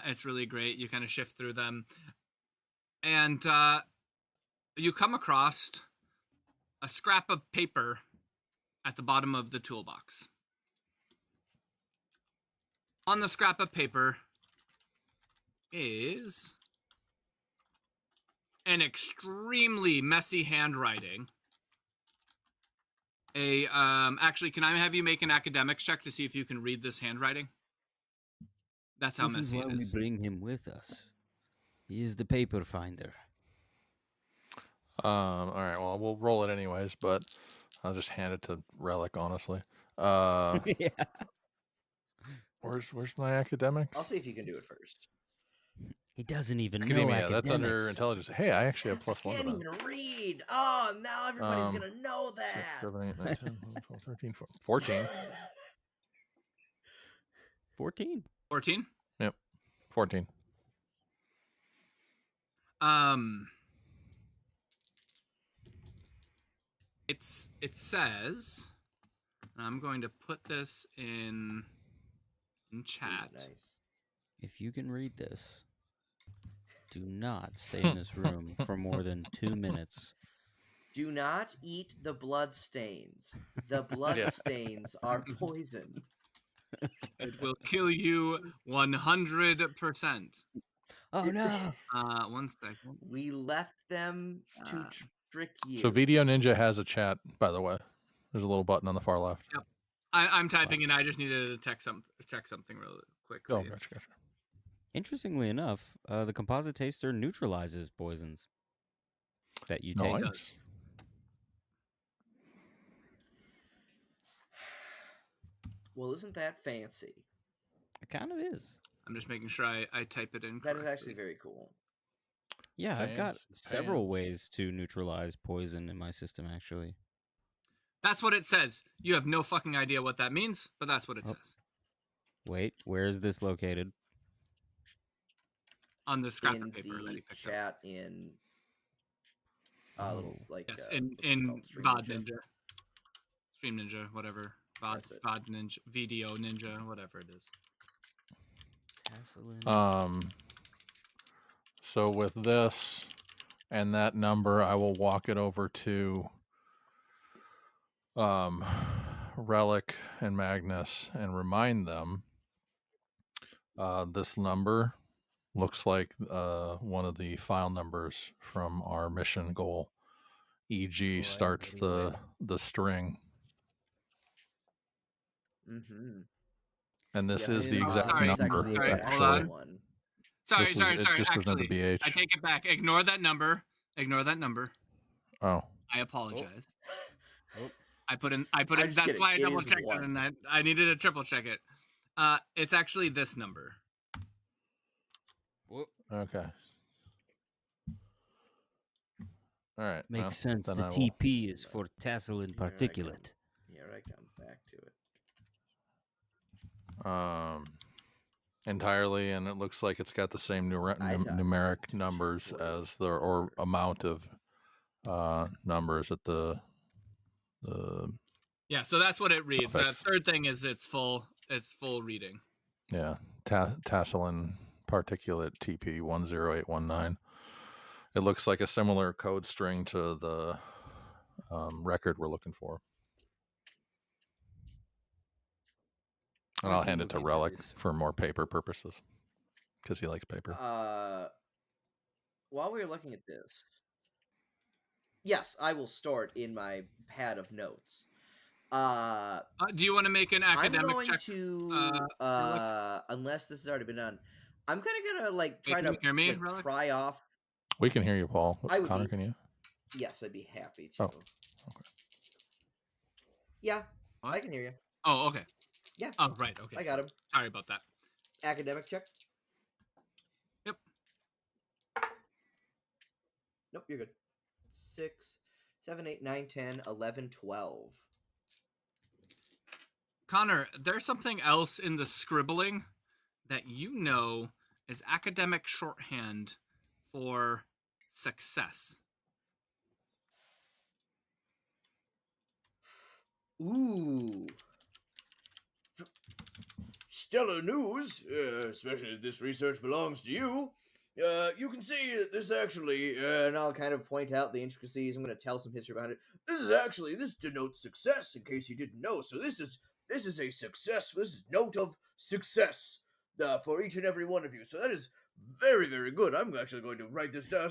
It's really great. You kind of shift through them. And you come across a scrap of paper at the bottom of the toolbox. On the scrap of paper is an extremely messy handwriting. Actually, can I have you make an academics check to see if you can read this handwriting? That's how This is messy why it we is. bring him with us. He is the paper finder. All right. Well, we'll roll it anyways, but I'll just hand it to Relic. Honestly. Yeah. Where's my academics? I'll see if you can do it first. He doesn't even know Academia. academics. That's under intelligence. Hey, I actually have I +1 to can't that. even read. Oh, now everybody's Um, gonna know 6, that. 7, 8, 9, 10, 11, 12, 13, 14. 14. 14? Yep. 14. It says, and I'm going to put this in chat. Nice. If you can read this, do not stay in this room for more than 2 minutes. Do not eat the blood stains. The blood stains are poison. It will kill you 100%. Oh no! 1 second. We left them to trick you. So Video Ninja has a chat, by the way. There's a little button on the far left. Yep. I'm typing and I just needed to check something really quickly. Oh, gotcha. Interestingly enough, the composite taster neutralizes poisons that you taste. Nice. Well, isn't that fancy? It kind of is. I'm just making sure I type it in That correctly. is actually very cool. Yeah, I've got Thanks, several pants. ways to neutralize poison in my system, actually. That's what it says. You have no fucking idea what that means, but that's what it says. Wait, where is this located? On the scrap In of paper that the he picked up. chat in little like Yes, what's this in called? Stream VOD Ninja? Ninja. Stream Ninja, whatever. That's it. VOD Ninja, Video Ninja, whatever it is. So with this and that number, I will walk it over to Relic and Magnus and remind them this number looks like one of the file numbers from our mission goal. E.g. Right, starts very the string. Mm-hmm. And this Yes, is the exact sorry. it's number, actually a Sorry, bad hold on. one. Sorry. It just was not the Actually, BH. I take it back. Ignore that number. Oh. I apologize. Oh. I put in. I'm That's just kidding. why I It double is checked it, 1. and I needed to triple check it. It's actually this number. Okay. All right. Makes sense. The then I will- TP is for tassel and Here I come. particulate. Here I come back to it. Entirely, and it looks like it's got the same numeric numbers as the or amount of numbers at the Yeah, so that's what it reads. The Suffix. third thing is it's full reading. yeah tasselin particulate TP 10819. It looks like a similar code string to the record we're looking for. And I'll hand it to Relic for more paper purposes because he likes paper. While we're looking at this, yes, I will store it in my pad of notes. Do you want to make an academic I'm going check? to, unless this has already been done, I'm kind of gonna like try can to you hear me, like, Relic? pry off. We can hear you, Paul. I would Connor, be- can you? Yes, I'd be happy to. Oh, okay. Yeah, What? I can hear you. Oh, okay. Yeah. Oh, right. Okay. I got him. Sorry about that. Academic check. Yep. Nope, you're good. 6, 7, 8, 9, 10, 11, 12. Connor, there's something else in the scribbling that you know is academic shorthand for success. Ooh. Stellar news, especially if this research belongs to you. You can see that this actually, and I'll kind of point out the intricacies. I'm going to tell some history behind it. This denotes success, in case you didn't know. So this is a success. This is note of success for each and every one of you. So that is very, very good. I'm actually going to write this down.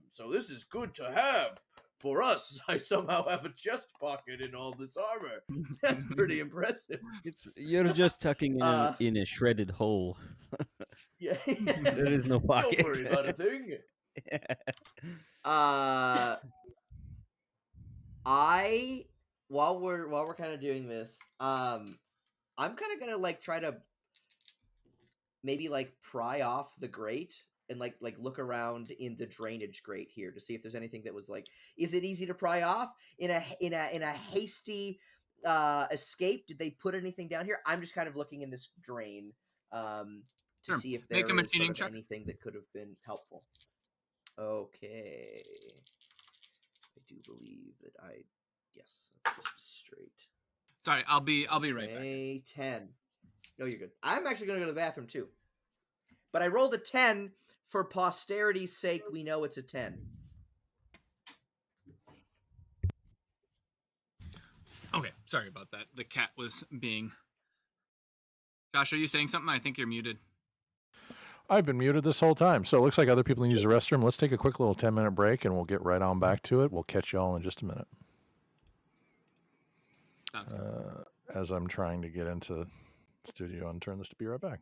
So this is good to have for us. I somehow have a chest pocket in all this armor. That's pretty impressive. You're just tucking Uh, in a shredded hole. yeah. There is no pocket. Don't worry about a thing. Uh, I while we're kind of doing this, I'm kind of gonna like try to maybe like pry off the grate and like look around in the drainage grate here to see if there's anything that was like, is it easy to pry off in a hasty escape? Did they put anything down here? I'm just kind of looking in this drain to Sure. see if Make there a is machining sort of check. anything that could have been helpful. Okay. I do believe that yes, that's just straight. Sorry, I'll be right back. Okay, 10. No, you're good. I'm actually going to go to the bathroom too. But I rolled a 10 for posterity's sake. We know it's a 10. Okay, sorry about that. The cat was being. Josh, are you saying something? I think you're muted. I've been muted this whole time. So it looks like other people can use the restroom. Let's take a quick little 10-minute break and we'll get right on back to it. We'll catch you all in just a minute. Sounds good. As I'm trying to get into studio and turn this to be right back.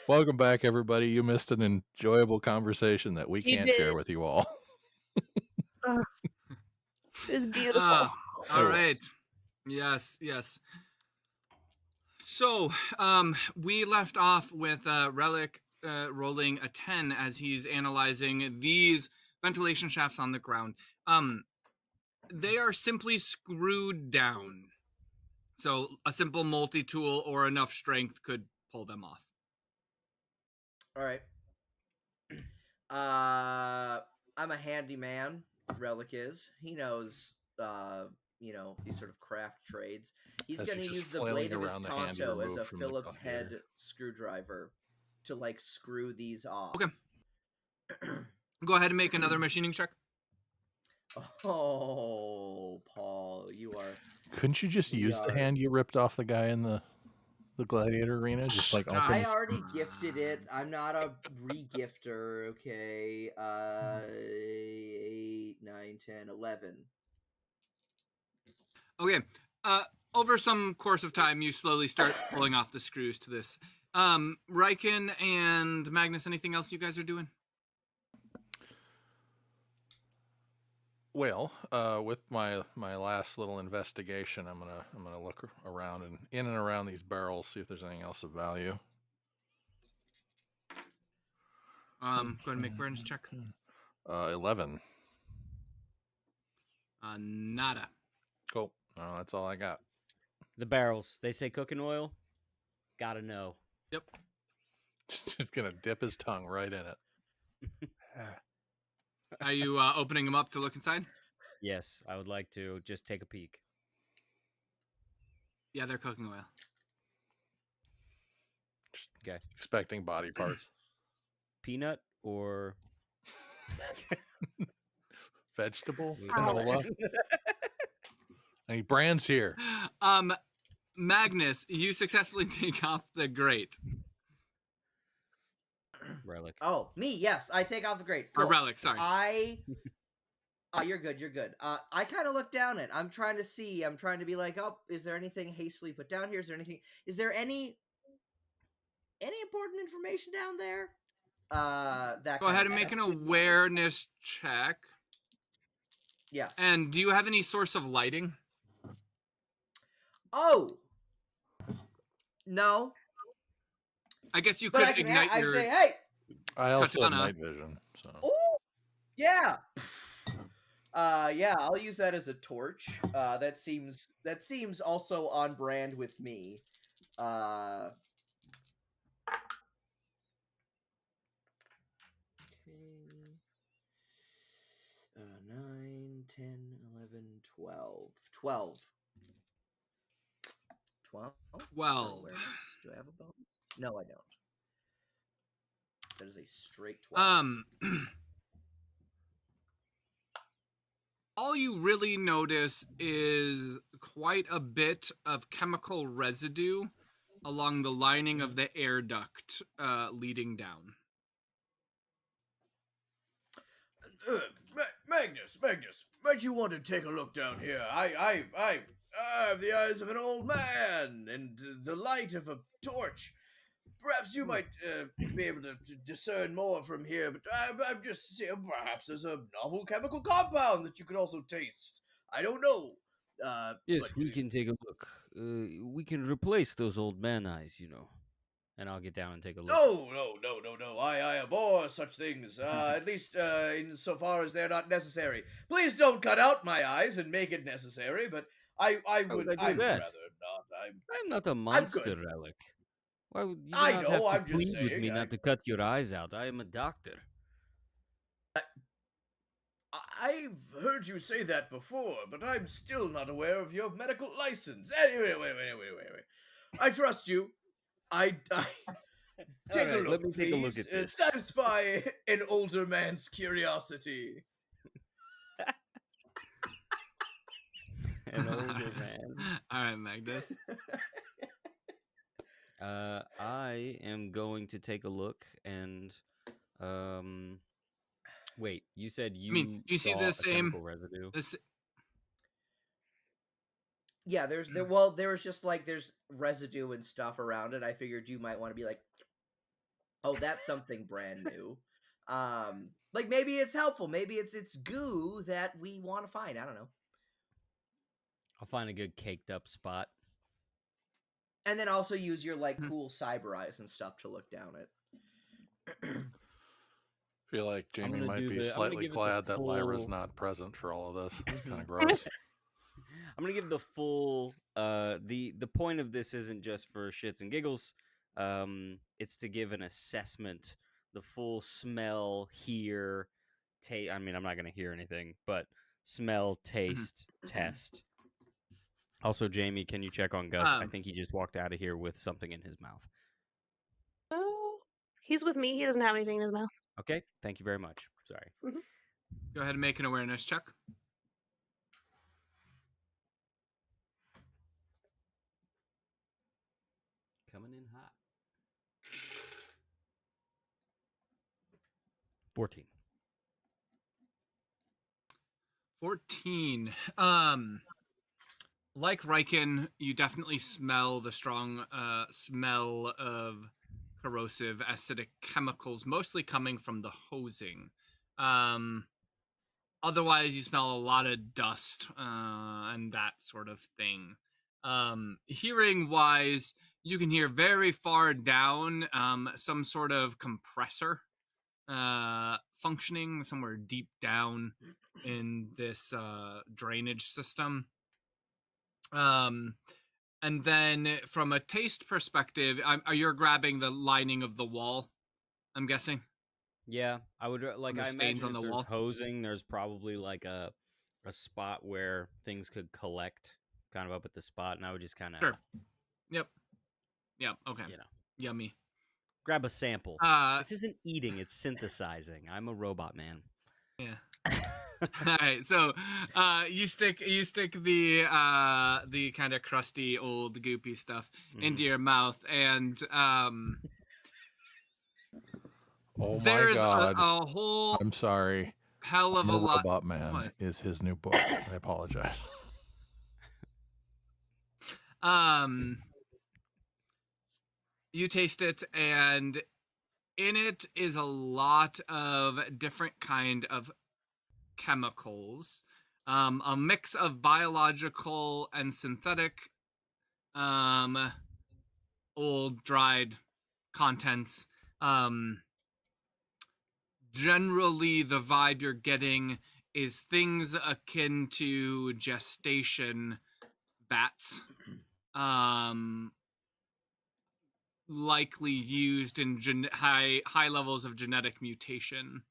Welcome back, everybody. You missed an enjoyable conversation that we You can't share did. with you all. It was beautiful. All It right. was. Yes, yes. So, we left off with Relic rolling a 10 as he's analyzing these ventilation shafts on the ground. They are simply screwed down. So, a simple multi-tool or enough strength could pull them off. All right. I'm a handyman. Relic is. He knows, these sort of craft trades. He's As going to he's just use the flailing blade of his around the hand he tonto as removed a from the Phillips head computer. screwdriver to like screw these off. Okay. Go ahead and make another machining check. Oh, Paul, you are. Couldn't you just we use the are- hand you ripped off the guy in the gladiator arena? Just like Stop. open I the- already gifted it. I'm not a re-gifter. Okay. 8, 9, 10, 11. Okay. Over some course of time, you slowly start pulling off the screws to this. Riken and Magnus, anything else you guys are doing? Well, with my last little investigation, I'm gonna look around and in and around these barrels, see if there's anything else of value. Go ahead and make Burns check. 11. Nada. Cool. No, that's all I got. The barrels. They say cooking oil. Gotta know. Yep. Just gonna dip his tongue right in it. Are you opening them up to look inside? Yes, I would like to just take a peek. Yeah, they're cooking oil. Okay. Expecting body parts. Peanut or Vegetable? Leave Canola? Any brands here? Magnus, you successfully take off the grate. Relic. Oh, me? Yes, I take off the grate. Or Cool. relic, sorry. You're good. You're good. I kind of look down it. I'm trying to see. I'm trying to be like, oh, is there anything hastily put down here? Is there anything? Is there any important information down there? That. Go ahead and make an awareness check. Yes. And do you have any source of lighting? Oh. No. I guess you But could I can. ignite I your. say, hey. I also have Katana. night vision. So. Oh. Yeah. Yeah. I'll use that as a torch. That seems also on brand with me. Okay. 9, 10, 11, 12. 12. 12? 12. Do I have a bonus? No, I don't. That is a straight 12. All you really notice is quite a bit of chemical residue along the lining of the air duct leading down. Magnus, might you want to take a look down here? I have the eyes of an old man and the light of a torch. Perhaps you might be able to discern more from here, but I'm just saying perhaps there's a novel chemical compound that you could also taste. I don't know. Yes, but, we can take a look. We can replace those old man eyes, you know. And I'll get down and take a look. No. I abhor such things. At least insofar as they're not necessary. Please don't cut out my eyes and make it necessary. But I would I do rather that? not. I'm not a good. monster, Relic. Why would you do I not know, have to I'm just plead with saying, me not to cut your eyes out? I am a doctor. I've heard you say that before, but I'm still not aware of your medical license. Anyway, wait. I trust you. I take a Alright, look, let me please. take a look at this. Satisfy an older man's curiosity. An older man. All right, Magnus. I am going to take a look and wait, you said you you see saw the a same- chemical residue? Yeah, there was just like there's residue and stuff around it. I figured you might want to be like, Oh, that's something brand new. Like maybe it's helpful. Maybe it's goo that we want to find. I don't know. I'll find a good caked up spot. And then also use your like cool cyber eyes and stuff to look down it. I feel like Jamie might be I'm gonna slightly give it the glad that Lyra's full. not present for all of this. It's kind of gross. I'm gonna give the full. The point of this isn't just for shits and giggles. It's to give an assessment, the full smell, hear, taste. I mean, I'm not gonna hear anything, but smell, taste, test. Also, Jamie, can you check on Gus? I think he just walked out of here with something in his mouth. Oh, he's with me. He doesn't have anything in his mouth. Okay, thank you very much. Sorry. Go ahead and make an awareness check. Coming in hot. 14. 14. Like Riken, you definitely smell the strong smell of corrosive acidic chemicals, mostly coming from the hosing. Otherwise, you smell a lot of dust and that sort of thing. Hearing wise, you can hear very far down some sort of compressor functioning somewhere deep down in this drainage system. And then from a taste perspective, you're grabbing the lining of the wall, I'm guessing. Yeah, I would like. I stains imagine on if the there's wall. hosing, there's probably like a spot where things could collect, kind of up at the spot, and I would just kind of Sure. Yep. Okay. you know, Yummy. grab a sample. This isn't eating; it's synthesizing. I'm a robot man. Yeah. All right, so you stick the kind of crusty old goopy stuff into your mouth, and Oh my there's God! a whole I'm sorry. hell of I'm a a lot. Robot Man What? is his new book. I apologize. You taste it, and in it is a lot of different kind of chemicals, a mix of biological and synthetic, old dried contents. Generally, the vibe you're getting is things akin to gestation bats, likely used in high levels of genetic mutation.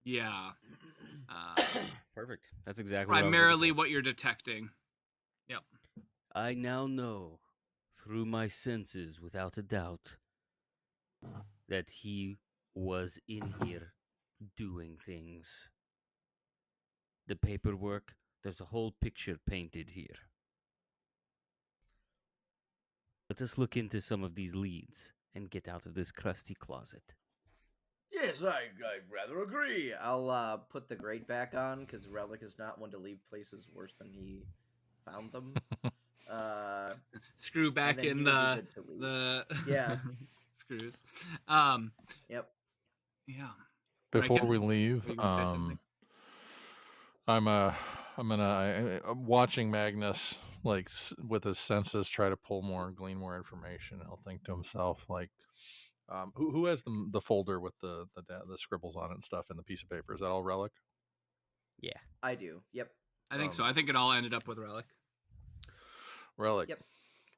Yeah. Perfect. That's exactly Primarily what what you're detecting. Yep. I now know, through my senses, without a doubt, that he was in here doing things. The paperwork, there's a whole picture painted here. Let us look into some of these leads and get out of this crusty closet. Yes, I rather agree. I'll put the grate back on because Relic is not one to leave places worse than he found them. Screw back then in he would be good to leave. the Yeah. screws. Yep. Yeah. Before Riken, we leave, were you gonna say something? I'm watching Magnus like with his senses try to glean more information. He'll think to himself like, who has the folder with the scribbles on it and stuff and the piece of paper? Is that all Relic? Yeah, I do. Yep. I think so. I think it all ended up with Relic. Relic. Yep.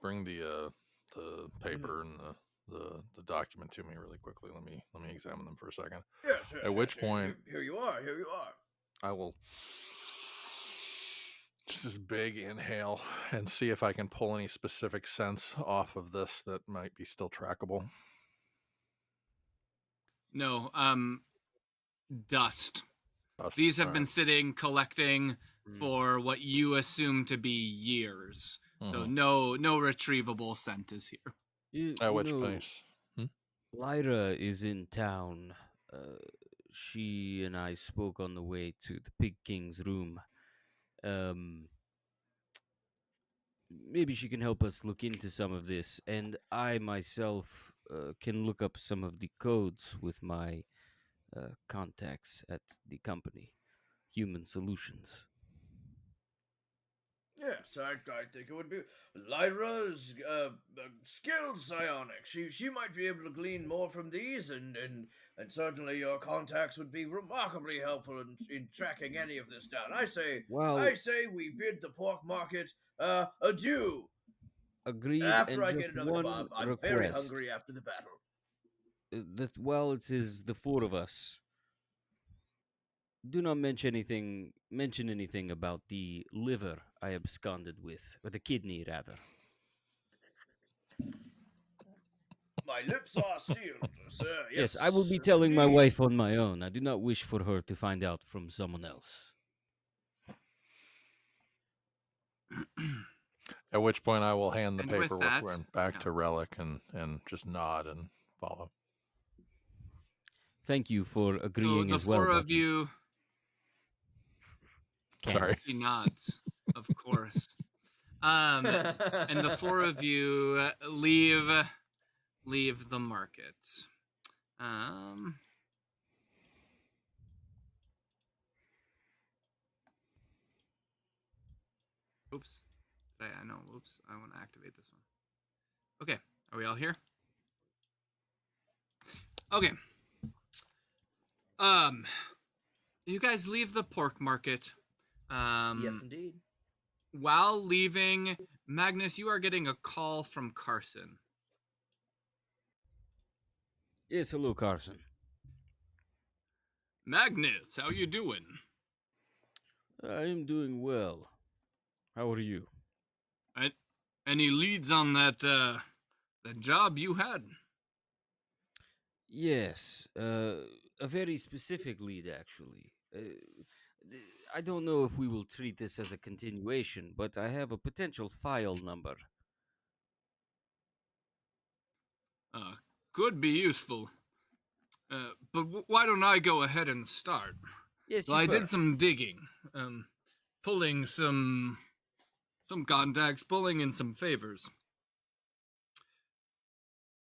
Bring the paper and the document to me really quickly. Let me examine them for a second. Yes. At which point, here you are. Here you are. I will just this big inhale and see if I can pull any specific sense off of this that might be still trackable. No, dust. Dust. These have All been right. sitting collecting for what you assume to be years. So Mhm. no retrievable scent is here. At which place? Lyra is in town. She and I spoke on the way to the Pig King's room. maybe she can help us look into some of this, and I myself can look up some of the codes with my contacts at the company, Human Solutions. Yes, I think it would be Lyra's skills psionics. She might be able to glean more from these, and certainly your contacts would be remarkably helpful in tracking any of this down. Well, I say we bid the pork market adieu. agreed, After and I just get another one kebab, I'm very request. hungry after the battle. That while it is the four of us, do not mention anything about the liver I absconded with, or the kidney rather. My lips are sealed, sir. Yes, I will Yes, be yes, telling my indeed. wife on my own. I do not wish for her to find out from someone else. At which point I will hand the And with paperwork that, back yeah. to Relic and just nod and follow. Thank you for So agreeing the as well, four of Bucky. you, Sorry. he nods, of course. And the four of you leave the market. Oops. I know. Oops. I want to activate this one. Okay. Are we all here? Okay. You guys leave the pork market. Yes, indeed. While leaving, Magnus, you are getting a call from Carson. Yes, hello, Carson. Magnus, how you doing? I am doing well. How are you? Any leads on that job you had? Yes, a very specific lead, actually. I don't know if we will treat this as a continuation, but I have a potential file number. Could be useful. But why don't I go ahead and start? Yes, So you I did first. some digging, pulling some contacts, pulling in some favors.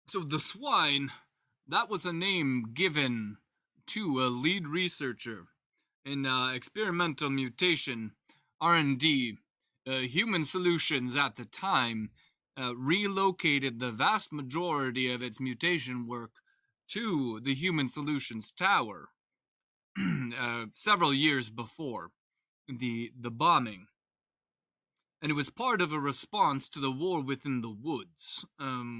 So the swine, that was a name given to a lead researcher in experimental mutation R&D. Human Solutions at the time relocated the vast majority of its mutation work to the Human Solutions Tower several years before the bombing. And it was part of a response to the war within the woods,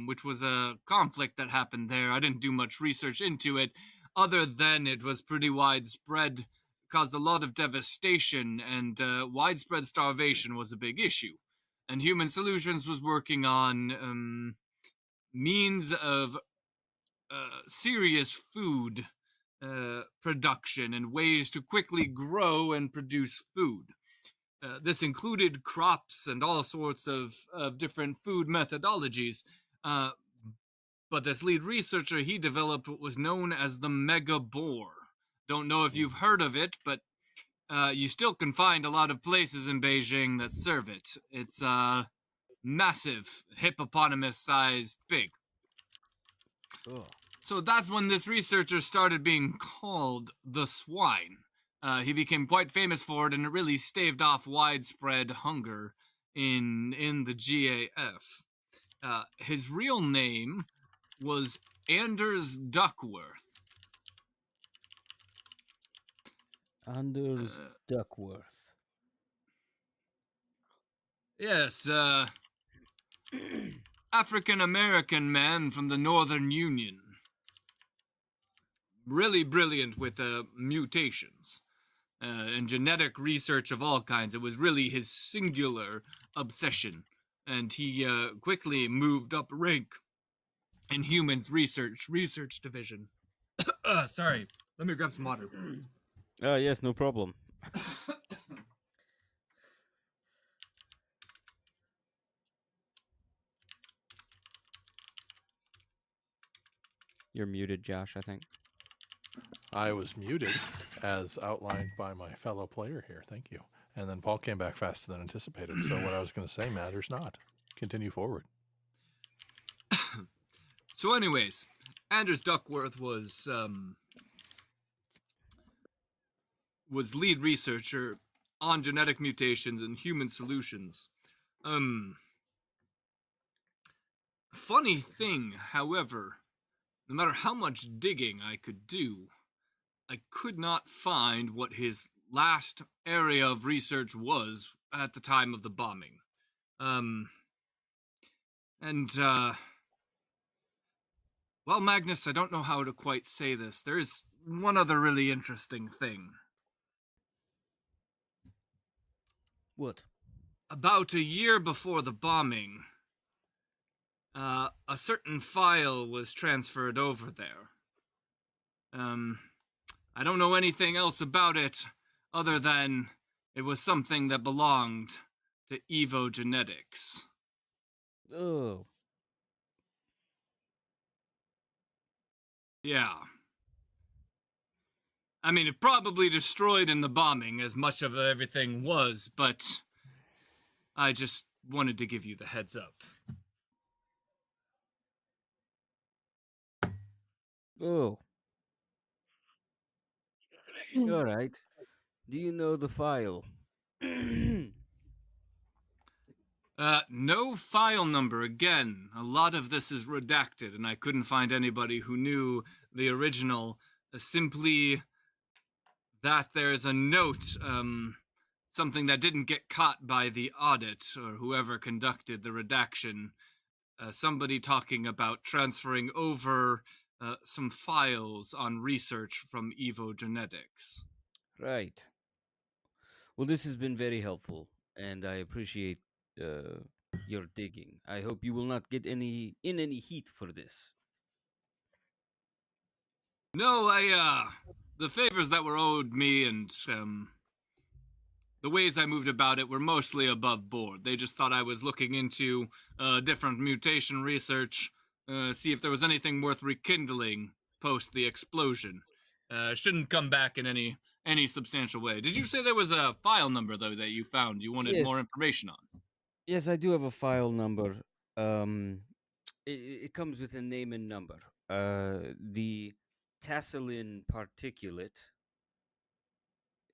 which was a conflict that happened there. I didn't do much research into it, other than it was pretty widespread, caused a lot of devastation, and widespread starvation was a big issue. And Human Solutions was working on means of serious food production and ways to quickly grow and produce food. This included crops and all sorts of different food methodologies. But this lead researcher, he developed what was known as the mega boar. Don't know if you've heard of it, but you still can find a lot of places in Beijing that serve it. It's massive, hippopotamus-sized pig. Oh. So that's when this researcher started being called the swine. He became quite famous for it, and it really staved off widespread hunger in the GAF. His real name was Anders Duckworth. Anders Duckworth. Yes, African-American man from the Northern Union. Really brilliant with mutations and genetic research of all kinds. It was really his singular obsession, and he quickly moved up rank in human research division. Sorry, let me grab some water. Yes, no problem. You're muted, Josh, I think. I was muted as outlined by my fellow player here. Thank you. And then Paul came back faster than anticipated. So what I was going to say matters not. Continue forward. So, anyways, Anders Duckworth was lead researcher on genetic mutations and human solutions. Funny thing, however, no matter how much digging I could do, I could not find what his last area of research was at the time of the bombing. Well, Magnus, I don't know how to quite say this. There's one other really interesting thing. What? About a year before the bombing, a certain file was transferred over there. I don't know anything else about it other than it was something that belonged to Evo Genetics. Oh. Yeah. I mean, it probably destroyed in the bombing as much of everything was, but I just wanted to give you the heads up. Oh. All right. Do you know the file? No file number. Again, a lot of this is redacted, and I couldn't find anybody who knew the original. Simply that there's a note, something that didn't get caught by the audit or whoever conducted the redaction. Somebody talking about transferring over some files on research from Evo Genetics. Right. Well, this has been very helpful, and I appreciate your digging. I hope you will not get any heat for this. No, the favors that were owed me and the ways I moved about it were mostly above board. They just thought I was looking into different mutation research, see if there was anything worth rekindling post the explosion. Shouldn't come back in any substantial way. Did you say there was a file number, though, that you found you wanted more information on? Yes, I do have a file number. It comes with a name and number. The Tasselin particulate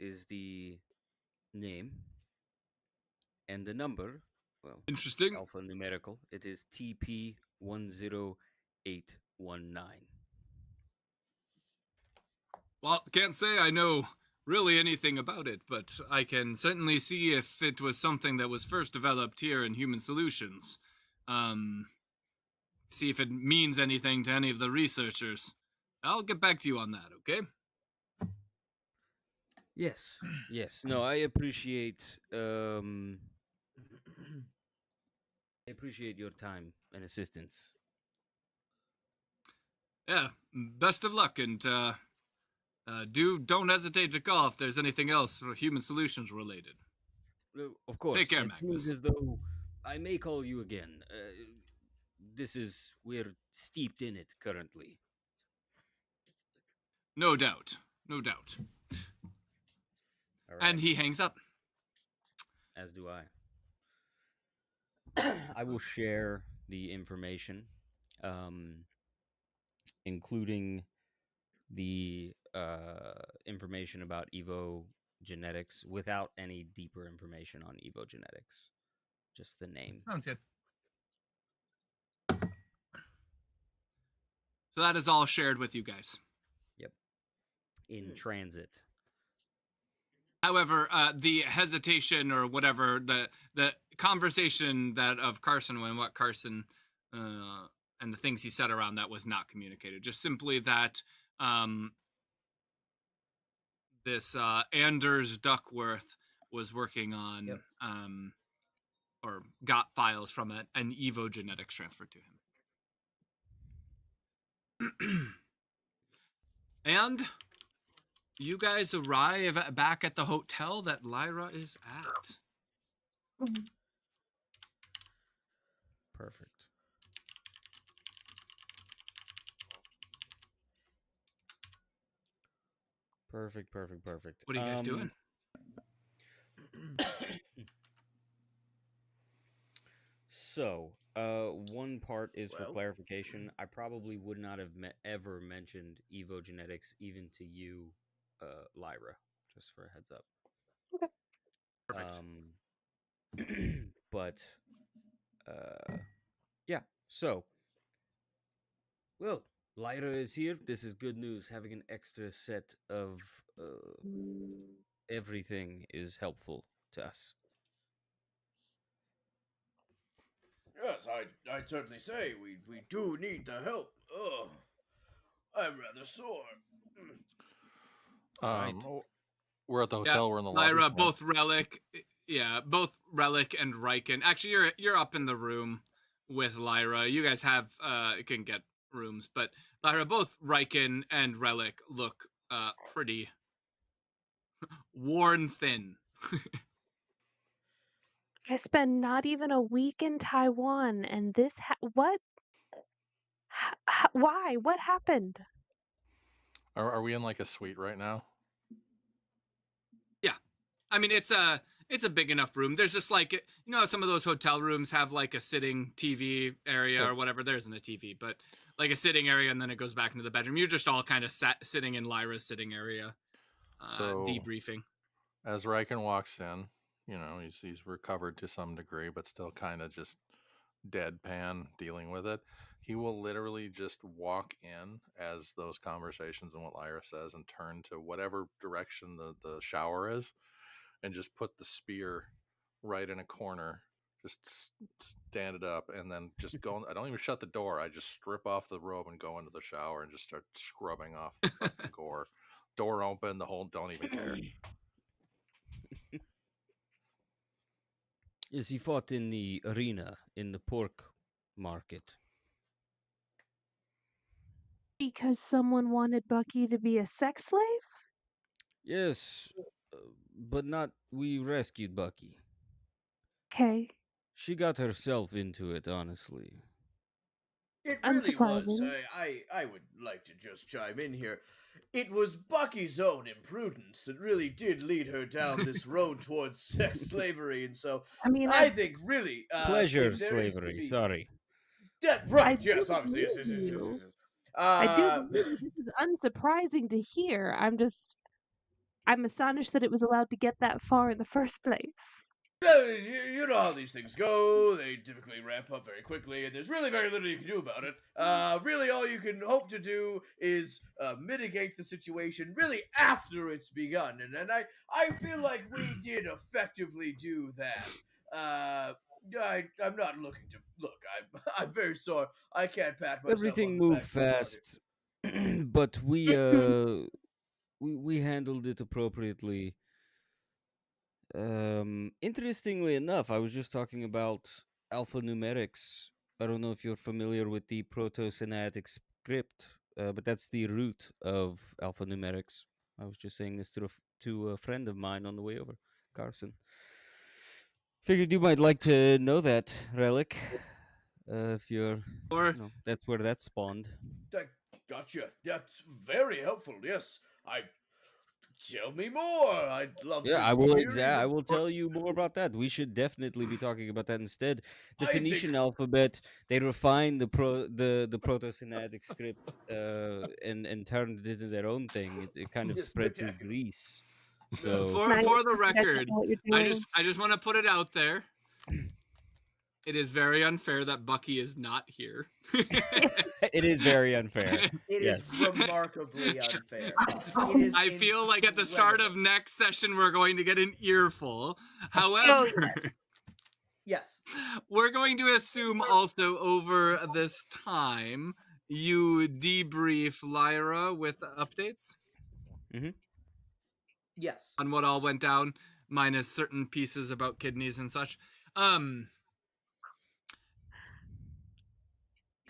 is the name, and the number, well, Interesting. alphanumerical. It is TP10819. Well, can't say I know really anything about it, but I can certainly see if it was something that was first developed here in Human Solutions. See if it means anything to any of the researchers. I'll get back to you on that, okay? Yes, yes. No, I appreciate your time and assistance. Yeah, best of luck, and don't hesitate to call if there's anything else for Human Solutions related. Of course. Take care, it Magnus. Seems as though I may call you again. We're steeped in it currently. No doubt, no doubt. All right. And he hangs up. As do I. I will share the information, including the information about Evo Genetics without any deeper information on Evo Genetics. Just the name. Sounds good. So that is all shared with you guys. Yep. In transit. However, the hesitation or whatever, the conversation that of Carson and what Carson and the things he said around that was not communicated. Just simply that this Anders Duckworth was working on or got files from an Evo Genetics transferred to him. And you guys arrive back at the hotel that Lyra is at. Perfect. Perfect. What are you guys doing? So, one part is for Well. clarification. I probably would not have ever mentioned Evo Genetics even to you, Lyra, just for a heads up. Perfect. But, yeah. So, well, Lyra is here. This is good news. Having an extra set of everything is helpful to us. Yes, I'd certainly say we do need the help. Ugh, I'm rather sore. Right. We're at the Yeah, hotel. We're in the lobby. Lyra, Right? both Relic and Riken. Actually, you're up in the room with Lyra. You guys have can get rooms, but Lyra, both Riken and Relic look pretty worn thin. I spent not even a week in Taiwan, and this what? Why? What happened? Are we in like a suite right now? Yeah, I mean it's a big enough room. There's just like some of those hotel rooms have like a sitting TV area or whatever. There isn't a TV, but like a sitting area, and then it goes back into the bedroom. You're just all kind of sitting in Lyra's sitting area, So debriefing. as Riken walks in, he's recovered to some degree, but still kind of just deadpan dealing with it. He will literally just walk in as those conversations and what Lyra says and turn to whatever direction the shower is and just put the spear right in a corner, just stand it up, and then just go. I don't even shut the door. I just strip off the robe and go into the shower and just start scrubbing off the fucking gore. Door open, the whole, don't even care. Yes, he fought in the arena in the pork market. Because someone wanted Bucky to be a sex slave? Yes, but not. We rescued Bucky. Okay. She got herself into it, honestly. It really was. Unsurprising. I would like to just chime in here. It was Bucky's own imprudence that really did lead her down this road towards sex slavery, and so I mean, I think really Pleasure if there is to slavery. be Sorry. right, I yes, do obviously, yes, believe you. yes. I do believe you. This is unsurprising to hear. I'm astonished that it was allowed to get that far in the first place. Well, you know how these things go. They typically ramp up very quickly, and there's really very little you can do about it. Really, all you can hope to do is mitigate the situation really after it's begun, and I feel like we did effectively do that. I'm not looking to look. I'm very sorry. I can't pat myself Everything on the moved back too hard here. fast, but we handled it appropriately. Interestingly enough, I was just talking about alphanumerics. I don't know if you're familiar with the proto-synatic script, but that's the root of alphanumerics. I was just saying this to a friend of mine on the way over, Carson. Figured you might like to know that, Relic. If you're, Or that's where that spawned. Gotcha. That's very helpful. Yes, tell me more. I'd love Yeah, to I will. hear I even will more. tell you more about that. We should definitely be talking about that instead. The I Phoenician think alphabet, they refined the proto-Synatic script and turned it into their own thing. It kind of spread through spectacular. Greece. So for Nice. the You guys record, know what you're I doing. just want to put it out there. It is very unfair that Bucky is not here. it is very unfair. It Yes. is remarkably unfair. It is I feel like at the start of incredible. next session we're going to get an earful. Oh, However, Yes. we're going to assume also over this time you debrief Lyra with updates Yes. on what all went down, minus certain pieces about kidneys and such.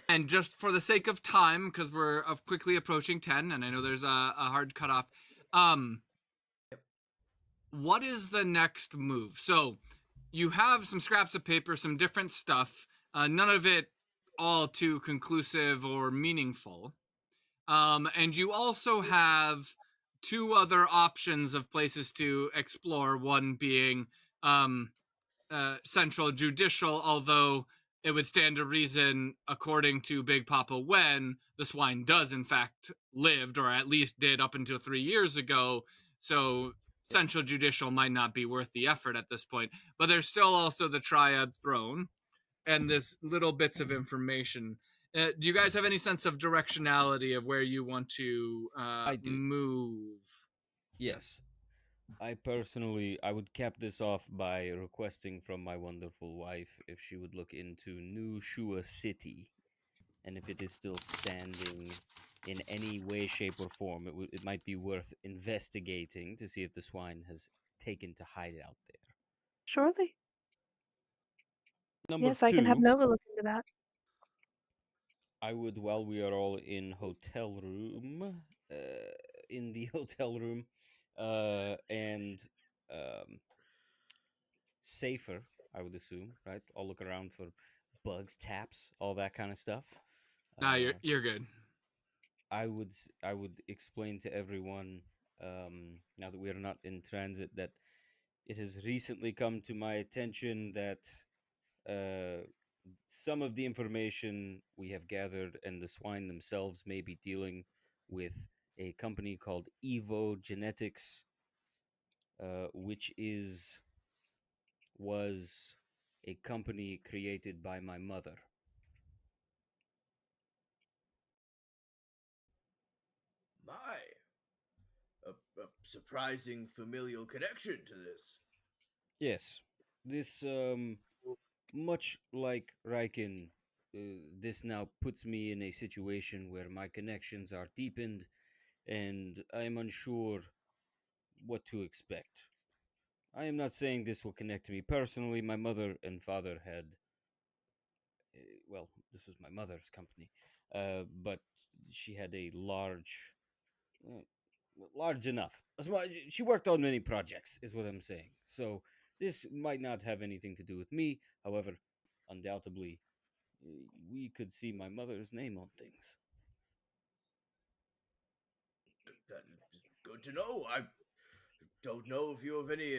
And just for the sake of time, because we're quickly approaching 10, and I know there's a hard cutoff, what is the next move? So you have some scraps of paper, some different stuff, none of it all too conclusive or meaningful. And you also have two other options of places to explore, one being central judicial, although it would stand to reason, according to Big Papa Wen, the swine does in fact lived, or at least did up until 3 years ago. So central judicial might not be worth the effort at this point. But there's still also the Triad Throne, and this little bits of information. Do you guys have any sense of directionality of where you want to I do. move? Yes. I personally, I would cap this off by requesting from my wonderful wife if she would look into New Shua City, and if it is still standing in any way, shape, or form, it might be worth investigating to see if the swine has taken to hide out there. Surely. Number Yes, I can have two, Nova look into that. I would, while we are all in hotel room, in the hotel room, and um, safer, I would assume, right? I'll look around for bugs, taps, all that kind of stuff. Nah, you're good. I would explain to everyone, now that we are not in transit, that it has recently come to my attention that some of the information we have gathered and the swine themselves may be dealing with a company called Evo Genetics, which was a company created by my mother. My, a surprising familial connection to this. Yes, this much like Riken, this now puts me in a situation where my connections are deepened, and I am unsure what to expect. I am not saying this will connect to me personally. My mother and father had, well, this was my mother's company, but she had a uh, large enough. She worked on many projects, is what I'm saying. So this might not have anything to do with me. However, undoubtedly, we could see my mother's name on things. That is good to know. I don't know if you have any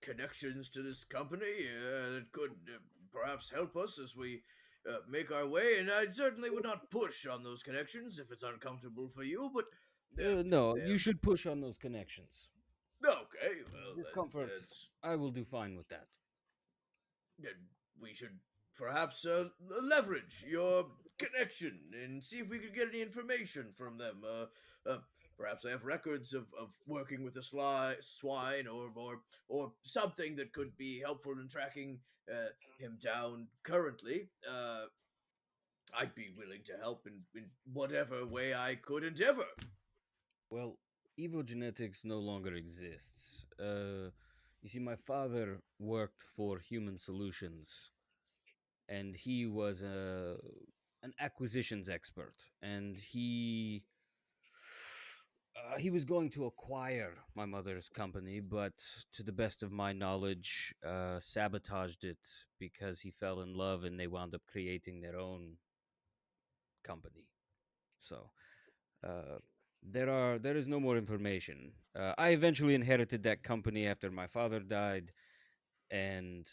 connections to this company that could perhaps help us as we make our way. And I certainly would not push on those connections if it's uncomfortable for you. But No, they're you should push on those connections. okay. Well, Discomfort, that's I will do fine with that. then we should perhaps leverage your connection and see if we could get any information from them. Perhaps they have records of working with a swine or something that could be helpful in tracking him down currently. I'd be willing to help in whatever way I could endeavor. Well, Evo Genetics no longer exists. You see, my father worked for Human Solutions, and he was an acquisitions expert, and he was going to acquire my mother's company, but to the best of my knowledge, sabotaged it because he fell in love, and they wound up creating their own company. So there is no more information. I eventually inherited that company after my father died, and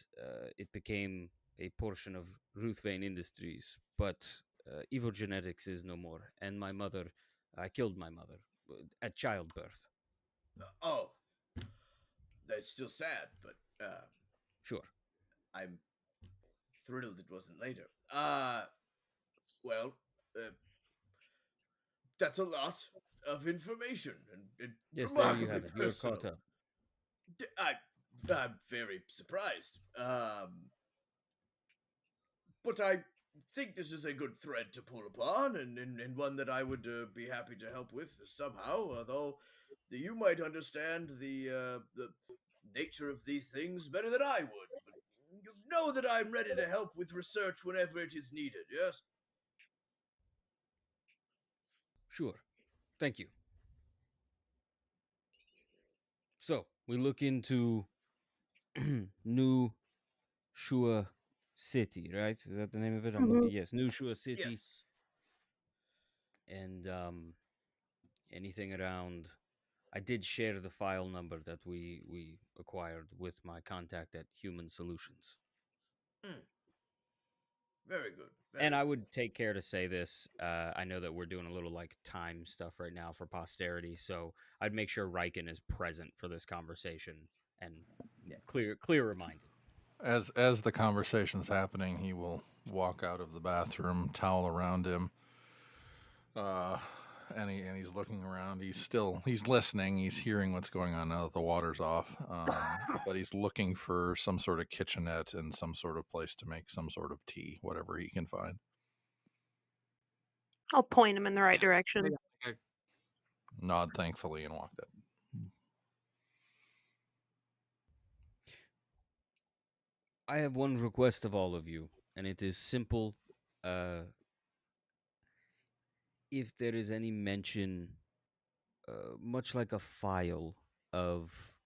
it became a portion of Ruthvein Industries. But Evo Genetics is no more, and my mother, I killed my mother at childbirth. Oh, that's still sad, but Sure. I'm thrilled it wasn't later. Well, uh, that's a lot of information and Yes, there you remarkably have it. You're personal. caught up. I'm very surprised. But I think this is a good thread to pull upon, and one that I would be happy to help with somehow. Although you might understand the nature of these things better than I would. But you know that I'm ready to help with research whenever it is needed. Yes. Sure. Thank you. So we look into New Shua City, right? Is that the name of it? I'm Mhm. looking. Yes, New Shua City, Yes. and anything around. I did share the file number that we acquired with my contact at Human Solutions. Mm. Very good. Very And I good. would take care to say this. I know that we're doing a little like time stuff right now for posterity, so I'd make sure Riken is present for this conversation and Yeah. clear reminded. As the conversation's happening, he will walk out of the bathroom, towel around him, uh, and he's looking around. He's listening. He's hearing what's going on now that the water's off. But he's looking for some sort of kitchenette and some sort of place to make some sort of tea, whatever he can find. I'll point him in the right Yeah, direction. okay. Nod thankfully and walk that. I have one request of all of you, and it is simple. If there is any mention, much like a file of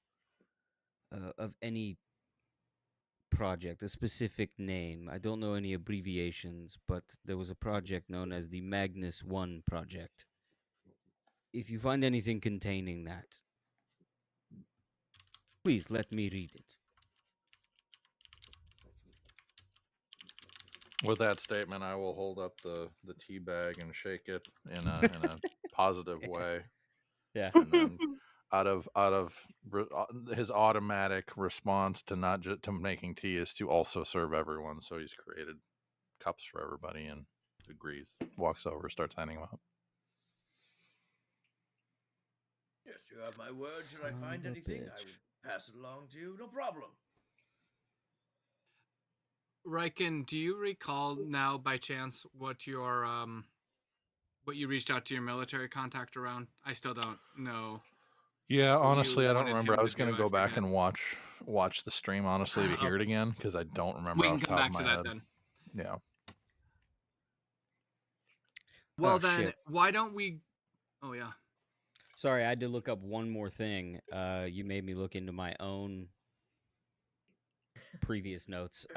any project, a specific name. I don't know any abbreviations, but there was a project known as the Magnus 1 project. If you find anything containing that, please let me read it. With that statement, I will hold up the tea bag and shake it in a positive way, Yeah. and then out of his automatic response to not just to making tea is to also serve everyone. So he's created cups for everybody and agrees. Walks over, starts handing them out. Yes, you have my word. Should I Son find of a anything, I bitch. will pass it along to you. No problem. Riken, do you recall now by chance what what you reached out to your military contact around? I still don't know. Yeah, What you honestly, I don't wanted remember. him I to was gonna do, I go back forget. and watch the stream honestly to hear it Okay, again because I don't remember we off can the come top of back to my that head. then. Yeah. Well Oh, then, shit. why don't we? Oh yeah. Sorry, I had to look up one more thing. You made me look into my own previous notes.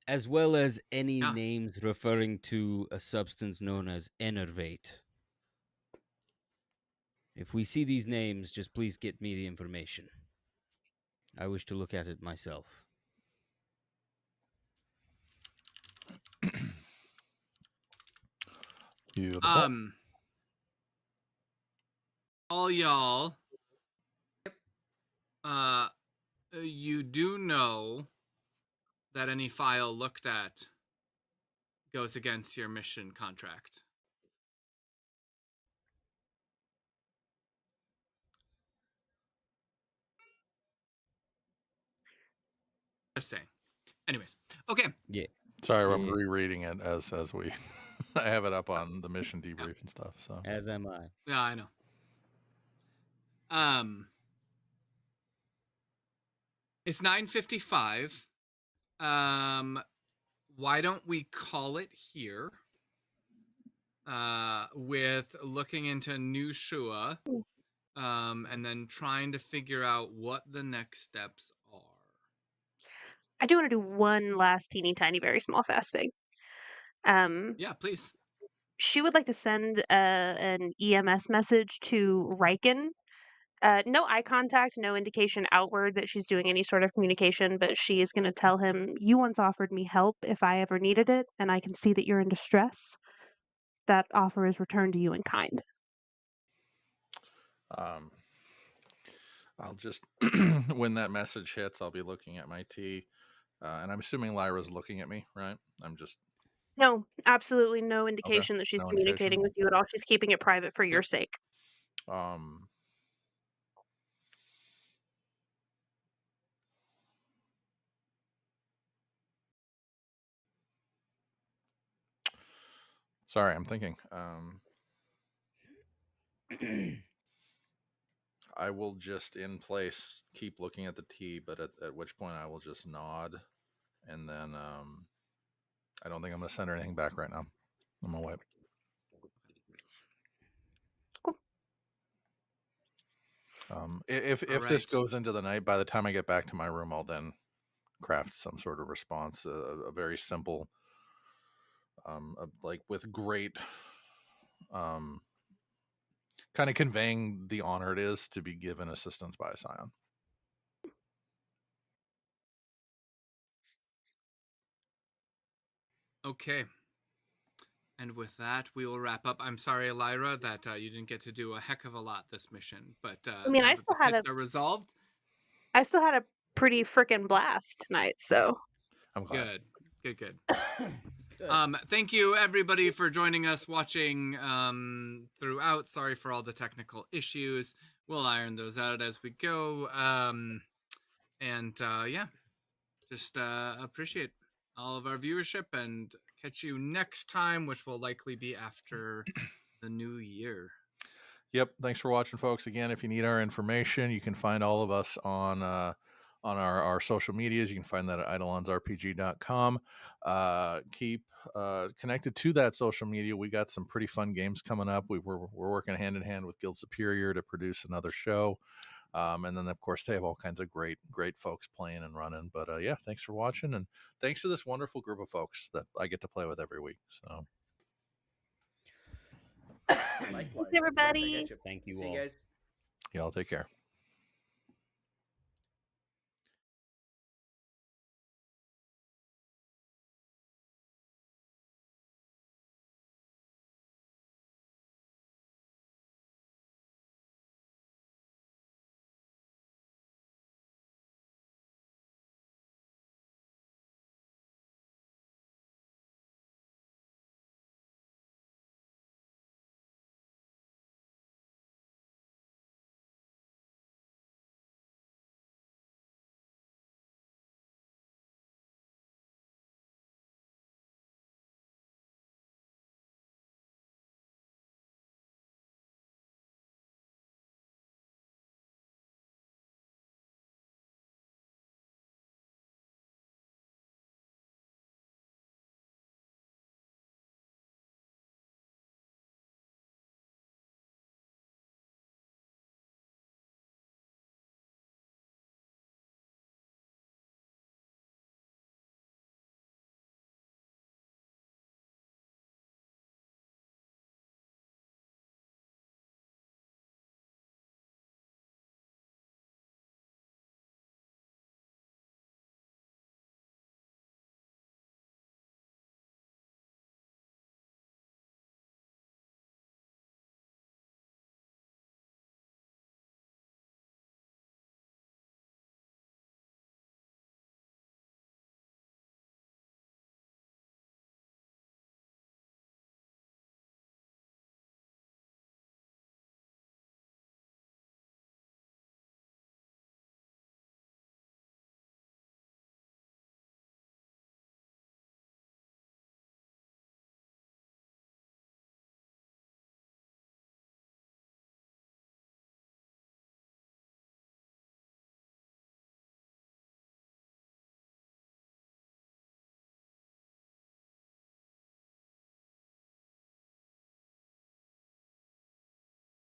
As well as any Yeah. names referring to a substance known as enervate. If we see these names, just please get me the information. I wish to look at it myself. Beautiful. All y'all. Uh, you do know that any file looked at goes against your mission contract. Just saying. Anyways, okay. Yeah. Sorry, I'm Yeah. rereading it as we. I have it up on the mission Yeah, debrief and stuff. So As am I. yeah, I know. It's 9:55. Why don't we call it here? With looking into New Shua, and then trying to figure out what the next steps are. I do want to do one last teeny tiny, very small, fast thing. Yeah, please. She would like to send an EMS message to Riken. No eye contact, no indication outward that she's doing any sort of communication, but she is going to tell him, "You once offered me help if I ever needed it, and I can see that you're in distress. That offer is returned to you in kind." um, I'll just when that message hits, I'll be looking at my tea, and I'm assuming Lyra's looking at me, right? I'm just No, absolutely no okay. indication that she's No indication. communicating with you at all. She's keeping it private for your Yep. sake. Um, sorry, I'm thinking. I will just in place keep looking at the tea, but at which point I will just nod, and then I don't think I'm gonna send her anything back right now. I'm gonna wait. Cool. If this Right. goes into the night, by the time I get back to my room, I'll then craft some sort of response, a very simple, like with great, kind of conveying the honor it is to be given assistance by a scion. Okay. And with that, we will wrap up. I'm sorry, Elira, that you didn't get to do a heck of a lot this mission, but I mean, now I that the still had pits are resolved, a pretty freaking blast tonight. So I'm glad. good. Good. Thank you everybody for joining us, watching throughout. Sorry for all the technical issues. We'll iron those out as we go. Yeah, just appreciate all of our viewership and catch you next time, which will likely be after the new year. Yep. Thanks for watching, folks. Again, if you need our information, you can find all of us on our social medias. You can find that at eidolonsrpg.com. Keep connected to that social media. We got some pretty fun games coming up. We're working hand in hand with Guild Superior to produce another show. And then, of course, they have all kinds of great folks playing and running. But yeah, thanks for watching. And thanks to this wonderful group of folks that I get to play with every week. So Likewise. thanks, everybody. Right back at you. Thank you See all. you guys. y'all take care.